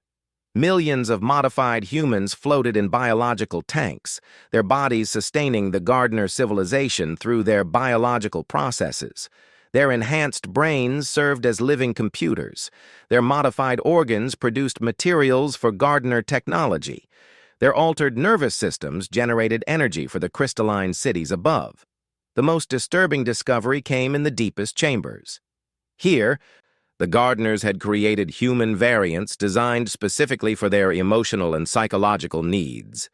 Millions of modified humans floated in biological tanks, their bodies sustaining the Gardener civilization through their biological processes. Their enhanced brains served as living computers. Their modified organs produced materials for Gardener technology. Their altered nervous systems generated energy for the crystalline cities above. The most disturbing discovery came in the deepest chambers. Here, the Gardeners had created human variants designed specifically for their emotional and psychological needs.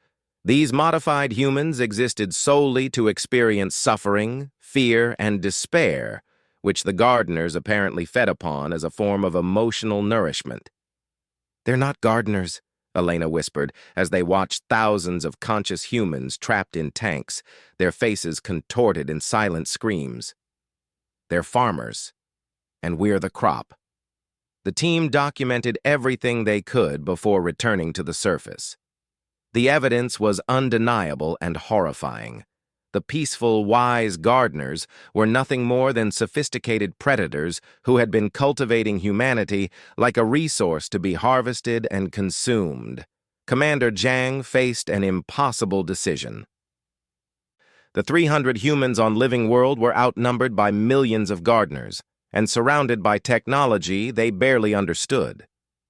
These modified humans existed solely to experience suffering, fear, and despair, which the Gardeners apparently fed upon as a form of emotional nourishment. "They're not Gardeners," Elena whispered as they watched thousands of conscious humans trapped in tanks, their faces contorted in silent screams. "They're farmers, and we're the crop." The team documented everything they could before returning to the surface. The evidence was undeniable and horrifying. The peaceful, wise gardeners were nothing more than sophisticated predators who had been cultivating humanity like a resource to be harvested and consumed. Commander Zhang faced an impossible decision. The 300 humans on Living World were outnumbered by millions of gardeners, and surrounded by technology they barely understood.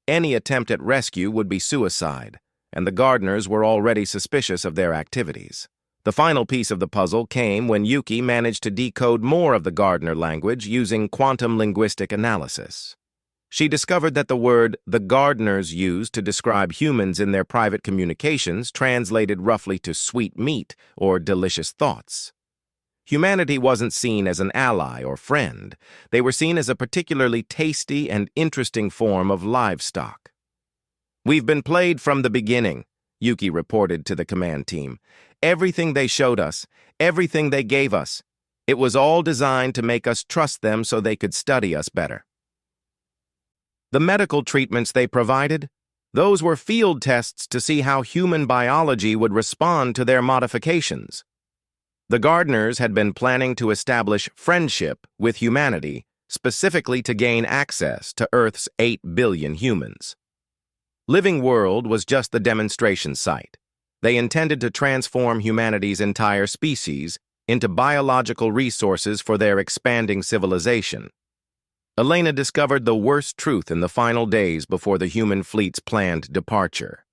Any attempt at rescue would be suicide, and the gardeners were already suspicious of their activities. The final piece of the puzzle came when Yuki managed to decode more of the gardener language using quantum linguistic analysis. She discovered that the word the gardeners used to describe humans in their private communications translated roughly to sweet meat or delicious thoughts. Humanity wasn't seen as an ally or friend. They were seen as a particularly tasty and interesting form of livestock. "We've been played from the beginning," Yuki reported to the command team. "Everything they showed us, everything they gave us, it was all designed to make us trust them so they could study us better. The medical treatments they provided, those were field tests to see how human biology would respond to their modifications. The gardeners had been planning to establish friendship with humanity, specifically to gain access to Earth's 8 billion humans. Living World was just the demonstration site. They intended to transform humanity's entire species into biological resources for their expanding civilization. Elena discovered the worst truth in the final days before the human fleet's planned departure.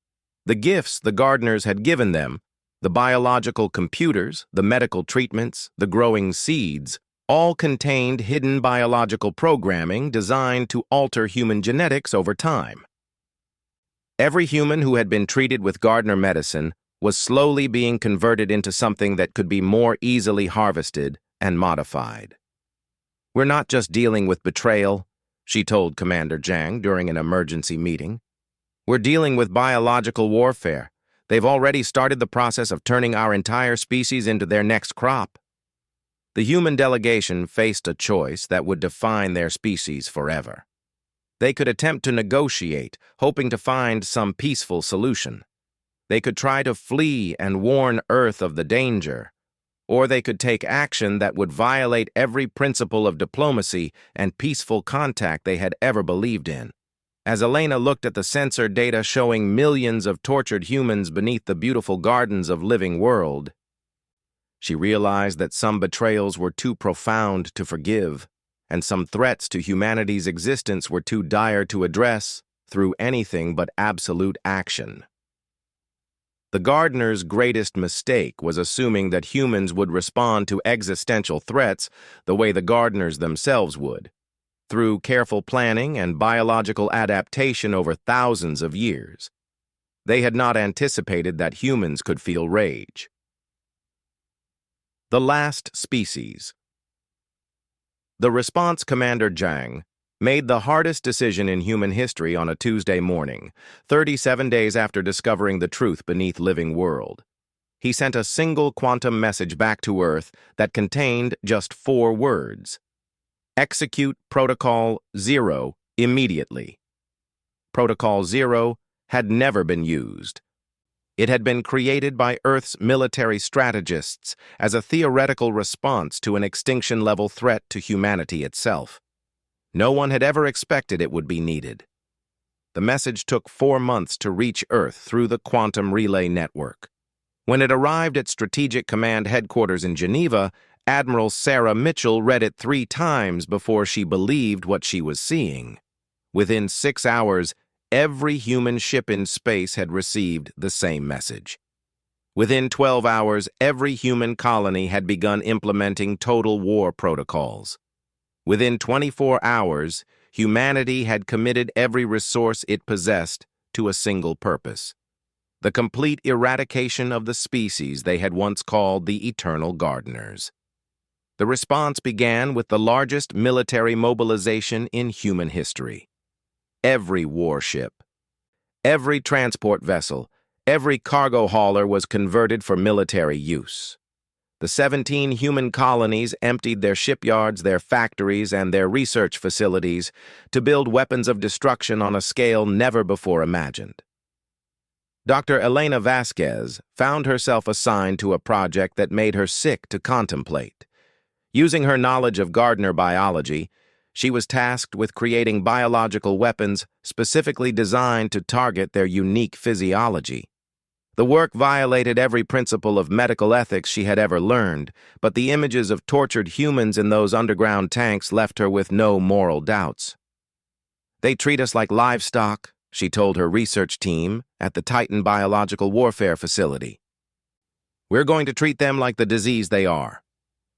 The gifts the gardeners had given them, the biological computers, the medical treatments, the growing seeds, all contained hidden biological programming designed to alter human genetics over time. Every human who had been treated with gardener medicine was slowly being converted into something that could be more easily harvested and modified. "We're not just dealing with betrayal," she told Commander Zhang during an emergency meeting. "We're dealing with biological warfare. They've already started the process of turning our entire species into their next crop." The human delegation faced a choice that would define their species forever. They could attempt to negotiate, hoping to find some peaceful solution. They could try to flee and warn Earth of the danger, or they could take action that would violate every principle of diplomacy and peaceful contact they had ever believed in. As Elena looked at the sensor data showing millions of tortured humans beneath the beautiful gardens of Living World, she realized that some betrayals were too profound to forgive, and some threats to humanity's existence were too dire to address through anything but absolute action. The gardener's greatest mistake was assuming that humans would respond to existential threats the way the gardeners themselves would, through careful planning and biological adaptation over thousands of years. They had not anticipated that humans could feel rage. The last species. The response Commander Zhang made the hardest decision in human history on a Tuesday morning, 37 days after discovering the truth beneath Living World. He sent a single quantum message back to Earth that contained just 4 words. Execute Protocol 0 immediately. Protocol 0 had never been used. It had been created by Earth's military strategists as a theoretical response to an extinction-level threat to humanity itself. No one had ever expected it would be needed. The message took 4 months to reach Earth through the quantum relay network. When it arrived at Strategic Command Headquarters in Geneva, Admiral Sarah Mitchell read it 3 times before she believed what she was seeing. Within 6 hours, every human ship in space had received the same message. Within 12 hours, every human colony had begun implementing total war protocols. Within 24 hours, humanity had committed every resource it possessed to a single purpose: the complete eradication of the species they had once called the Eternal Gardeners. The response began with the largest military mobilization in human history. Every warship, every transport vessel, every cargo hauler was converted for military use. The 17 human colonies emptied their shipyards, their factories, and their research facilities to build weapons of destruction on a scale never before imagined. Dr. Elena Vasquez found herself assigned to a project that made her sick to contemplate. Using her knowledge of gardener biology, she was tasked with creating biological weapons specifically designed to target their unique physiology. The work violated every principle of medical ethics she had ever learned, but the images of tortured humans in those underground tanks left her with no moral doubts. "They treat us like livestock," she told her research team at the Titan Biological Warfare Facility. "We're going to treat them like the disease they are."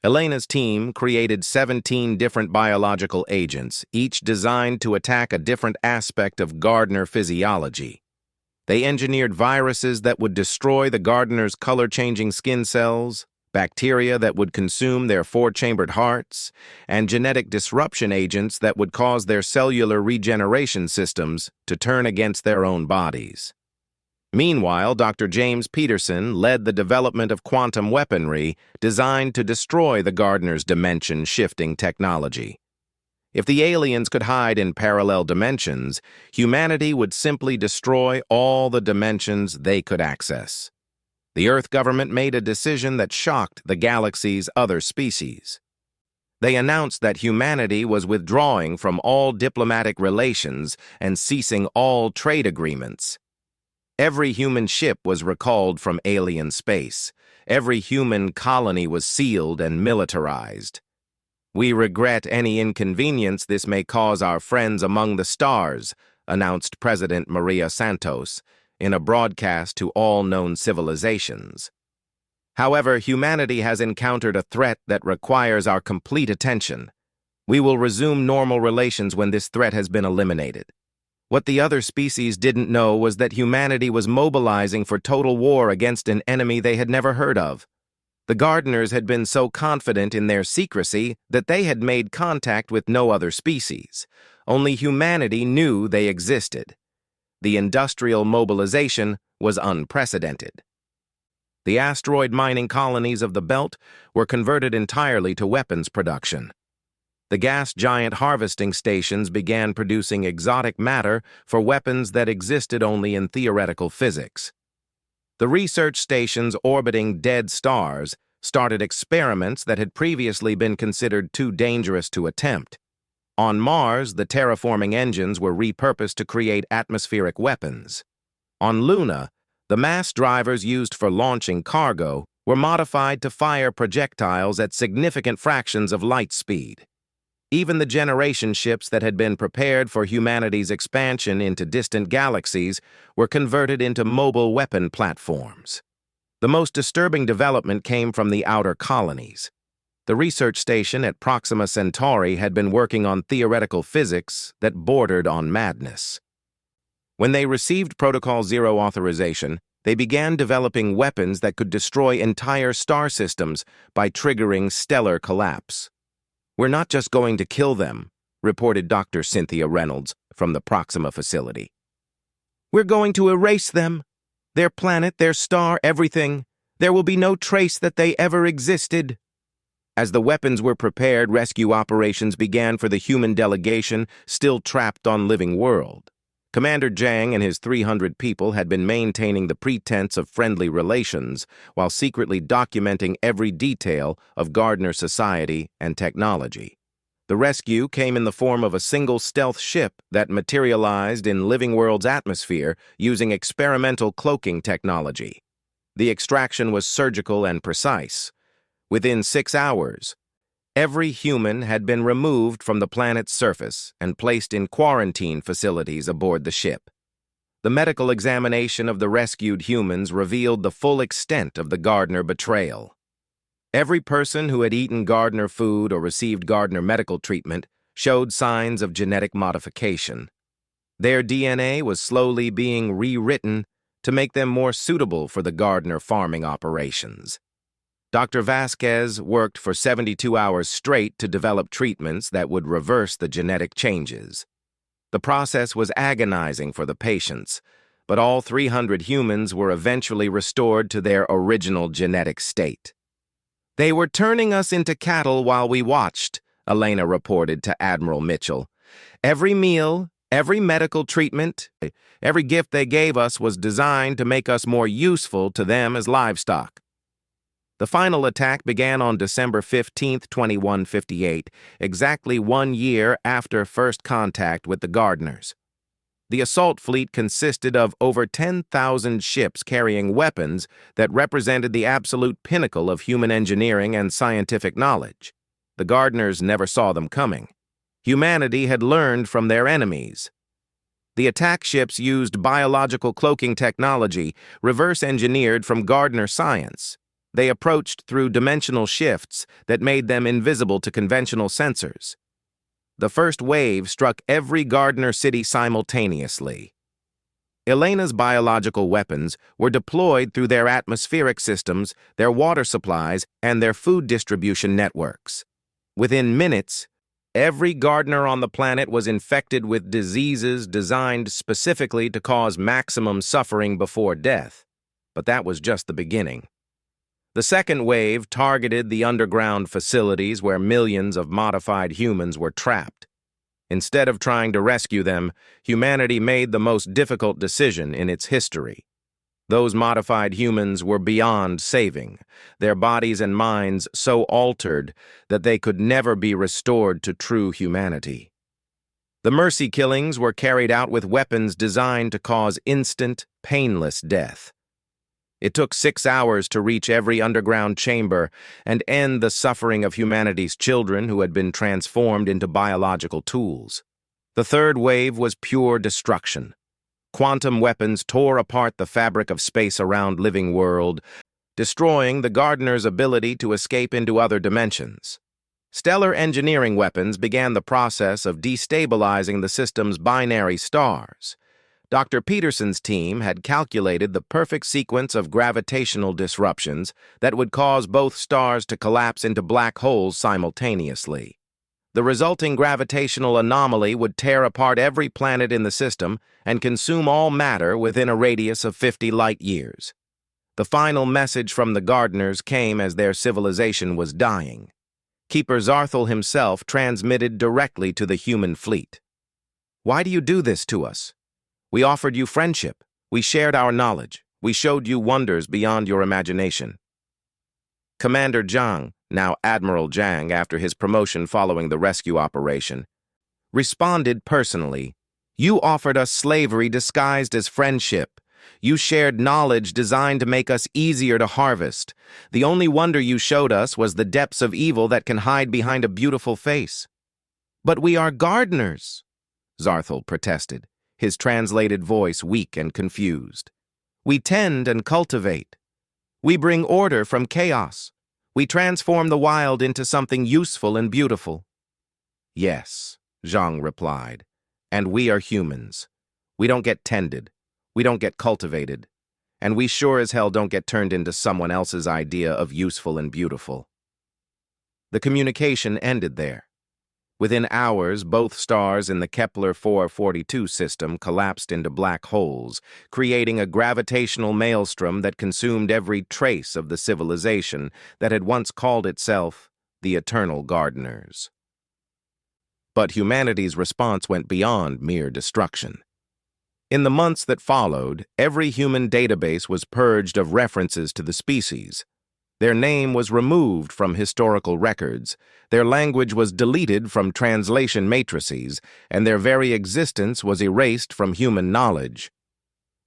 Elena's team created 17 different biological agents, each designed to attack a different aspect of gardener physiology. They engineered viruses that would destroy the gardener's color-changing skin cells, bacteria that would consume their four-chambered hearts, and genetic disruption agents that would cause their cellular regeneration systems to turn against their own bodies. Meanwhile, Dr. James Peterson led the development of quantum weaponry designed to destroy the gardener's dimension-shifting technology. If the aliens could hide in parallel dimensions, humanity would simply destroy all the dimensions they could access. The Earth government made a decision that shocked the galaxy's other species. They announced that humanity was withdrawing from all diplomatic relations and ceasing all trade agreements. Every human ship was recalled from alien space. Every human colony was sealed and militarized. "We regret any inconvenience this may cause our friends among the stars," announced President Maria Santos in a broadcast to all known civilizations. "However, humanity has encountered a threat that requires our complete attention. We will resume normal relations when this threat has been eliminated." What the other species didn't know was that humanity was mobilizing for total war against an enemy they had never heard of. The gardeners had been so confident in their secrecy that they had made contact with no other species. Only humanity knew they existed. The industrial mobilization was unprecedented. The asteroid mining colonies of the belt were converted entirely to weapons production. The gas giant harvesting stations began producing exotic matter for weapons that existed only in theoretical physics. The research stations orbiting dead stars started experiments that had previously been considered too dangerous to attempt. On Mars, the terraforming engines were repurposed to create atmospheric weapons. On Luna, the mass drivers used for launching cargo were modified to fire projectiles at significant fractions of light speed. Even the generation ships that had been prepared for humanity's expansion into distant galaxies were converted into mobile weapon platforms. The most disturbing development came from the outer colonies. The research station at Proxima Centauri had been working on theoretical physics that bordered on madness. When they received Protocol Zero authorization, they began developing weapons that could destroy entire star systems by triggering stellar collapse. "We're not just going to kill them," reported Dr. Cynthia Reynolds from the Proxima facility. "We're going to erase them. Their planet, their star, everything. There will be no trace that they ever existed." As the weapons were prepared, rescue operations began for the human delegation still trapped on Living World. Commander Zhang and his 300 people had been maintaining the pretense of friendly relations while secretly documenting every detail of Gardner society and technology. The rescue came in the form of a single stealth ship that materialized in Living World's atmosphere using experimental cloaking technology. The extraction was surgical and precise. Within 6 hours, every human had been removed from the planet's surface and placed in quarantine facilities aboard the ship. The medical examination of the rescued humans revealed the full extent of the Gardner betrayal. Every person who had eaten Gardner food or received Gardner medical treatment showed signs of genetic modification. Their DNA was slowly being rewritten to make them more suitable for the Gardner farming operations. Dr. Vasquez worked for 72 hours straight to develop treatments that would reverse the genetic changes. The process was agonizing for the patients, but all 300 humans were eventually restored to their original genetic state. "They were turning us into cattle while we watched," Elena reported to Admiral Mitchell. "Every meal, every medical treatment, every gift they gave us was designed to make us more useful to them as livestock." The final attack began on December 15, 2158, exactly 1 year after first contact with the Gardeners. The assault fleet consisted of over 10,000 ships carrying weapons that represented the absolute pinnacle of human engineering and scientific knowledge. The Gardeners never saw them coming. Humanity had learned from their enemies. The attack ships used biological cloaking technology, reverse-engineered from Gardner science. They approached through dimensional shifts that made them invisible to conventional sensors. The first wave struck every Gardner city simultaneously. Elena's biological weapons were deployed through their atmospheric systems, their water supplies, and their food distribution networks. Within minutes, every Gardner on the planet was infected with diseases designed specifically to cause maximum suffering before death. But that was just the beginning. The second wave targeted the underground facilities where millions of modified humans were trapped. Instead of trying to rescue them, humanity made the most difficult decision in its history. Those modified humans were beyond saving, their bodies and minds so altered that they could never be restored to true humanity. The mercy killings were carried out with weapons designed to cause instant, painless death. It took 6 hours to reach every underground chamber and end the suffering of humanity's children who had been transformed into biological tools. The third wave was pure destruction. Quantum weapons tore apart the fabric of space around living world, destroying the Gardeners' ability to escape into other dimensions. Stellar engineering weapons began the process of destabilizing the system's binary stars. Dr. Peterson's team had calculated the perfect sequence of gravitational disruptions that would cause both stars to collapse into black holes simultaneously. The resulting gravitational anomaly would tear apart every planet in the system and consume all matter within a radius of 50 light-years. The final message from the Gardeners came as their civilization was dying. Keeper Zarthel himself transmitted directly to the human fleet. "Why do you do this to us? We offered you friendship. We shared our knowledge. We showed you wonders beyond your imagination." Commander Zhang, now Admiral Zhang after his promotion following the rescue operation, responded personally. "You offered us slavery disguised as friendship. You shared knowledge designed to make us easier to harvest. The only wonder you showed us was the depths of evil that can hide behind a beautiful face." "But we are Gardeners," Zarthel protested, his translated voice weak and confused. "We tend and cultivate. We bring order from chaos. We transform the wild into something useful and beautiful." "Yes," Zhang replied, "and we are humans. We don't get tended. We don't get cultivated. And we sure as hell don't get turned into someone else's idea of useful and beautiful." The communication ended there. Within hours, both stars in the Kepler 442 system collapsed into black holes, creating a gravitational maelstrom that consumed every trace of the civilization that had once called itself the Eternal Gardeners. But humanity's response went beyond mere destruction. In the months that followed, every human database was purged of references to the species. Their name was removed from historical records, their language was deleted from translation matrices, and their very existence was erased from human knowledge.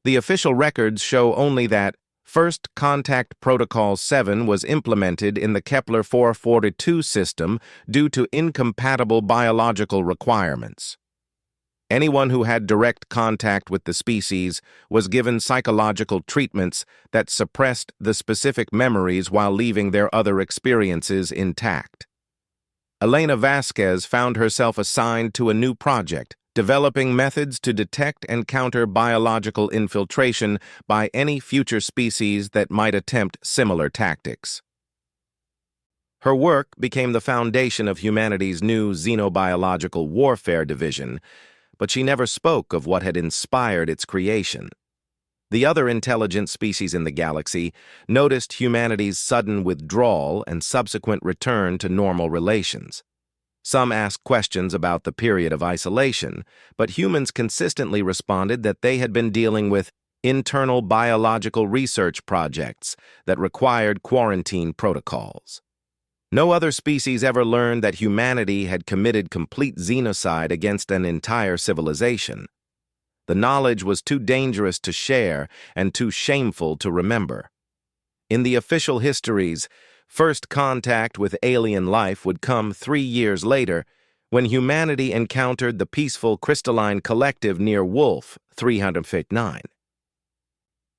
The official records show only that First Contact Protocol 7 was implemented in the Kepler 442 system due to incompatible biological requirements. Anyone who had direct contact with the species was given psychological treatments that suppressed the specific memories while leaving their other experiences intact. Elena Vasquez found herself assigned to a new project, developing methods to detect and counter biological infiltration by any future species that might attempt similar tactics. Her work became the foundation of humanity's new Xenobiological Warfare Division, but she never spoke of what had inspired its creation. The other intelligent species in the galaxy noticed humanity's sudden withdrawal and subsequent return to normal relations. Some asked questions about the period of isolation, but humans consistently responded that they had been dealing with internal biological research projects that required quarantine protocols. No other species ever learned that humanity had committed complete xenocide against an entire civilization. The knowledge was too dangerous to share and too shameful to remember. In the official histories, first contact with alien life would come 3 years later, when humanity encountered the peaceful crystalline collective near Wolf 359.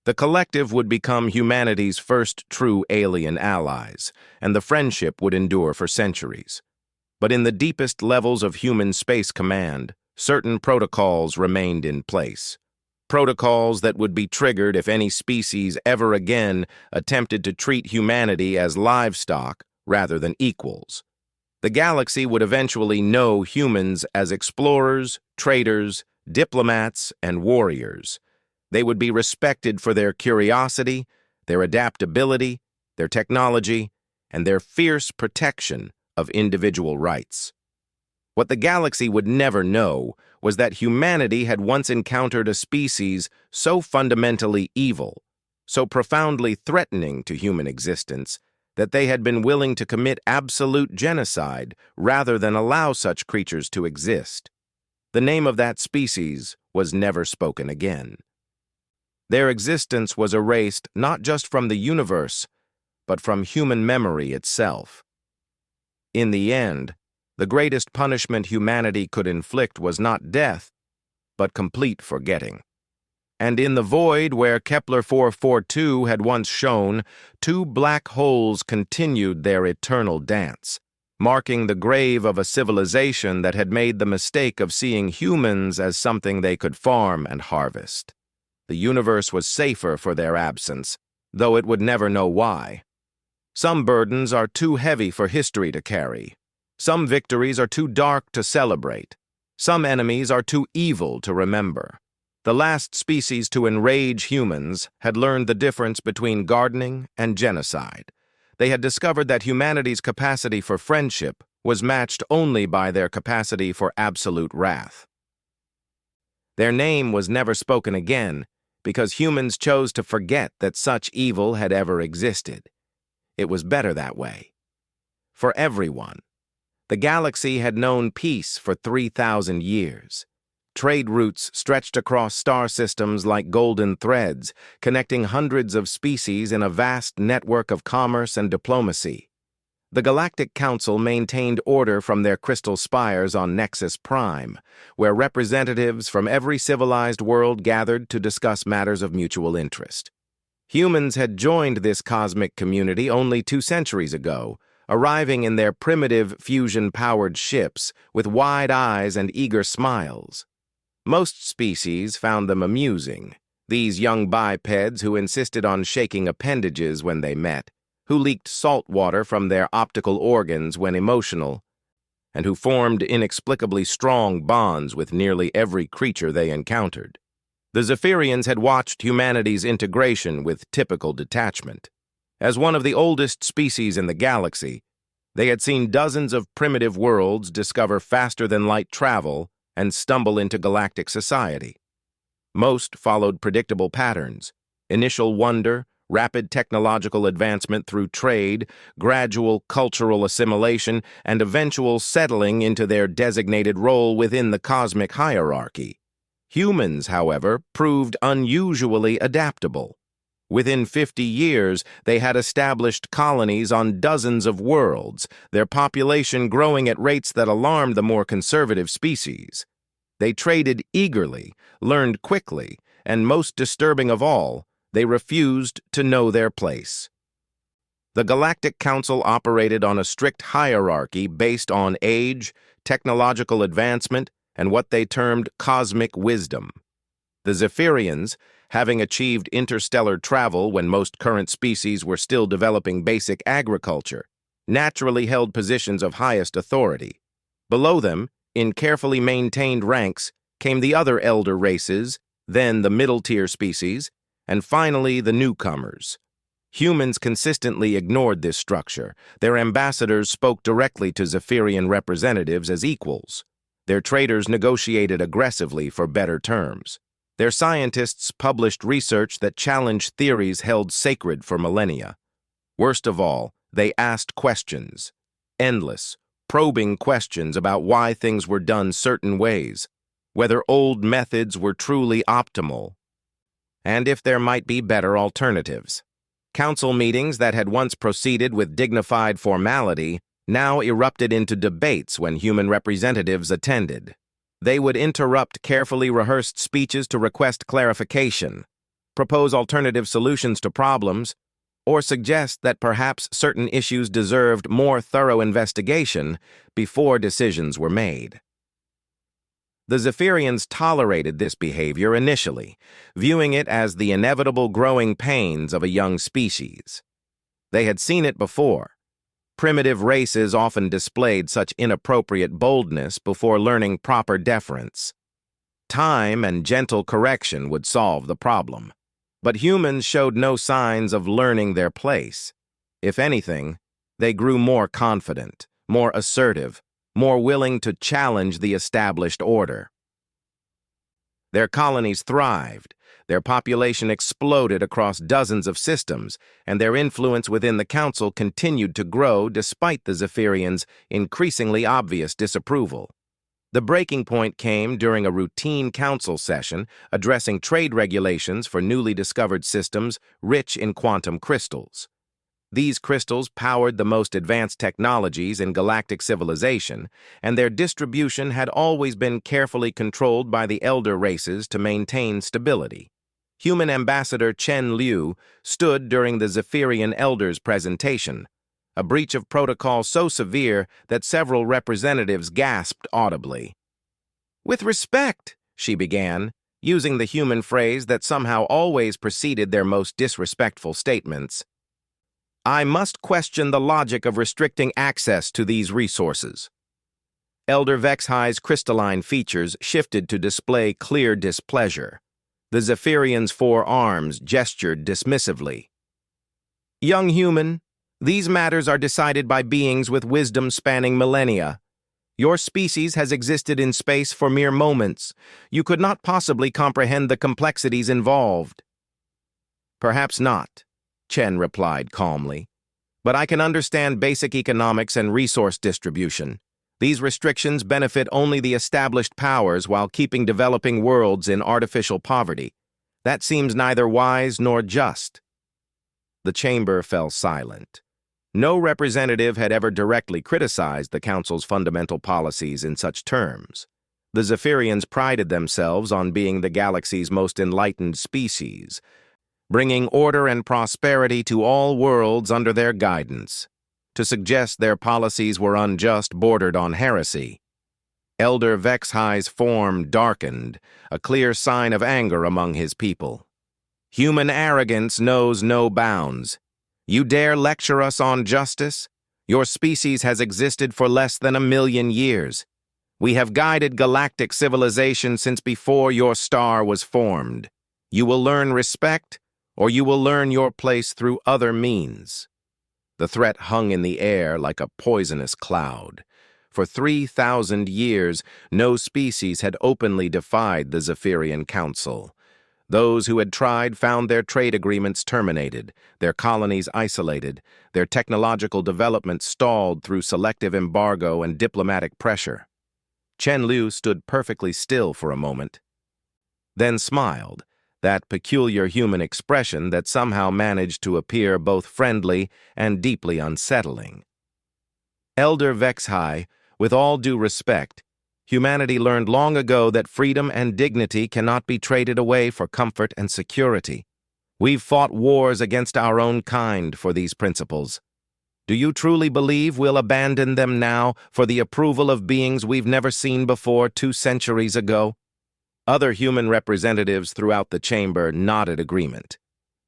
The collective would become humanity's first true alien allies, and the friendship would endure for centuries. But in the deepest levels of human space command, certain protocols remained in place. Protocols that would be triggered if any species ever again attempted to treat humanity as livestock rather than equals. The galaxy would eventually know humans as explorers, traders, diplomats, and warriors. They would be respected for their curiosity, their adaptability, their technology, and their fierce protection of individual rights. What the galaxy would never know was that humanity had once encountered a species so fundamentally evil, so profoundly threatening to human existence, that they had been willing to commit absolute genocide rather than allow such creatures to exist. The name of that species was never spoken again. Their existence was erased not just from the universe, but from human memory itself. In the end, the greatest punishment humanity could inflict was not death, but complete forgetting. And in the void where Kepler 442 had once shone, 2 black holes continued their eternal dance, marking the grave of a civilization that had made the mistake of seeing humans as something they could farm and harvest. The universe was safer for their absence, though it would never know why. Some burdens are too heavy for history to carry. Some victories are too dark to celebrate. Some enemies are too evil to remember. The last species to enrage humans had learned the difference between gardening and genocide. They had discovered that humanity's capacity for friendship was matched only by their capacity for absolute wrath. Their name was never spoken again because humans chose to forget that such evil had ever existed. It was better that way. For everyone. The galaxy had known peace for 3,000 years. Trade routes stretched across star systems like golden threads, connecting hundreds of species in a vast network of commerce and diplomacy. The Galactic Council maintained order from their crystal spires on Nexus Prime, where representatives from every civilized world gathered to discuss matters of mutual interest. Humans had joined this cosmic community only 2 centuries ago, arriving in their primitive fusion-powered ships with wide eyes and eager smiles. Most species found them amusing, these young bipeds who insisted on shaking appendages when they met, who leaked salt water from their optical organs when emotional, and who formed inexplicably strong bonds with nearly every creature they encountered. The Zephyrians had watched humanity's integration with typical detachment. As one of the oldest species in the galaxy, they had seen dozens of primitive worlds discover faster-than-light travel and stumble into galactic society. Most followed predictable patterns: initial wonder, rapid technological advancement through trade, gradual cultural assimilation, and eventual settling into their designated role within the cosmic hierarchy. Humans, however, proved unusually adaptable. Within 50 years, they had established colonies on dozens of worlds, their population growing at rates that alarmed the more conservative species. They traded eagerly, learned quickly, and most disturbing of all, they refused to know their place. The Galactic Council operated on a strict hierarchy based on age, technological advancement, and what they termed cosmic wisdom. The Zephyrians, having achieved interstellar travel when most current species were still developing basic agriculture, naturally held positions of highest authority. Below them, in carefully maintained ranks, came the other elder races, then the middle-tier species, And finally, the newcomers. Humans consistently ignored this structure. Their ambassadors spoke directly to Zephyrian representatives as equals. Their traders negotiated aggressively for better terms. Their scientists published research that challenged theories held sacred for millennia. Worst of all, they asked questions. Endless, probing questions about why things were done certain ways, whether old methods were truly optimal, and if there might be better alternatives. Council meetings that had once proceeded with dignified formality now erupted into debates when human representatives attended. They would interrupt carefully rehearsed speeches to request clarification, propose alternative solutions to problems, or suggest that perhaps certain issues deserved more thorough investigation before decisions were made. The Zephyrians tolerated this behavior initially, viewing it as the inevitable growing pains of a young species. They had seen it before. Primitive races often displayed such inappropriate boldness before learning proper deference. Time and gentle correction would solve the problem. But humans showed no signs of learning their place. If anything, they grew more confident, more assertive, more willing to challenge the established order. Their colonies thrived, their population exploded across dozens of systems, and their influence within the council continued to grow despite the Zephyrians' increasingly obvious disapproval. The breaking point came during a routine council session addressing trade regulations for newly discovered systems rich in quantum crystals. These crystals powered the most advanced technologies in galactic civilization, and their distribution had always been carefully controlled by the elder races to maintain stability. Human Ambassador Chen Liu stood during the Zephyrian elders' presentation, a breach of protocol so severe that several representatives gasped audibly. "With respect," she began, using the human phrase that somehow always preceded their most disrespectful statements. "I must question the logic of restricting access to these resources." Elder Vexhi's crystalline features shifted to display clear displeasure. The Zephyrian's four arms gestured dismissively. "Young human, these matters are decided by beings with wisdom spanning millennia. Your species has existed in space for mere moments. You could not possibly comprehend the complexities involved." "Perhaps not," Chen replied calmly. "But I can understand basic economics and resource distribution. These restrictions benefit only the established powers while keeping developing worlds in artificial poverty. That seems neither wise nor just." The chamber fell silent. No representative had ever directly criticized the Council's fundamental policies in such terms. The Zephyrians prided themselves on being the galaxy's most enlightened species, bringing order and prosperity to all worlds under their guidance. To suggest their policies were unjust bordered on heresy. Elder Vexhi's form darkened, a clear sign of anger among his people. "Human arrogance knows no bounds. You dare lecture us on justice? Your species has existed for less than 1,000,000 years. We have guided galactic civilization since before your star was formed. You will learn respect, or you will learn your place through other means." The threat hung in the air like a poisonous cloud. For 3,000 years, no species had openly defied the Zephyrian Council. Those who had tried found their trade agreements terminated, their colonies isolated, their technological development stalled through selective embargo and diplomatic pressure. Chen Liu stood perfectly still for a moment, then smiled, that peculiar human expression that somehow managed to appear both friendly and deeply unsettling. "Elder Vexhi, with all due respect, humanity learned long ago that freedom and dignity cannot be traded away for comfort and security. We've fought wars against our own kind for these principles. Do you truly believe we'll abandon them now for the approval of beings we've never seen before 2 centuries ago?" Other human representatives throughout the chamber nodded agreement.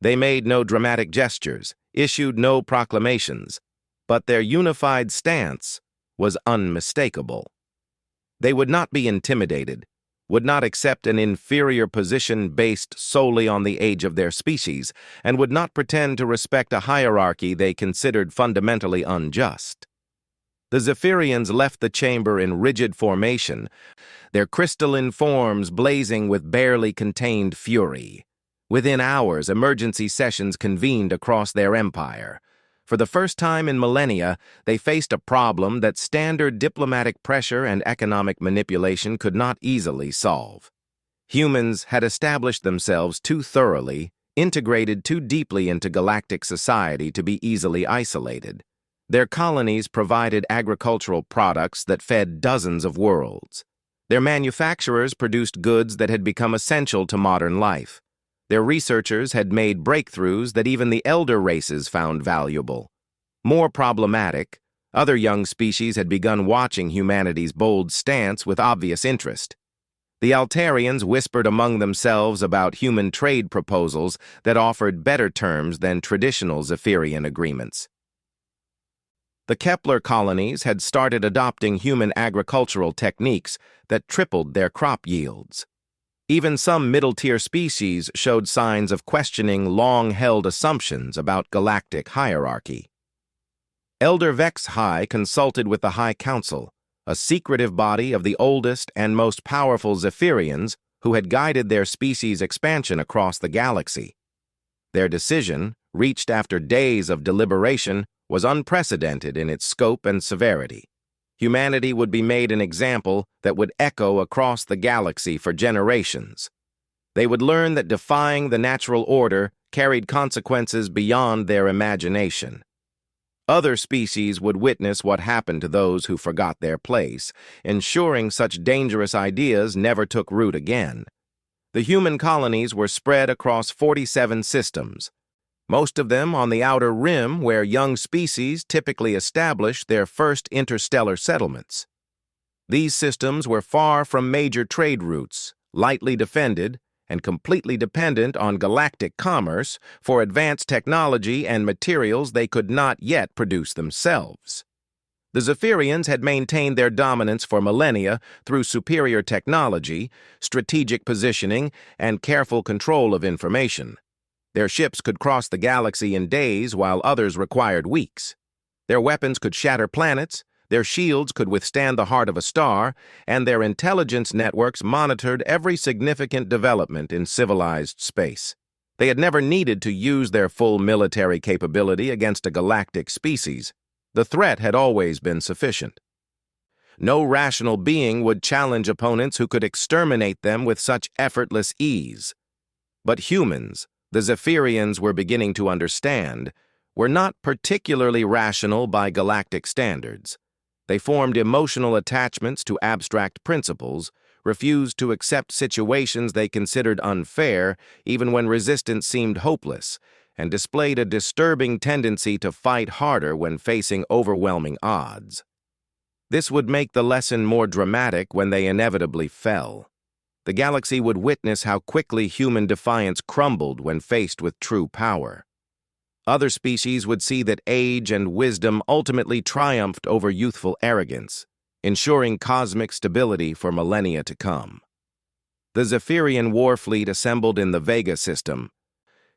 They made no dramatic gestures, issued no proclamations, but their unified stance was unmistakable. They would not be intimidated, would not accept an inferior position based solely on the age of their species, and would not pretend to respect a hierarchy they considered fundamentally unjust. The Zephyrians left the chamber in rigid formation, their crystalline forms blazing with barely contained fury. Within hours, emergency sessions convened across their empire. For the first time in millennia, they faced a problem that standard diplomatic pressure and economic manipulation could not easily solve. Humans had established themselves too thoroughly, integrated too deeply into galactic society to be easily isolated. Their colonies provided agricultural products that fed dozens of worlds. Their manufacturers produced goods that had become essential to modern life. Their researchers had made breakthroughs that even the elder races found valuable. More problematic, other young species had begun watching humanity's bold stance with obvious interest. The Altarians whispered among themselves about human trade proposals that offered better terms than traditional Zephyrian agreements. The Kepler colonies had started adopting human agricultural techniques that tripled their crop yields. Even some middle-tier species showed signs of questioning long-held assumptions about galactic hierarchy. Elder Vex High consulted with the High Council, a secretive body of the oldest and most powerful Zephyrians who had guided their species' expansion across the galaxy. Their decision, reached after days of deliberation, was unprecedented in its scope and severity. Humanity would be made an example that would echo across the galaxy for generations. They would learn that defying the natural order carried consequences beyond their imagination. Other species would witness what happened to those who forgot their place, ensuring such dangerous ideas never took root again. The human colonies were spread across 47 systems, most of them on the outer rim where young species typically establish their first interstellar settlements. These systems were far from major trade routes, lightly defended, and completely dependent on galactic commerce for advanced technology and materials they could not yet produce themselves. The Zephyrians had maintained their dominance for millennia through superior technology, strategic positioning, and careful control of information. Their ships could cross the galaxy in days while others required weeks. Their weapons could shatter planets, their shields could withstand the heart of a star, and their intelligence networks monitored every significant development in civilized space. They had never needed to use their full military capability against a galactic species. The threat had always been sufficient. No rational being would challenge opponents who could exterminate them with such effortless ease. But humans, the Zephyrians were beginning to understand, were not particularly rational by galactic standards. They formed emotional attachments to abstract principles, refused to accept situations they considered unfair even when resistance seemed hopeless, and displayed a disturbing tendency to fight harder when facing overwhelming odds. This would make the lesson more dramatic when they inevitably fell. The galaxy would witness how quickly human defiance crumbled when faced with true power. Other species would see that age and wisdom ultimately triumphed over youthful arrogance, ensuring cosmic stability for millennia to come. The Zephyrian war fleet assembled in the Vega system,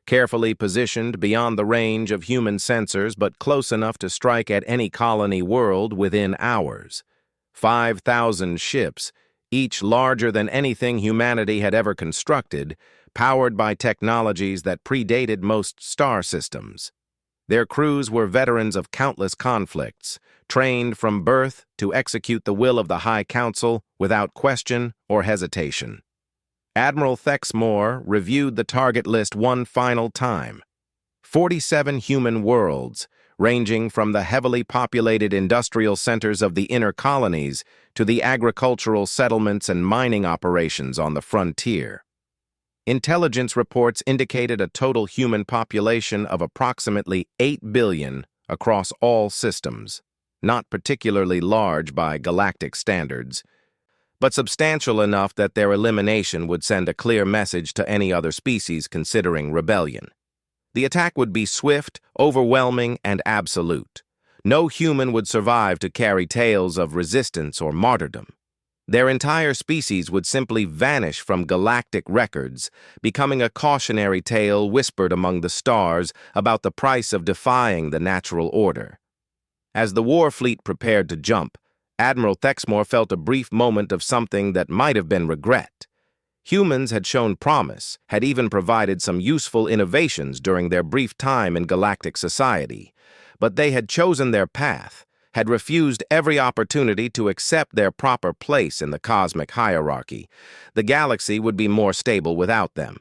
carefully positioned beyond the range of human sensors but close enough to strike at any colony world within hours. 5,000 ships, each larger than anything humanity had ever constructed, powered by technologies that predated most star systems. Their crews were veterans of countless conflicts, trained from birth to execute the will of the High Council without question or hesitation. Admiral Thexmore reviewed the target list one final time. 47 human worlds, ranging from the heavily populated industrial centers of the inner colonies to the agricultural settlements and mining operations on the frontier. Intelligence reports indicated a total human population of approximately 8 billion across all systems, not particularly large by galactic standards, but substantial enough that their elimination would send a clear message to any other species considering rebellion. The attack would be swift, overwhelming, and absolute. No human would survive to carry tales of resistance or martyrdom. Their entire species would simply vanish from galactic records, becoming a cautionary tale whispered among the stars about the price of defying the natural order. As the war fleet prepared to jump, Admiral Thexmore felt a brief moment of something that might have been regret. Humans had shown promise, had even provided some useful innovations during their brief time in galactic society, but they had chosen their path, had refused every opportunity to accept their proper place in the cosmic hierarchy. The galaxy would be more stable without them.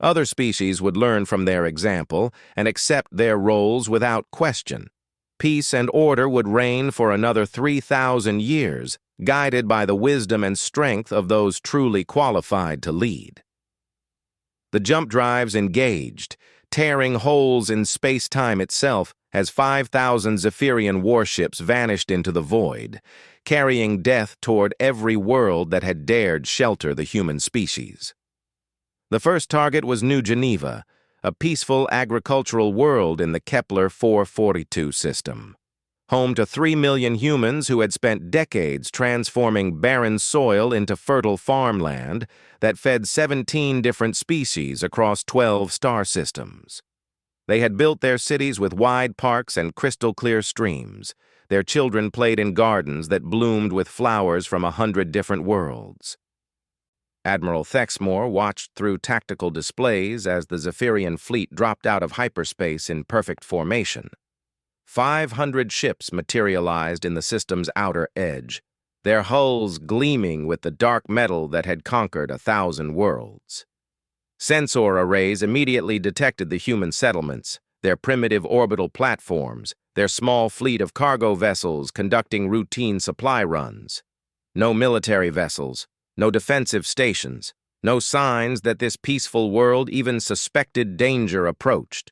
Other species would learn from their example and accept their roles without question. Peace and order would reign for another 3,000 years, guided by the wisdom and strength of those truly qualified to lead. The jump drives engaged, tearing holes in space-time itself as 5,000 Zephyrian warships vanished into the void, carrying death toward every world that had dared shelter the human species. The first target was New Geneva, a peaceful agricultural world in the Kepler 442 system, home to 3 million humans who had spent decades transforming barren soil into fertile farmland that fed 17 different species across 12 star systems. They had built their cities with wide parks and crystal-clear streams. Their children played in gardens that bloomed with flowers from 100 different worlds. Admiral Thexmore watched through tactical displays as the Zephyrian fleet dropped out of hyperspace in perfect formation. 500 ships materialized in the system's outer edge, their hulls gleaming with the dark metal that had conquered 1,000 worlds. Sensor arrays immediately detected the human settlements, their primitive orbital platforms, their small fleet of cargo vessels conducting routine supply runs. No military vessels, no defensive stations, no signs that this peaceful world even suspected danger approached.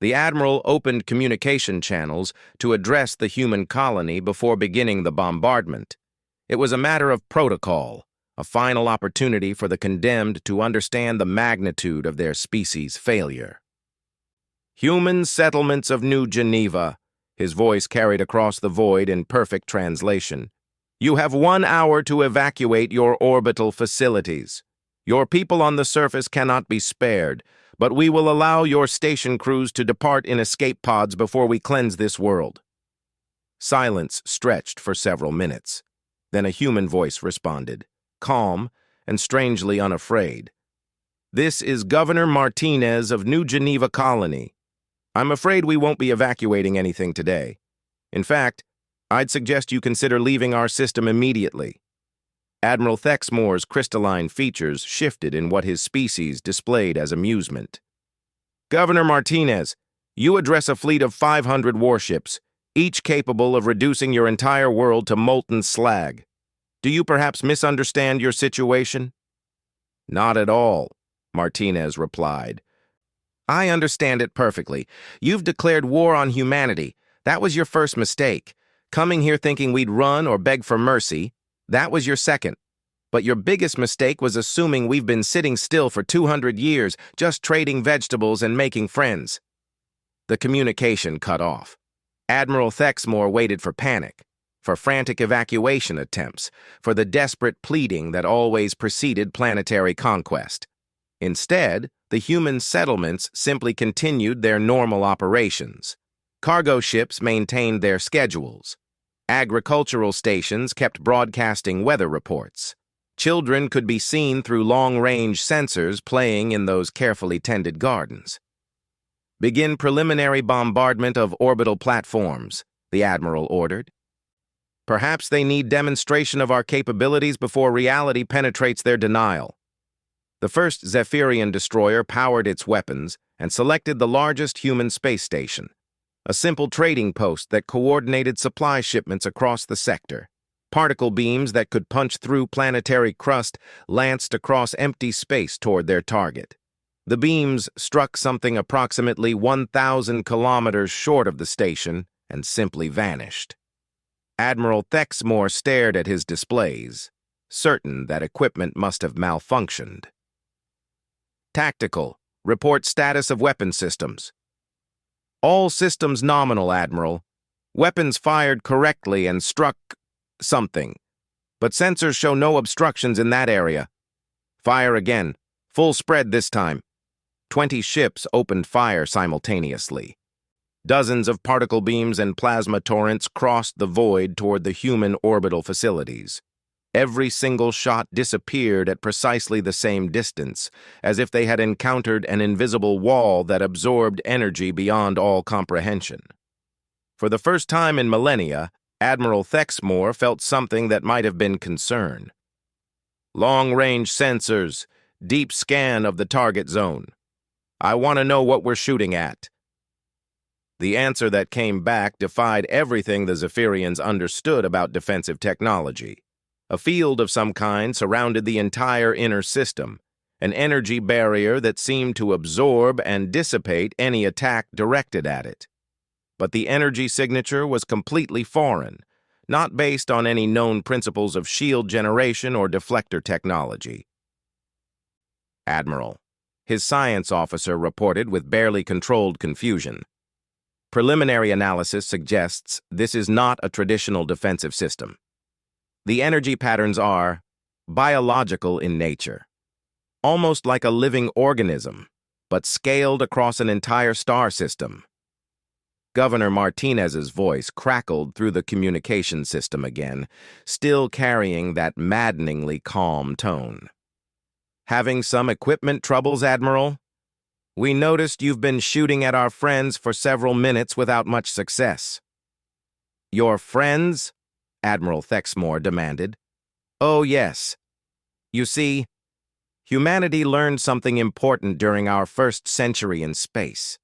The Admiral opened communication channels to address the human colony before beginning the bombardment. It was a matter of protocol, a final opportunity for the condemned to understand the magnitude of their species' failure. "Human settlements of New Geneva," his voice carried across the void in perfect translation. "You have 1 hour to evacuate your orbital facilities. Your people on the surface cannot be spared, but we will allow your station crews to depart in escape pods before we cleanse this world." Silence stretched for several minutes. Then a human voice responded, calm and strangely unafraid. "This is Governor Martinez of New Geneva Colony. I'm afraid we won't be evacuating anything today. In fact, I'd suggest you consider leaving our system immediately." Admiral Thexmore's crystalline features shifted in what his species displayed as amusement. "Governor Martinez, you address a fleet of 500 warships, each capable of reducing your entire world to molten slag. Do you perhaps misunderstand your situation?" "Not at all," Martinez replied. "I understand it perfectly. You've declared war on humanity. That was your first mistake. Coming here thinking we'd run or beg for mercy, that was your second. But your biggest mistake was assuming we've been sitting still for 200 years, just trading vegetables and making friends." The communication cut off. Admiral Thexmore waited for panic, for frantic evacuation attempts, for the desperate pleading that always preceded planetary conquest. Instead, the human settlements simply continued their normal operations. Cargo ships maintained their schedules. Agricultural stations kept broadcasting weather reports. Children could be seen through long-range sensors playing in those carefully tended gardens. "Begin preliminary bombardment of orbital platforms," the Admiral ordered. "Perhaps they need demonstration of our capabilities before reality penetrates their denial." The first Zephyrian destroyer powered its weapons and selected the largest human space station, a simple trading post that coordinated supply shipments across the sector. Particle beams that could punch through planetary crust lanced across empty space toward their target. The beams struck something approximately 1,000 kilometers short of the station and simply vanished. Admiral Thexmore stared at his displays, certain that equipment must have malfunctioned. "Tactical. Report status of weapon systems." "All systems nominal, Admiral. Weapons fired correctly and struck something. But sensors show no obstructions in that area. Fire again. Full spread this time. 20 ships opened fire simultaneously. Dozens of particle beams and plasma torrents crossed the void toward the human orbital facilities. Every single shot disappeared at precisely the same distance, as if they had encountered an invisible wall that absorbed energy beyond all comprehension. For the first time in millennia, Admiral Thexmore felt something that might have been concern. Long-range sensors, deep scan of the target zone. I want to know what we're shooting at. The answer that came back defied everything the Zephyrians understood about defensive technology. A field of some kind surrounded the entire inner system, an energy barrier that seemed to absorb and dissipate any attack directed at it. But the energy signature was completely foreign, not based on any known principles of shield generation or deflector technology. Admiral, his science officer reported with barely controlled confusion. Preliminary analysis suggests this is not a traditional defensive system. The energy patterns are biological in nature, almost like a living organism, but scaled across an entire star system. Governor Martinez's voice crackled through the communication system again, still carrying that maddeningly calm tone. Having some equipment troubles, Admiral? We noticed you've been shooting at our friends for several minutes without much success. Your friends? Admiral Thexmore demanded. Oh, yes. You see, humanity learned something important during our first century in space.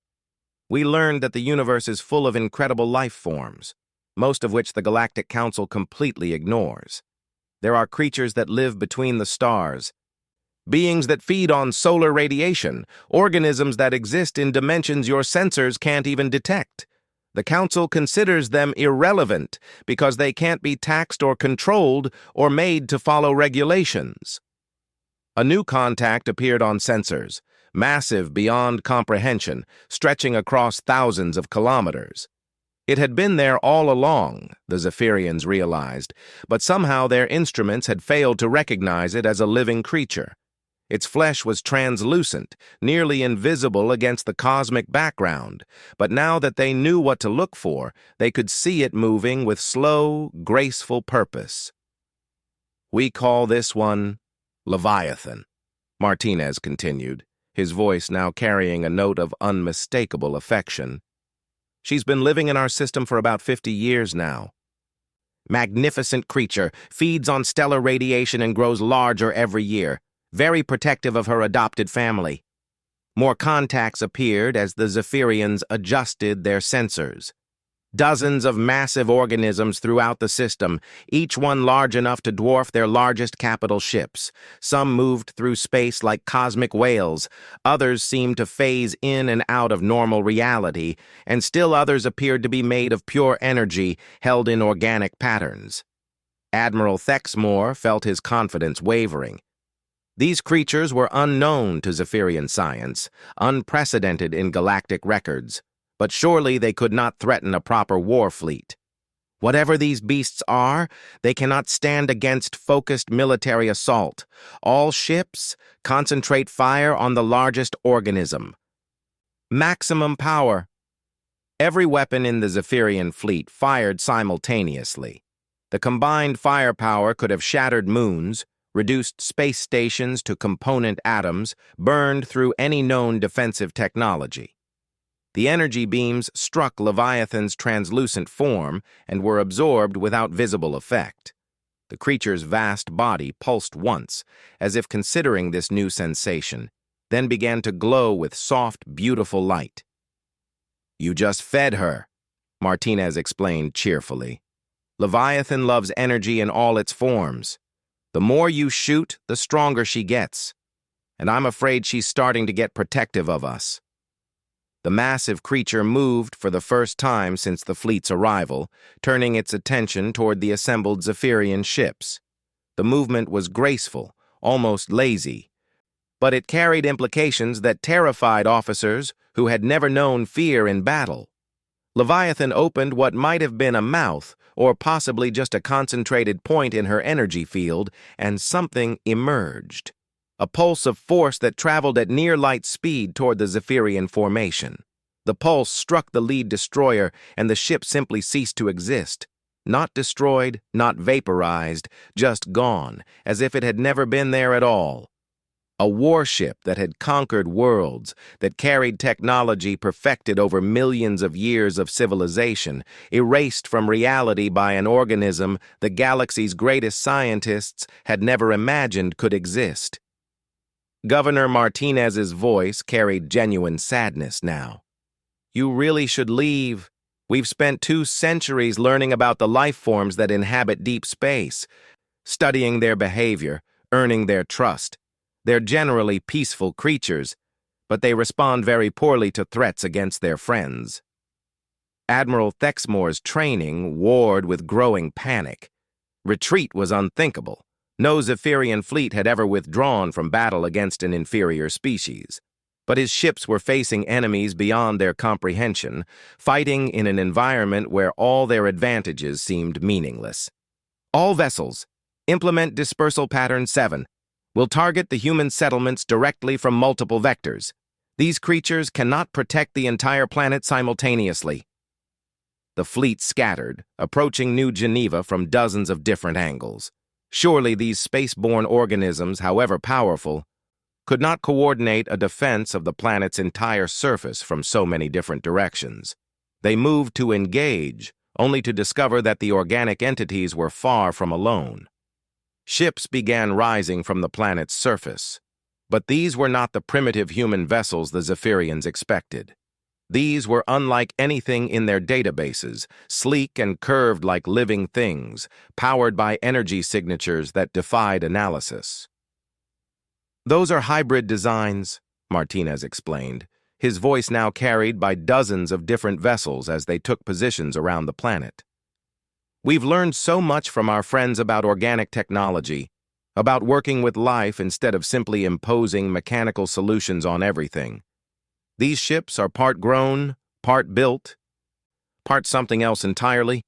We learned that the universe is full of incredible life forms, most of which the Galactic Council completely ignores. There are creatures that live between the stars, beings that feed on solar radiation, organisms that exist in dimensions your sensors can't even detect. The Council considers them irrelevant because they can't be taxed or controlled or made to follow regulations. A new contact appeared on sensors, massive beyond comprehension, stretching across thousands of kilometers. It had been there all along, the Zephyrians realized, but somehow their instruments had failed to recognize it as a living creature. Its flesh was translucent, nearly invisible against the cosmic background, but now that they knew what to look for, they could see it moving with slow, graceful purpose. We call this one Leviathan, Martinez continued, his voice now carrying a note of unmistakable affection. She's been living in our system for about 50 years now. Magnificent creature, feeds on stellar radiation and grows larger every year. Very protective of her adopted family. More contacts appeared as the Zephyrians adjusted their sensors. Dozens of massive organisms throughout the system, each one large enough to dwarf their largest capital ships. Some moved through space like cosmic whales, others seemed to phase in and out of normal reality, and still others appeared to be made of pure energy held in organic patterns. Admiral Thexmore felt his confidence wavering. These creatures were unknown to Zephyrian science, unprecedented in galactic records, but surely they could not threaten a proper war fleet. Whatever these beasts are, they cannot stand against focused military assault. All ships concentrate fire on the largest organism. Maximum power. Every weapon in the Zephyrian fleet fired simultaneously. The combined firepower could have shattered moons, reduced space stations to component atoms, burned through any known defensive technology. The energy beams struck Leviathan's translucent form and were absorbed without visible effect. The creature's vast body pulsed once, as if considering this new sensation, then began to glow with soft, beautiful light. You just fed her, Martinez explained cheerfully. Leviathan loves energy in all its forms. The more you shoot, the stronger she gets. And I'm afraid she's starting to get protective of us. The massive creature moved for the first time since the fleet's arrival, turning its attention toward the assembled Zephyrian ships. The movement was graceful, almost lazy, but it carried implications that terrified officers who had never known fear in battle. Leviathan opened what might have been a mouth or possibly just a concentrated point in her energy field, and something emerged. A pulse of force that traveled at near light speed toward the Zephyrian formation. The pulse struck the lead destroyer, and the ship simply ceased to exist. Not destroyed, not vaporized, just gone, as if it had never been there at all. A warship that had conquered worlds, that carried technology perfected over millions of years of civilization, erased from reality by an organism the galaxy's greatest scientists had never imagined could exist. Governor Martinez's voice carried genuine sadness now. "You really should leave. We've spent 2 centuries learning about the life forms that inhabit deep space, studying their behavior, earning their trust. They're generally peaceful creatures, but they respond very poorly to threats against their friends." Admiral Thexmore's training warred with growing panic. Retreat was unthinkable. No Zephyrian fleet had ever withdrawn from battle against an inferior species. But his ships were facing enemies beyond their comprehension, fighting in an environment where all their advantages seemed meaningless. "All vessels, implement dispersal pattern 7. Will target the human settlements directly from multiple vectors. These creatures cannot protect the entire planet simultaneously." The fleet scattered, approaching New Geneva from dozens of different angles. Surely these spaceborne organisms, however powerful, could not coordinate a defense of the planet's entire surface from so many different directions. They moved to engage, only to discover that the organic entities were far from alone. Ships began rising from the planet's surface, but these were not the primitive human vessels the Zephyrians expected. These were unlike anything in their databases, sleek and curved like living things, powered by energy signatures that defied analysis. "Those are hybrid designs," Martinez explained, his voice now carried by dozens of different vessels as they took positions around the planet. "We've learned so much from our friends about organic technology, about working with life instead of simply imposing mechanical solutions on everything. These ships are part grown, part built, part something else entirely."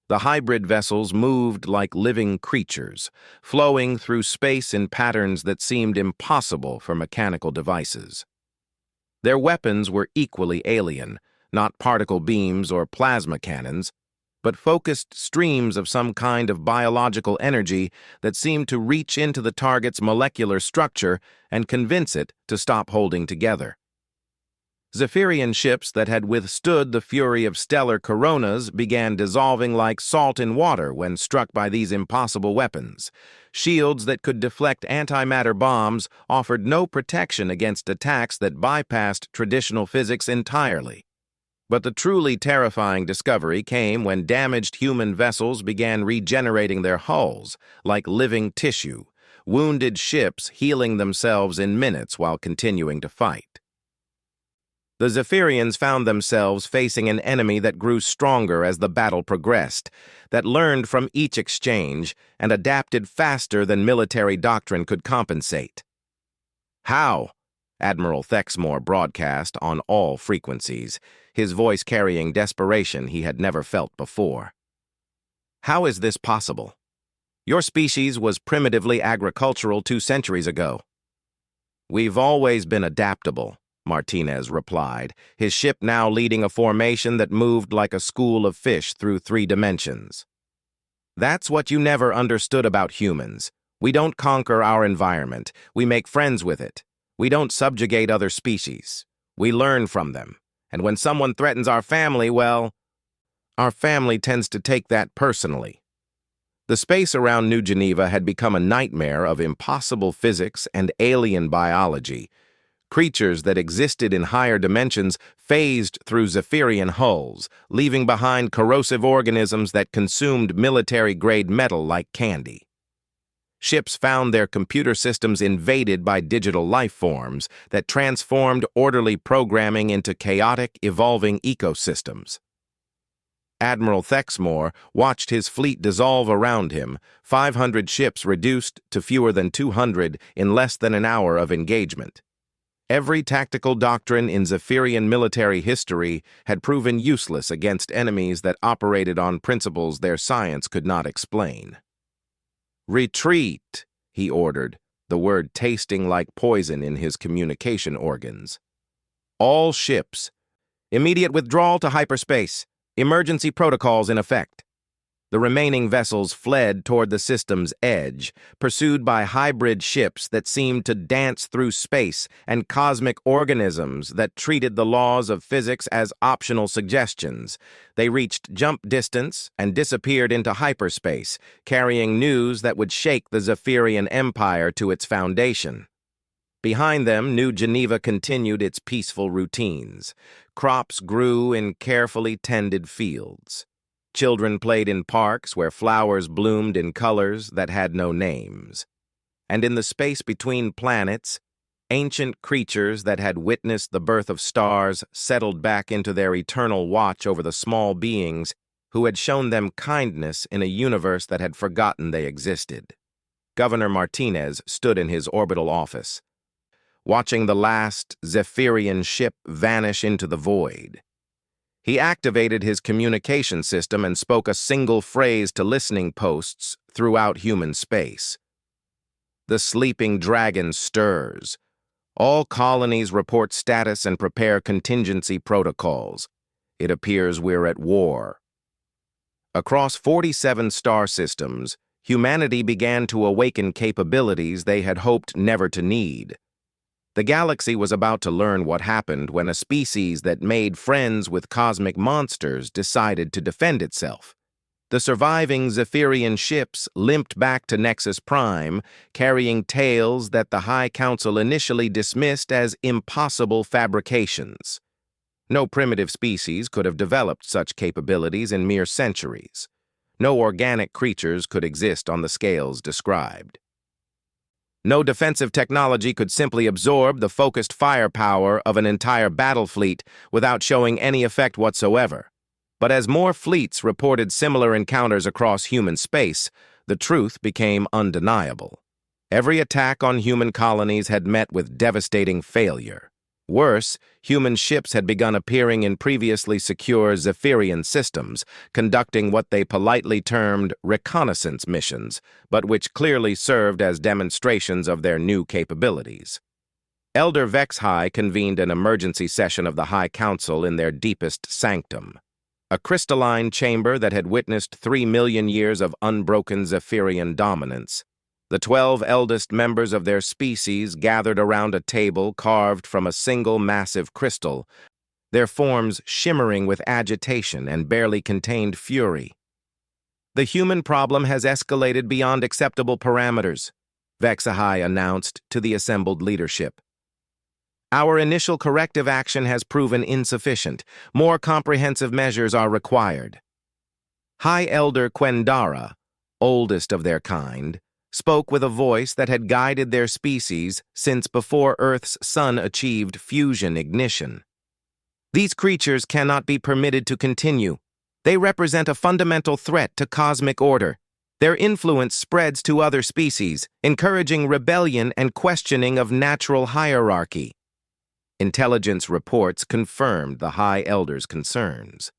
The hybrid vessels moved like living creatures, flowing through space in patterns that seemed impossible for mechanical devices. Their weapons were equally alien, not particle beams or plasma cannons, but focused streams of some kind of biological energy that seemed to reach into the target's molecular structure and convince it to stop holding together. Zephyrian ships that had withstood the fury of stellar coronas began dissolving like salt in water when struck by these impossible weapons. Shields that could deflect antimatter bombs offered no protection against attacks that bypassed traditional physics entirely. But the truly terrifying discovery came when damaged human vessels began regenerating their hulls, like living tissue, wounded ships healing themselves in minutes while continuing to fight. The Zephyrians found themselves facing an enemy that grew stronger as the battle progressed, that learned from each exchange and adapted faster than military doctrine could compensate. "How?" Admiral Thexmore broadcast on all frequencies, his voice carrying desperation he had never felt before. "How is this possible? Your species was primitively agricultural 2 centuries ago." "We've always been adaptable," Martinez replied, his ship now leading a formation that moved like a school of fish through 3 dimensions. "That's what you never understood about humans. We don't conquer our environment. We make friends with it. We don't subjugate other species. We learn from them. And when someone threatens our family, well, our family tends to take that personally." The space around New Geneva had become a nightmare of impossible physics and alien biology. Creatures that existed in higher dimensions phased through Zephyrian hulls, leaving behind corrosive organisms that consumed military-grade metal like candy. Ships found their computer systems invaded by digital life forms that transformed orderly programming into chaotic, evolving ecosystems. Admiral Thexmore watched his fleet dissolve around him, 500 ships reduced to fewer than 200 in less than an hour of engagement. Every tactical doctrine in Zephyrian military history had proven useless against enemies that operated on principles their science could not explain. "Retreat," he ordered, the word tasting like poison in his communication organs. "All ships. Immediate withdrawal to hyperspace. Emergency protocols in effect." The remaining vessels fled toward the system's edge, pursued by hybrid ships that seemed to dance through space and cosmic organisms that treated the laws of physics as optional suggestions. They reached jump distance and disappeared into hyperspace, carrying news that would shake the Zephyrian Empire to its foundation. Behind them, New Geneva continued its peaceful routines. Crops grew in carefully tended fields. Children played in parks where flowers bloomed in colors that had no names. And in the space between planets, ancient creatures that had witnessed the birth of stars settled back into their eternal watch over the small beings who had shown them kindness in a universe that had forgotten they existed. Governor Martinez stood in his orbital office, watching the last Zephyrian ship vanish into the void. He activated his communication system and spoke a single phrase to listening posts throughout human space. "The sleeping dragon stirs. All colonies report status and prepare contingency protocols. It appears we're at war." Across 47 star systems, humanity began to awaken capabilities they had hoped never to need. The galaxy was about to learn what happened when a species that made friends with cosmic monsters decided to defend itself. The surviving Zephyrian ships limped back to Nexus Prime, carrying tales that the High Council initially dismissed as impossible fabrications. No primitive species could have developed such capabilities in mere centuries. No organic creatures could exist on the scales described. No defensive technology could simply absorb the focused firepower of an entire battle fleet without showing any effect whatsoever. But as more fleets reported similar encounters across human space, the truth became undeniable. Every attack on human colonies had met with devastating failure. Worse, human ships had begun appearing in previously secure Zephyrian systems, conducting what they politely termed reconnaissance missions, but which clearly served as demonstrations of their new capabilities. Elder Vexhai convened an emergency session of the High Council in their deepest sanctum, a crystalline chamber that had witnessed 3 million years of unbroken Zephyrian dominance. The 12 eldest members of their species gathered around a table carved from a single massive crystal, their forms shimmering with agitation and barely contained fury. "The human problem has escalated beyond acceptable parameters," Vexahai announced to the assembled leadership. "Our initial corrective action has proven insufficient. More comprehensive measures are required." High Elder Quendara, oldest of their kind, spoke with a voice that had guided their species since before Earth's sun achieved fusion ignition. "These creatures cannot be permitted to continue. They represent a fundamental threat to cosmic order. Their influence spreads to other species, encouraging rebellion and questioning of natural hierarchy." Intelligence reports confirmed the High Elder's concerns.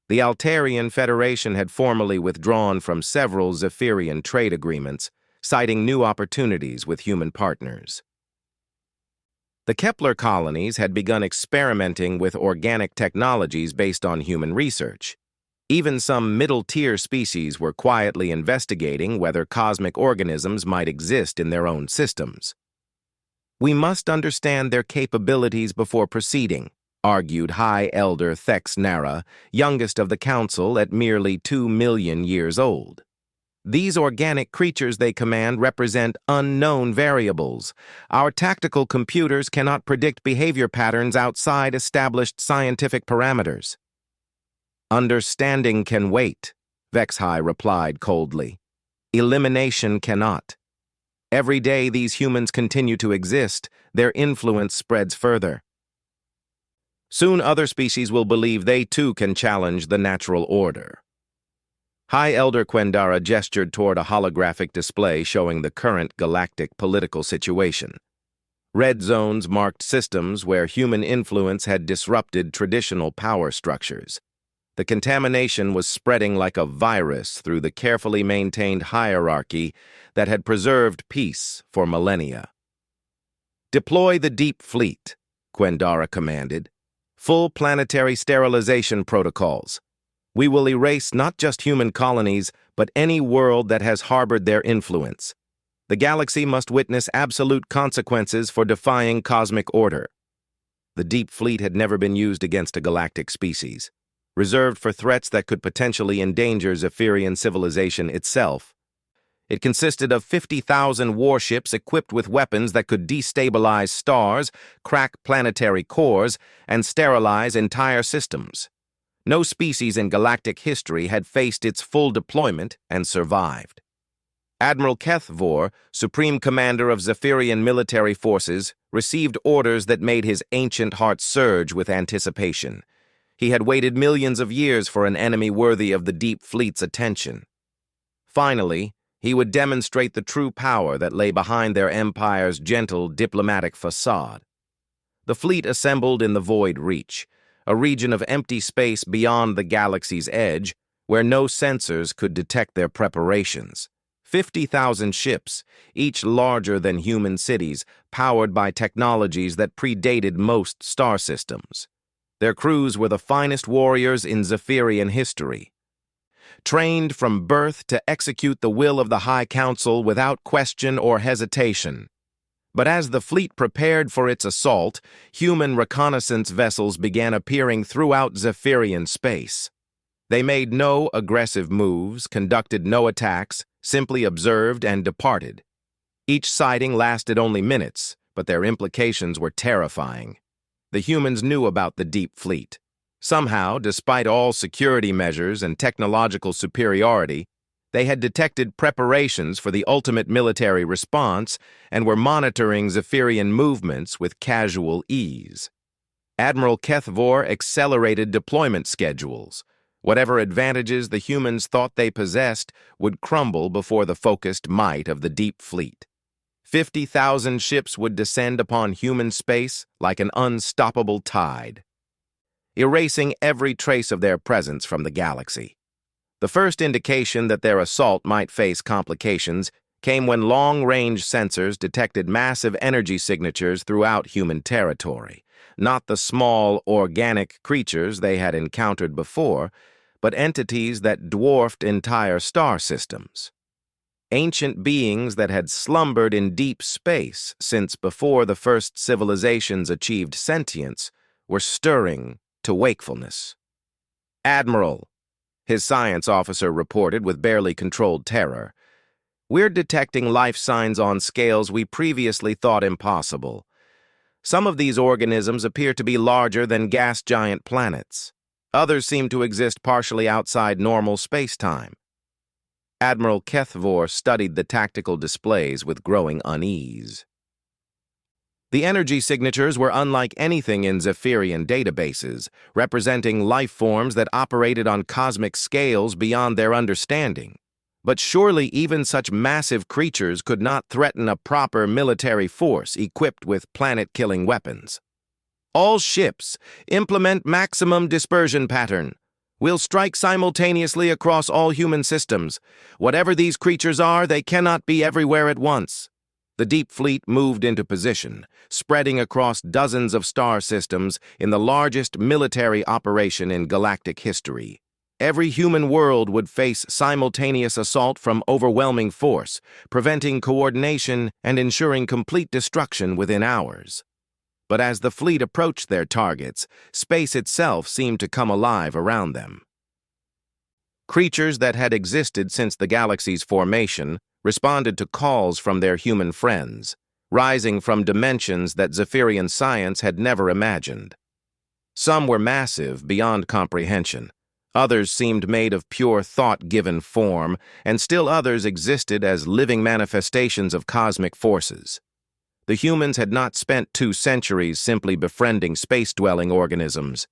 The Altarian Federation had formally withdrawn from several Zephyrian trade agreements, citing new opportunities with human partners. The Kepler colonies had begun experimenting with organic technologies based on human research. Even some middle-tier species were quietly investigating whether cosmic organisms might exist in their own systems. "We must understand their capabilities before proceeding," argued High Elder Thex Nara, youngest of the Council at merely 2 million years old. "These organic creatures they command represent unknown variables. Our tactical computers cannot predict behavior patterns outside established scientific parameters." "Understanding can wait," Vexhai replied coldly. "Elimination cannot. Every day these humans continue to exist, their influence spreads further. Soon other species will believe they too can challenge the natural order." High Elder Quendara gestured toward a holographic display showing the current galactic political situation. Red zones marked systems where human influence had disrupted traditional power structures. The contamination was spreading like a virus through the carefully maintained hierarchy that had preserved peace for millennia. "Deploy the Deep Fleet," Quendara commanded. "Full planetary sterilization protocols. We will erase not just human colonies, but any world that has harbored their influence. The galaxy must witness absolute consequences for defying cosmic order." The Deep Fleet had never been used against a galactic species. Reserved for threats that could potentially endanger Zephyrian civilization itself. It consisted of 50,000 warships equipped with weapons that could destabilize stars, crack planetary cores, and sterilize entire systems. No species in galactic history had faced its full deployment and survived. Admiral Kethvor, Supreme Commander of Zephyrian military forces, received orders that made his ancient heart surge with anticipation. He had waited millions of years for an enemy worthy of the Deep Fleet's attention. Finally, he would demonstrate the true power that lay behind their empire's gentle diplomatic facade. The fleet assembled in the Void Reach, a region of empty space beyond the galaxy's edge, where no sensors could detect their preparations. 50,000 ships, each larger than human cities, powered by technologies that predated most star systems. Their crews were the finest warriors in Zephyrian history, trained from birth to execute the will of the High Council without question or hesitation. But as the fleet prepared for its assault, human reconnaissance vessels began appearing throughout Zephyrian space. They made no aggressive moves, conducted no attacks, simply observed and departed. Each sighting lasted only minutes, but their implications were terrifying. The humans knew about the Deep Fleet. Somehow, despite all security measures and technological superiority, they had detected preparations for the ultimate military response and were monitoring Zephyrian movements with casual ease. Admiral Kethvor accelerated deployment schedules. Whatever advantages the humans thought they possessed would crumble before the focused might of the Deep Fleet. 50,000 ships would descend upon human space like an unstoppable tide, erasing every trace of their presence from the galaxy. The first indication that their assault might face complications came when long-range sensors detected massive energy signatures throughout human territory, not the small, organic creatures they had encountered before, but entities that dwarfed entire star systems. Ancient beings that had slumbered in deep space since before the first civilizations achieved sentience were stirring to wakefulness. "Admiral," his science officer reported with barely controlled terror, "we're detecting life signs on scales we previously thought impossible. Some of these organisms appear to be larger than gas giant planets. Others seem to exist partially outside normal space-time." Admiral Kethvor studied the tactical displays with growing unease. The energy signatures were unlike anything in Zephyrian databases, representing life forms that operated on cosmic scales beyond their understanding. But surely even such massive creatures could not threaten a proper military force equipped with planet-killing weapons. "All ships, implement maximum dispersion pattern. We'll strike simultaneously across all human systems. Whatever these creatures are, they cannot be everywhere at once." The Deep Fleet moved into position, spreading across dozens of star systems in the largest military operation in galactic history. Every human world would face simultaneous assault from overwhelming force, preventing coordination and ensuring complete destruction within hours. But as the fleet approached their targets, space itself seemed to come alive around them. Creatures that had existed since the galaxy's formation responded to calls from their human friends, rising from dimensions that Zephyrian science had never imagined. Some were massive beyond comprehension. Others seemed made of pure thought-given form, and still others existed as living manifestations of cosmic forces. The humans had not spent 2 centuries simply befriending space-dwelling organisms.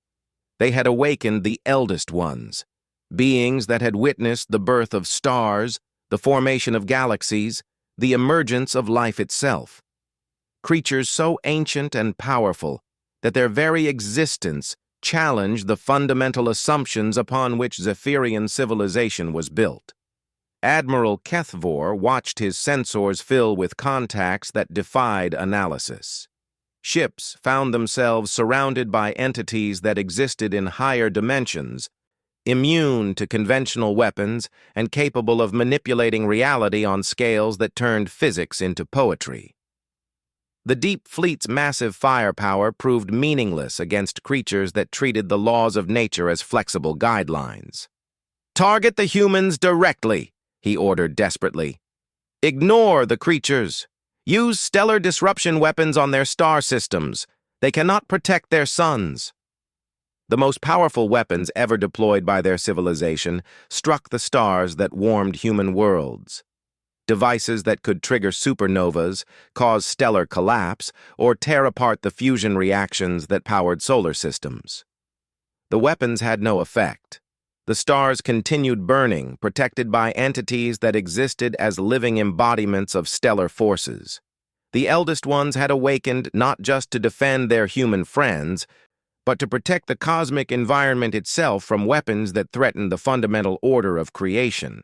They had awakened the eldest ones, beings that had witnessed the birth of stars, the formation of galaxies, the emergence of life itself. creatures so ancient and powerful that their very existence challenged the fundamental assumptions upon which Zephyrian civilization was built. Admiral Kethvor watched his sensors fill with contacts that defied analysis. Ships found themselves surrounded by entities that existed in higher dimensions, immune to conventional weapons and capable of manipulating reality on scales that turned physics into poetry. The Deep Fleet's massive firepower proved meaningless against creatures that treated the laws of nature as flexible guidelines. "Target the humans directly," he ordered desperately. "Ignore the creatures. Use stellar disruption weapons on their star systems. They cannot protect their suns." The most powerful weapons ever deployed by their civilization struck the stars that warmed human worlds. Devices that could trigger supernovas, cause stellar collapse, or tear apart the fusion reactions that powered solar systems. The weapons had no effect. The stars continued burning, protected by entities that existed as living embodiments of stellar forces. The eldest ones had awakened not just to defend their human friends, but to protect the cosmic environment itself from weapons that threatened the fundamental order of creation.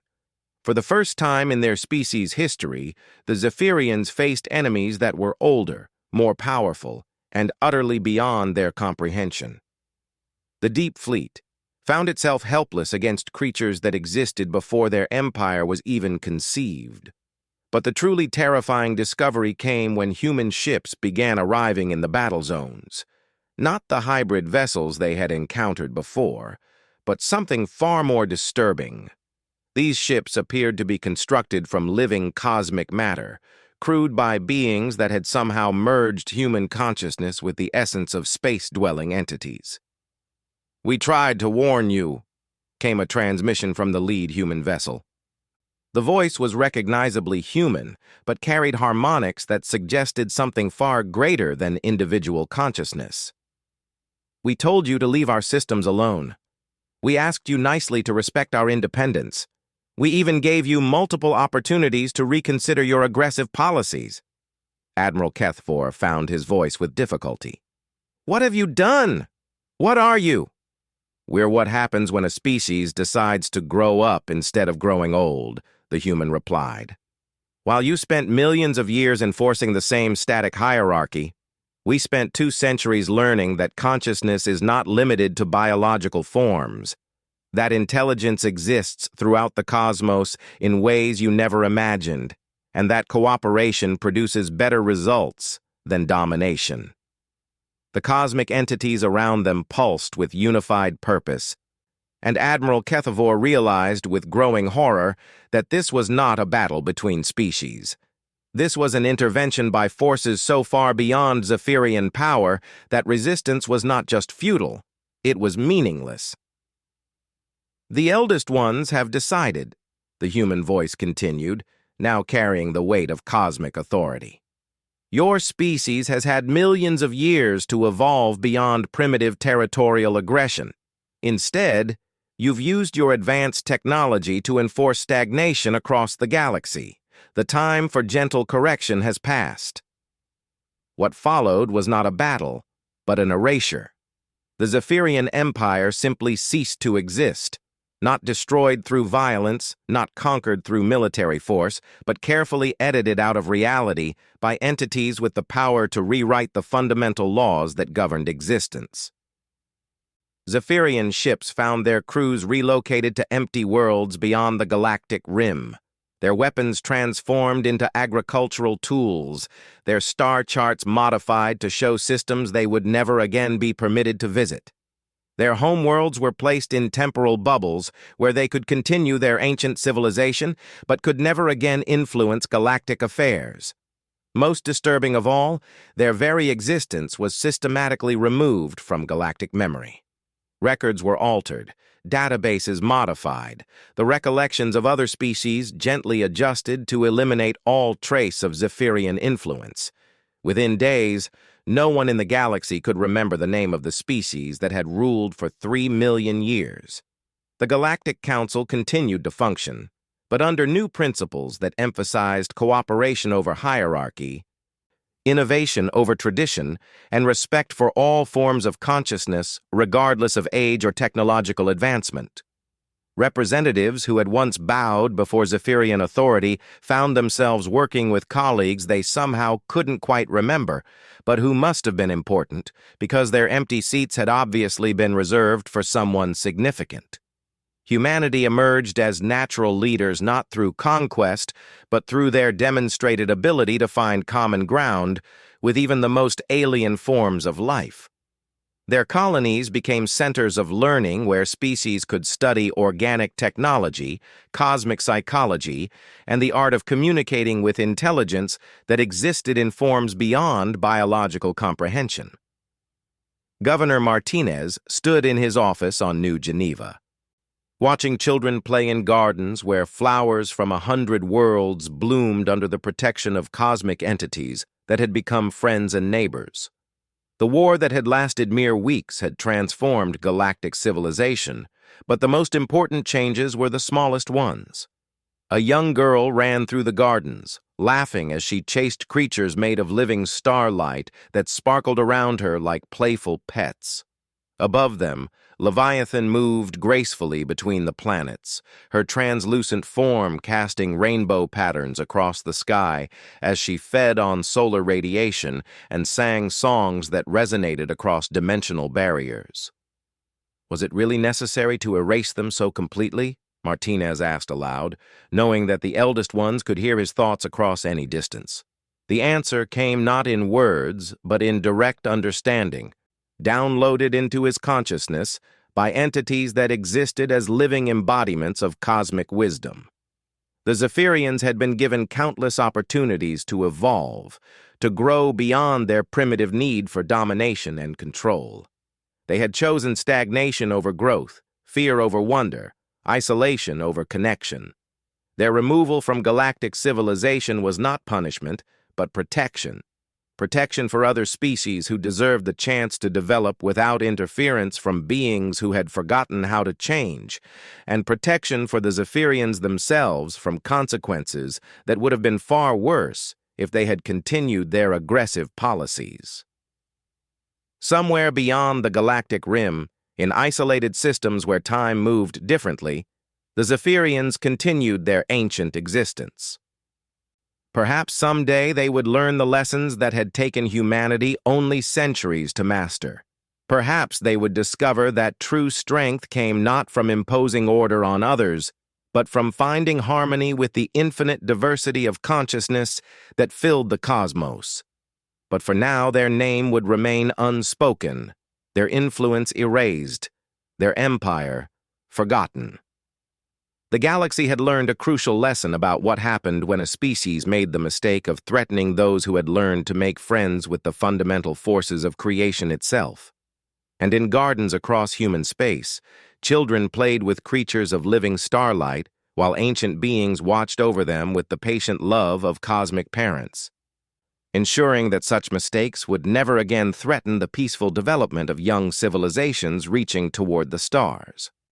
For the first time in their species' history, the Zephyrians faced enemies that were older, more powerful, and utterly beyond their comprehension. The Deep Fleet found itself helpless against creatures that existed before their empire was even conceived. But the truly terrifying discovery came when human ships began arriving in the battle zones. Not the hybrid vessels they had encountered before, but something far more disturbing. These ships appeared to be constructed from living cosmic matter, crewed by beings that had somehow merged human consciousness with the essence of space-dwelling entities. "We tried to warn you," came a transmission from the lead human vessel. The voice was recognizably human, but carried harmonics that suggested something far greater than individual consciousness. "We told you to leave our systems alone. We asked you nicely to respect our independence. We even gave you multiple opportunities to reconsider your aggressive policies." Admiral Kethvor found his voice with difficulty. "What have you done? What are you?" "We're what happens when a species decides to grow up instead of growing old," the human replied. "While you spent millions of years enforcing the same static hierarchy, we spent 2 centuries learning that consciousness is not limited to biological forms, that intelligence exists throughout the cosmos in ways you never imagined, and that cooperation produces better results than domination." The cosmic entities around them pulsed with unified purpose, and Admiral Kethvor realized with growing horror that this was not a battle between species. This was an intervention by forces so far beyond Zephyrian power that resistance was not just futile, it was meaningless. "The eldest ones have decided," the human voice continued, now carrying the weight of cosmic authority. "Your species has had millions of years to evolve beyond primitive territorial aggression. Instead, you've used your advanced technology to enforce stagnation across the galaxy. The time for gentle correction has passed." What followed was not a battle, but an erasure. The Zephyrian Empire simply ceased to exist, not destroyed through violence, not conquered through military force, but carefully edited out of reality by entities with the power to rewrite the fundamental laws that governed existence. Zephyrian ships found their crews relocated to empty worlds beyond the galactic rim, their weapons transformed into agricultural tools, their star charts modified to show systems they would never again be permitted to visit. Their homeworlds were placed in temporal bubbles where they could continue their ancient civilization but could never again influence galactic affairs. Most disturbing of all, their very existence was systematically removed from galactic memory. Records were altered, databases modified, the recollections of other species gently adjusted to eliminate all trace of Zephyrian influence. Within days, no one in the galaxy could remember the name of the species that had ruled for 3 million years. The Galactic Council continued to function, but under new principles that emphasized cooperation over hierarchy. innovation over tradition, and respect for all forms of consciousness, regardless of age or technological advancement. Representatives who had once bowed before Zephyrian authority found themselves working with colleagues they somehow couldn't quite remember, but who must have been important because their empty seats had obviously been reserved for someone significant. Humanity emerged as natural leaders not through conquest, but through their demonstrated ability to find common ground with even the most alien forms of life. Their colonies became centers of learning where species could study organic technology, cosmic psychology, and the art of communicating with intelligence that existed in forms beyond biological comprehension. Governor Martinez stood in his office on New Geneva, watching children play in gardens where flowers from 100 worlds bloomed under the protection of cosmic entities that had become friends and neighbors. The war that had lasted mere weeks had transformed galactic civilization, but the most important changes were the smallest ones. A young girl ran through the gardens, laughing as she chased creatures made of living starlight that sparkled around her like playful pets. Above them, Leviathan moved gracefully between the planets, her translucent form casting rainbow patterns across the sky as she fed on solar radiation and sang songs that resonated across dimensional barriers. Was it really necessary to erase them so completely? Martinez asked aloud, knowing that the eldest ones could hear his thoughts across any distance. The answer came not in words, but in direct understanding, downloaded into his consciousness by entities that existed as living embodiments of cosmic wisdom. The Zephyrians had been given countless opportunities to evolve, to grow beyond their primitive need for domination and control. They had chosen stagnation over growth, fear over wonder, isolation over connection. Their removal from galactic civilization was not punishment, but protection. Protection for other species who deserved the chance to develop without interference from beings who had forgotten how to change, and protection for the Zephyrians themselves from consequences that would have been far worse if they had continued their aggressive policies. Somewhere beyond the galactic rim, in isolated systems where time moved differently, the Zephyrians continued their ancient existence. Perhaps someday they would learn the lessons that had taken humanity only centuries to master. Perhaps they would discover that true strength came not from imposing order on others, but from finding harmony with the infinite diversity of consciousness that filled the cosmos. But for now, their name would remain unspoken, their influence erased, their empire forgotten. The galaxy had learned a crucial lesson about what happened when a species made the mistake of threatening those who had learned to make friends with the fundamental forces of creation itself. And in gardens across human space, children played with creatures of living starlight, while ancient beings watched over them with the patient love of cosmic parents, ensuring that such mistakes would never again threaten the peaceful development of young civilizations reaching toward the stars.